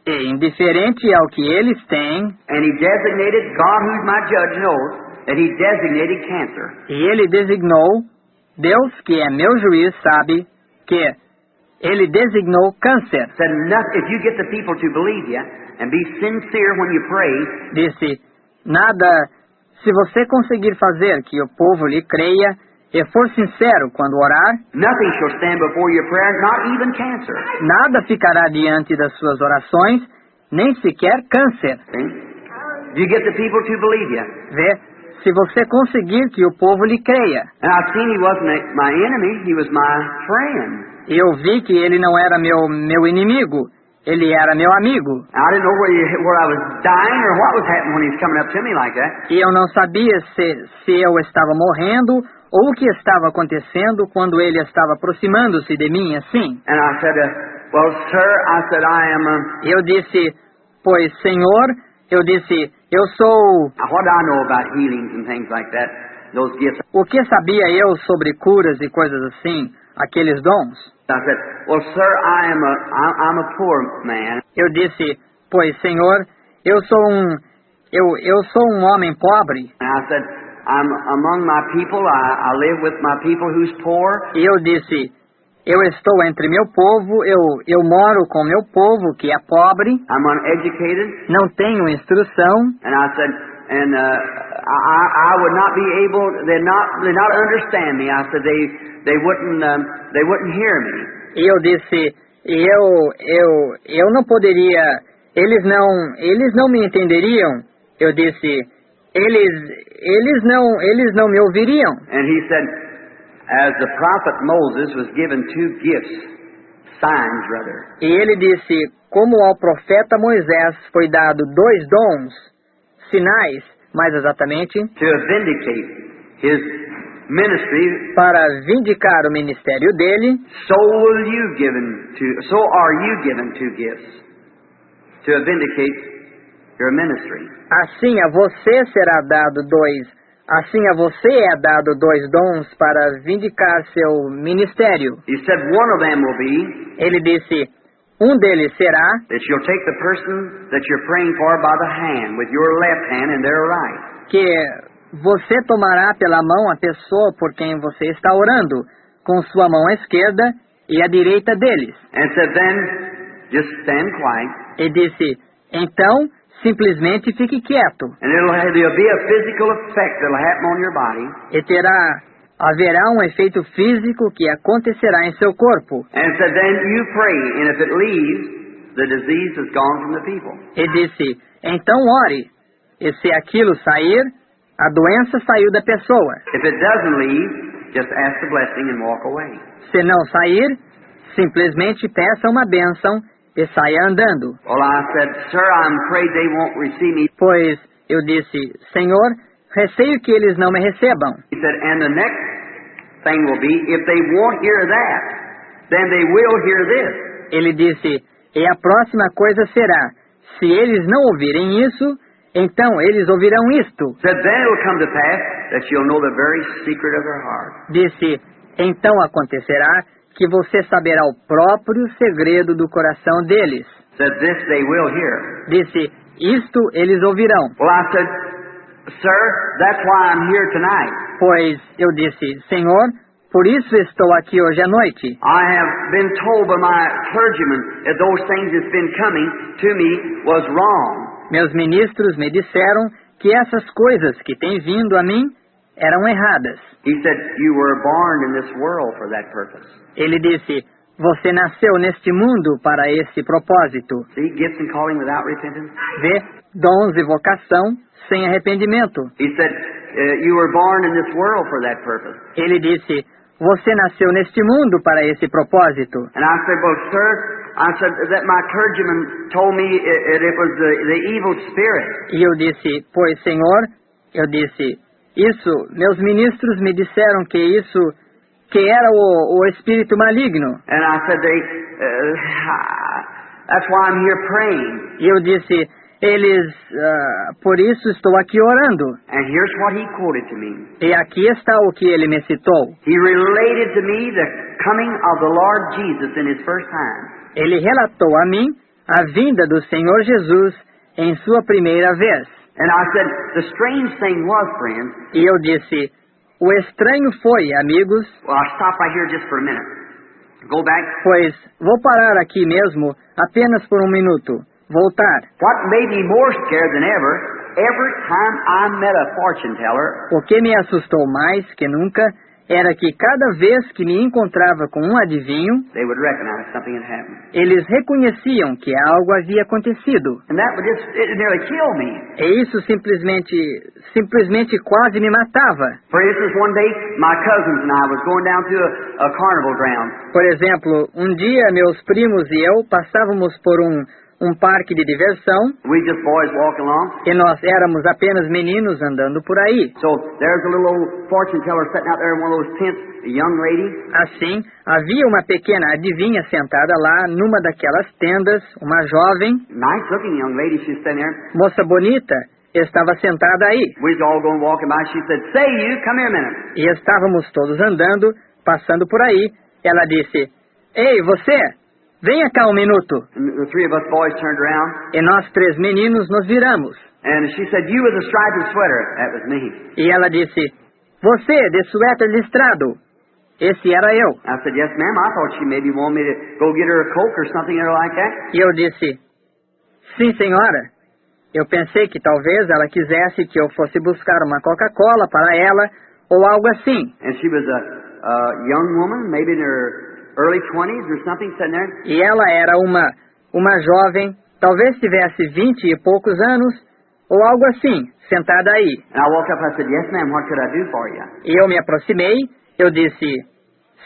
e indiferente ao que eles têm, and he designated, God who's my judge knows, that he designated cancer. e ele designou, Deus que é meu juiz sabe, que ele designou câncer. Said, if you get the people to believe you and be sincere when you pray, Disse, nada, se você conseguir fazer que o povo lhe creia e for sincero quando orar, nothing shall stand before your prayer, not even cancer. nada ficará diante das suas orações, nem sequer câncer. See? You get the people to believe you. Vê, se você conseguir que o povo lhe creia. And I've seen he wasn't my enemy, he was my friend. E eu vi que ele não era meu inimigo, ele era meu amigo. I didn't know where I was dying or what was happening when he was coming up to me like that. E eu não sabia se eu estava morrendo ou o que estava acontecendo quando ele estava aproximando-se de mim assim. And I said, well, sir, I said, I am Eu disse, pois, Senhor, eu disse, eu sou... what do I know about healings and things like that, those gifts? O que sabia eu sobre curas e coisas assim, aqueles dons? I said, well, sir, I'm a poor man. Eu disse, pois, Senhor, eu sou um homem pobre. And I said, I'm among my people. I live with my people who's poor. E eu disse, eu estou entre meu povo, eu moro com meu povo que é pobre, I'm uneducated. não tenho instrução. And I said, and I would not be able. They not understand me. I said they wouldn't hear me. E eu disse, eu não poderia, eles não me entenderiam. Eu disse, eles não me ouviriam. And he said, as the prophet Moses was given 2 gifts, signs rather. E ele disse, como ao profeta Moisés foi dado 2 dons, sinais, mais exatamente, To vindicate his ministry, para vindicar o ministério dele, so are you given 2 gifts to vindicate your ministry. assim a você será dado 2. Assim a você é dado 2 dons para vindicar seu ministério. He said one of them will be Ele disse, um deles será that you'll take the person that you're praying for by the hand with your left hand and their right. que você tomará pela mão a pessoa por quem você está orando, com sua mão esquerda e a direita deles. And said then just stand quiet. E disse, então, simplesmente fique quieto. And there'll be a physical effect that'll happen on your body. E haverá um efeito físico que acontecerá em seu corpo. And said then you pray, and if it leaves, the disease is gone from the people. E disse, então ore, e se aquilo sair, a doença saiu da pessoa. If it doesn't leave, just ask the blessing and walk away. Se não sair, simplesmente peça uma bênção e saia andando. Well, I said, sir, I'm afraid they won't receive me. Pois eu disse, Senhor, receio que eles não me recebam. He said, and the next thing will be, if they won't hear that, then they will hear this. Ele disse, e a próxima coisa será, se eles não ouvirem isso, então eles ouvirão isto. Said, then it will come to pass that you'll know the very secret of their heart. Disse, então acontecerá que você saberá o próprio segredo do coração deles. Said, this they will hear. Disse, isto eles ouvirão. Well, I said, sir, that's why I'm here tonight. Pois eu disse, Senhor, por isso estou aqui hoje à noite. I have been told by my clergymen that those things that's been coming to me was wrong. Meus ministros me disseram que essas coisas que têm vindo a mim eram erradas. He said, you were born in this world for that purpose. Ele disse, você nasceu neste mundo para esse propósito. See, gifts and calling without repentance. Vê, dons e vocação sem arrependimento. He said, you were born in this world for that purpose. Ele disse, você nasceu neste mundo para esse propósito. And I said, well, sir, I said that my clergyman told me it was the evil spirit. E eu disse, pois, Senhor, eu disse, isso, meus ministros me disseram que era o espírito maligno. And I said, that's why I'm here praying. E eu disse, por isso estou aqui orando. And here's what he quoted to me. E aqui está o que ele me citou. He related to me the coming of the Lord Jesus in his first time. Ele relatou a mim a vinda do Senhor Jesus em sua primeira vez. And I said, the strange thing was, friends. E eu disse, o estranho foi, amigos. Well, I'll stop right here just for a minute. Go back. Pois vou parar aqui mesmo, apenas por um minuto. Voltar. What made me more scared than ever, every time I met a fortune teller, o que me assustou mais que nunca era que cada vez que me encontrava com um adivinho, they would recognize something had happened. Eles reconheciam que algo havia acontecido. And that would it nearly kill me. E isso simplesmente quase me matava. For instance, one day, my cousins and I was going down to a carnival ground. Por exemplo, um dia meus primos e eu passávamos por um parque de diversão. We just boys walking along. E nós éramos apenas meninos andando por aí. So there's a little old fortune teller sitting out there in one of those tents, a young lady. Assim, havia uma pequena adivinha sentada lá numa daquelas tendas, uma jovem. Nice looking young lady, she's sitting there. Moça bonita, estava sentada aí. We was all going walking by. She said, "Say you, come here a minute." E estávamos todos andando, passando por aí. Ela disse, "Ei, você! Venha cá um minuto." And the three of us boys turned around. E nós três meninos nos viramos. And she said, "You with a striped sweater." That was me. E ela disse, "Você, de suéter listrado." Esse era eu. I said, "Yes, ma'am. I thought she maybe wanted me to go get her a Coke or something or like that." E eu disse, "Sim, senhora." Eu pensei que talvez ela quisesse que eu fosse buscar uma Coca-Cola para ela ou algo assim. And she was a young woman, maybe in her early 20s or something, sitting there. E ela era uma jovem, talvez tivesse 20 e poucos anos, ou algo assim, sentada aí. And I walked up, I said, "Yes, ma'am, what could I do for you?" E eu me aproximei, eu disse,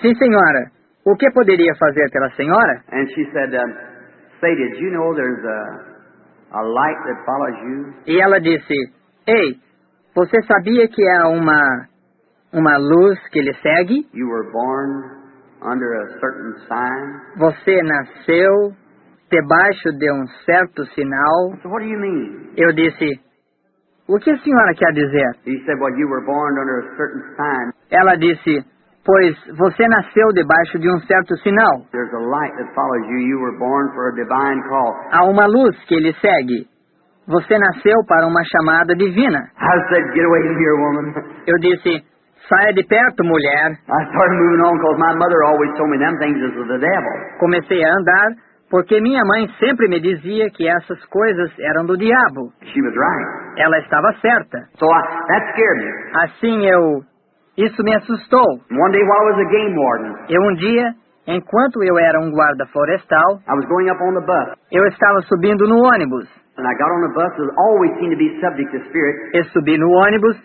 "Sim, senhora, o que poderia fazer pela senhora?" And she said, "Say, did you know there's a light that follows you?" E ela disse, "Ei, você sabia que há uma luz que lhe segue? You were born under a certain sign." Você nasceu debaixo de um certo sinal." So what do you mean? Eu disse, "O que a senhora quer dizer?" He said, "Well, you were born under a certain sign. Ela disse, "Pois você nasceu debaixo de um certo sinal. There's a light that follows you. You were born for a divine call." Há uma luz que lhe segue. Você nasceu para uma chamada divina." I said, "Get away from here, woman." Eu disse, "Saia de perto, mulher." I started moving on because my mother always told me them things is of the devil. Comecei a andar, porque minha mãe sempre me dizia que essas coisas eram do diabo. She was right. Ela estava certa. So that scared me. Assim isso me assustou. One day while I was a game warden, Um dia, enquanto eu era um guarda florestal, I was going up on the bus. eu estava subindo no ônibus. And I got on the bus, it always seemed to be subject to spirit. E subi no ônibus,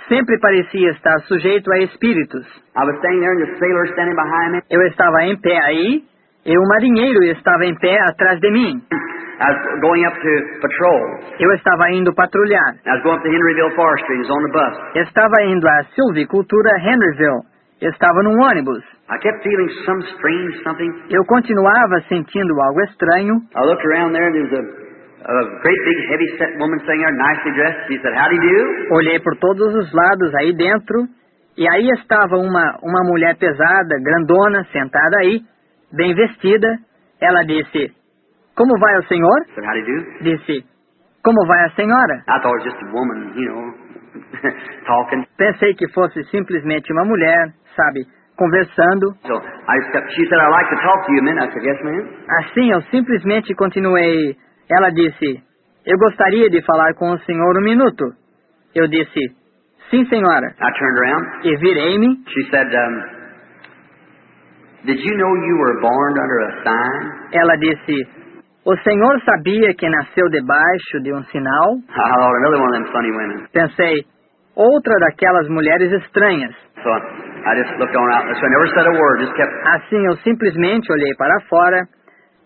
sempre parecia estar sujeito a espíritos. I was standing there and the sailor standing behind me. Eu estava em pé aí, e o marinheiro estava em pé atrás de mim. I was going up to patrol. Eu estava indo patrulhar. I was going up to Henryville Forestry and was on the bus. Estava indo à silvicultura Henryville. Estava num ônibus. I kept feeling some strange something. Eu continuava sentindo algo estranho. I looked around there and there was a great big heavy-set woman sitting there, nicely dressed. She said, "How do you do?" Olhei por todos os lados aí dentro. E aí estava uma mulher pesada, grandona, sentada aí, bem vestida. Ela disse, como vai o senhor? I said, "How do you do?" Disse, como vai a senhora? I thought it was just a woman, talking. Pensei que fosse simplesmente uma mulher, sabe, conversando. So she said, "I'd like to talk to you a minute." I said, "Yes, ma'am." Assim, eu simplesmente continuei. Ela disse, eu gostaria de falar com o senhor um minuto. Eu disse, sim, senhora. I turned around. E virei-me. She said, "Did you know you were born under a sign?" Ela disse, o senhor sabia que nasceu debaixo de um sinal? I thought another one of them funny women. Pensei, outra daquelas mulheres estranhas. So I just looked on out. So I never said a word. Just kept. Assim eu simplesmente olhei para fora.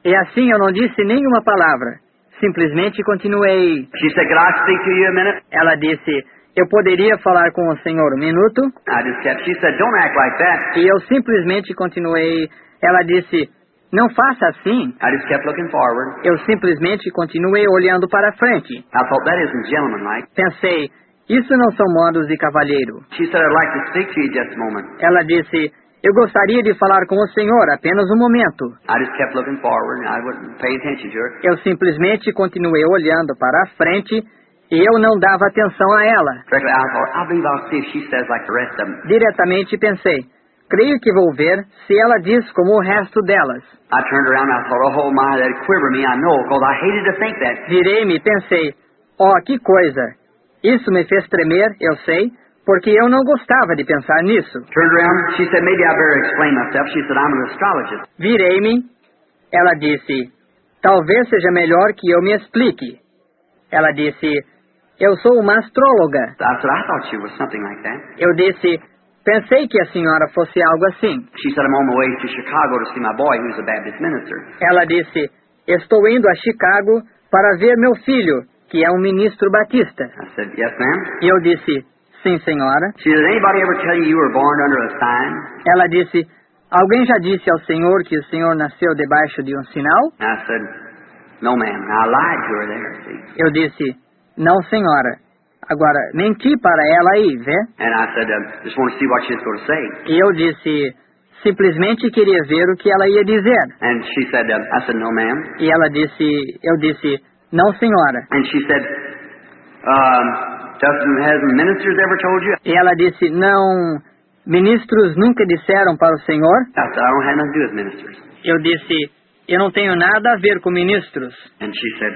E assim eu não disse nenhuma palavra. Simplesmente continuei. She said, "Could I speak to you a minute?" Ela disse, eu poderia falar com o senhor um minuto? I just kept. She said, "Don't act like that." E eu simplesmente continuei. Ela disse, não faça assim. I just kept looking forward. Eu simplesmente continuei olhando para frente. I thought that isn't gentlemanlike. Pensei, isso não são modos de cavalheiro. She said, "I'd like to speak to you just a moment." Ela disse, eu gostaria de falar com o senhor apenas um momento. I just kept looking forward and I wouldn't pay attention to her. Eu simplesmente continuei olhando para a frente e eu não dava atenção a ela. Directly, I thought, I believe I'll see if she says like the rest of them. Diretamente pensei, creio que vou ver se ela diz como o resto delas. I turned around and I thought, oh my, that'd quiver me, I know, because I hated to think that. Virei-me e pensei, que coisa. Isso me fez tremer, eu sei, porque eu não gostava de pensar nisso. Turned around, she said, maybe I better explain myself. She said, I'm an astrologist. Virei-me, ela disse, talvez seja melhor que eu me explique. Ela disse, eu sou uma astróloga. I said, I thought she was something like that. Eu disse, pensei que a senhora fosse algo assim. She said, I'm on my way to Chicago to see my boy who's a Baptist minister. Ela disse, estou indo a Chicago para ver meu filho, que é um ministro batista. I said, yes, ma'am. E eu disse, sim, senhora. She said, anybody ever tell you you were born under a sign? Ela disse, alguém já disse ao senhor que o senhor nasceu debaixo de um sinal? I said, no, ma'am. I lied to her there, see. Eu disse, não, senhora. Agora, menti para ela aí, vê? And I said, just want to see what she was going to say. E eu disse, simplesmente queria ver o que ela ia dizer. And she said, I said, no, ma'am. E ela disse, eu disse, não, senhora. And she said, hasn't ministers ever told you? E ela disse, não, ministros nunca disseram para o senhor? I said, I don't have nothing to do with ministers. Eu disse, eu não tenho nada a ver com ministros. And she said,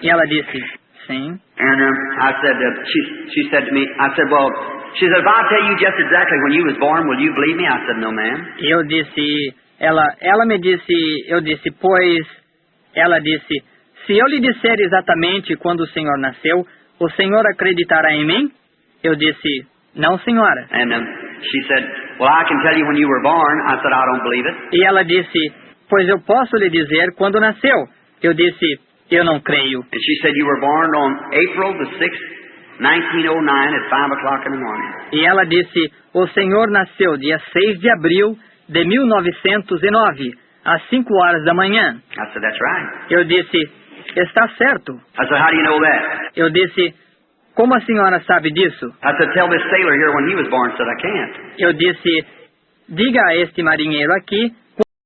E ela disse, sim. And I said, she said to me, I said, well, she said, if I tell you just exactly when you was born, will you believe me? I said, no, ma'am. E eu disse, ela me disse, eu disse, pois, ela disse, se eu lhe disser exatamente quando o senhor nasceu, o senhor acreditará em mim? Eu disse, não, senhora. And she said, well, I can tell you when you were born. I said, I don't believe it. E ela disse, pois eu posso lhe dizer quando nasceu. Eu disse, eu não creio. And she said, you were born on April the 6th, 1909 at 5 o'clock in the morning. E ela disse, o senhor nasceu dia 6 de abril de 1909, às 5 horas da manhã. I said, that's right. Eu disse, está certo. I said, how do you know that? Eu disse, como a senhora sabe disso? I said, tell this sailor here when he was born. Said, I can't. Eu disse, diga a este marinheiro aqui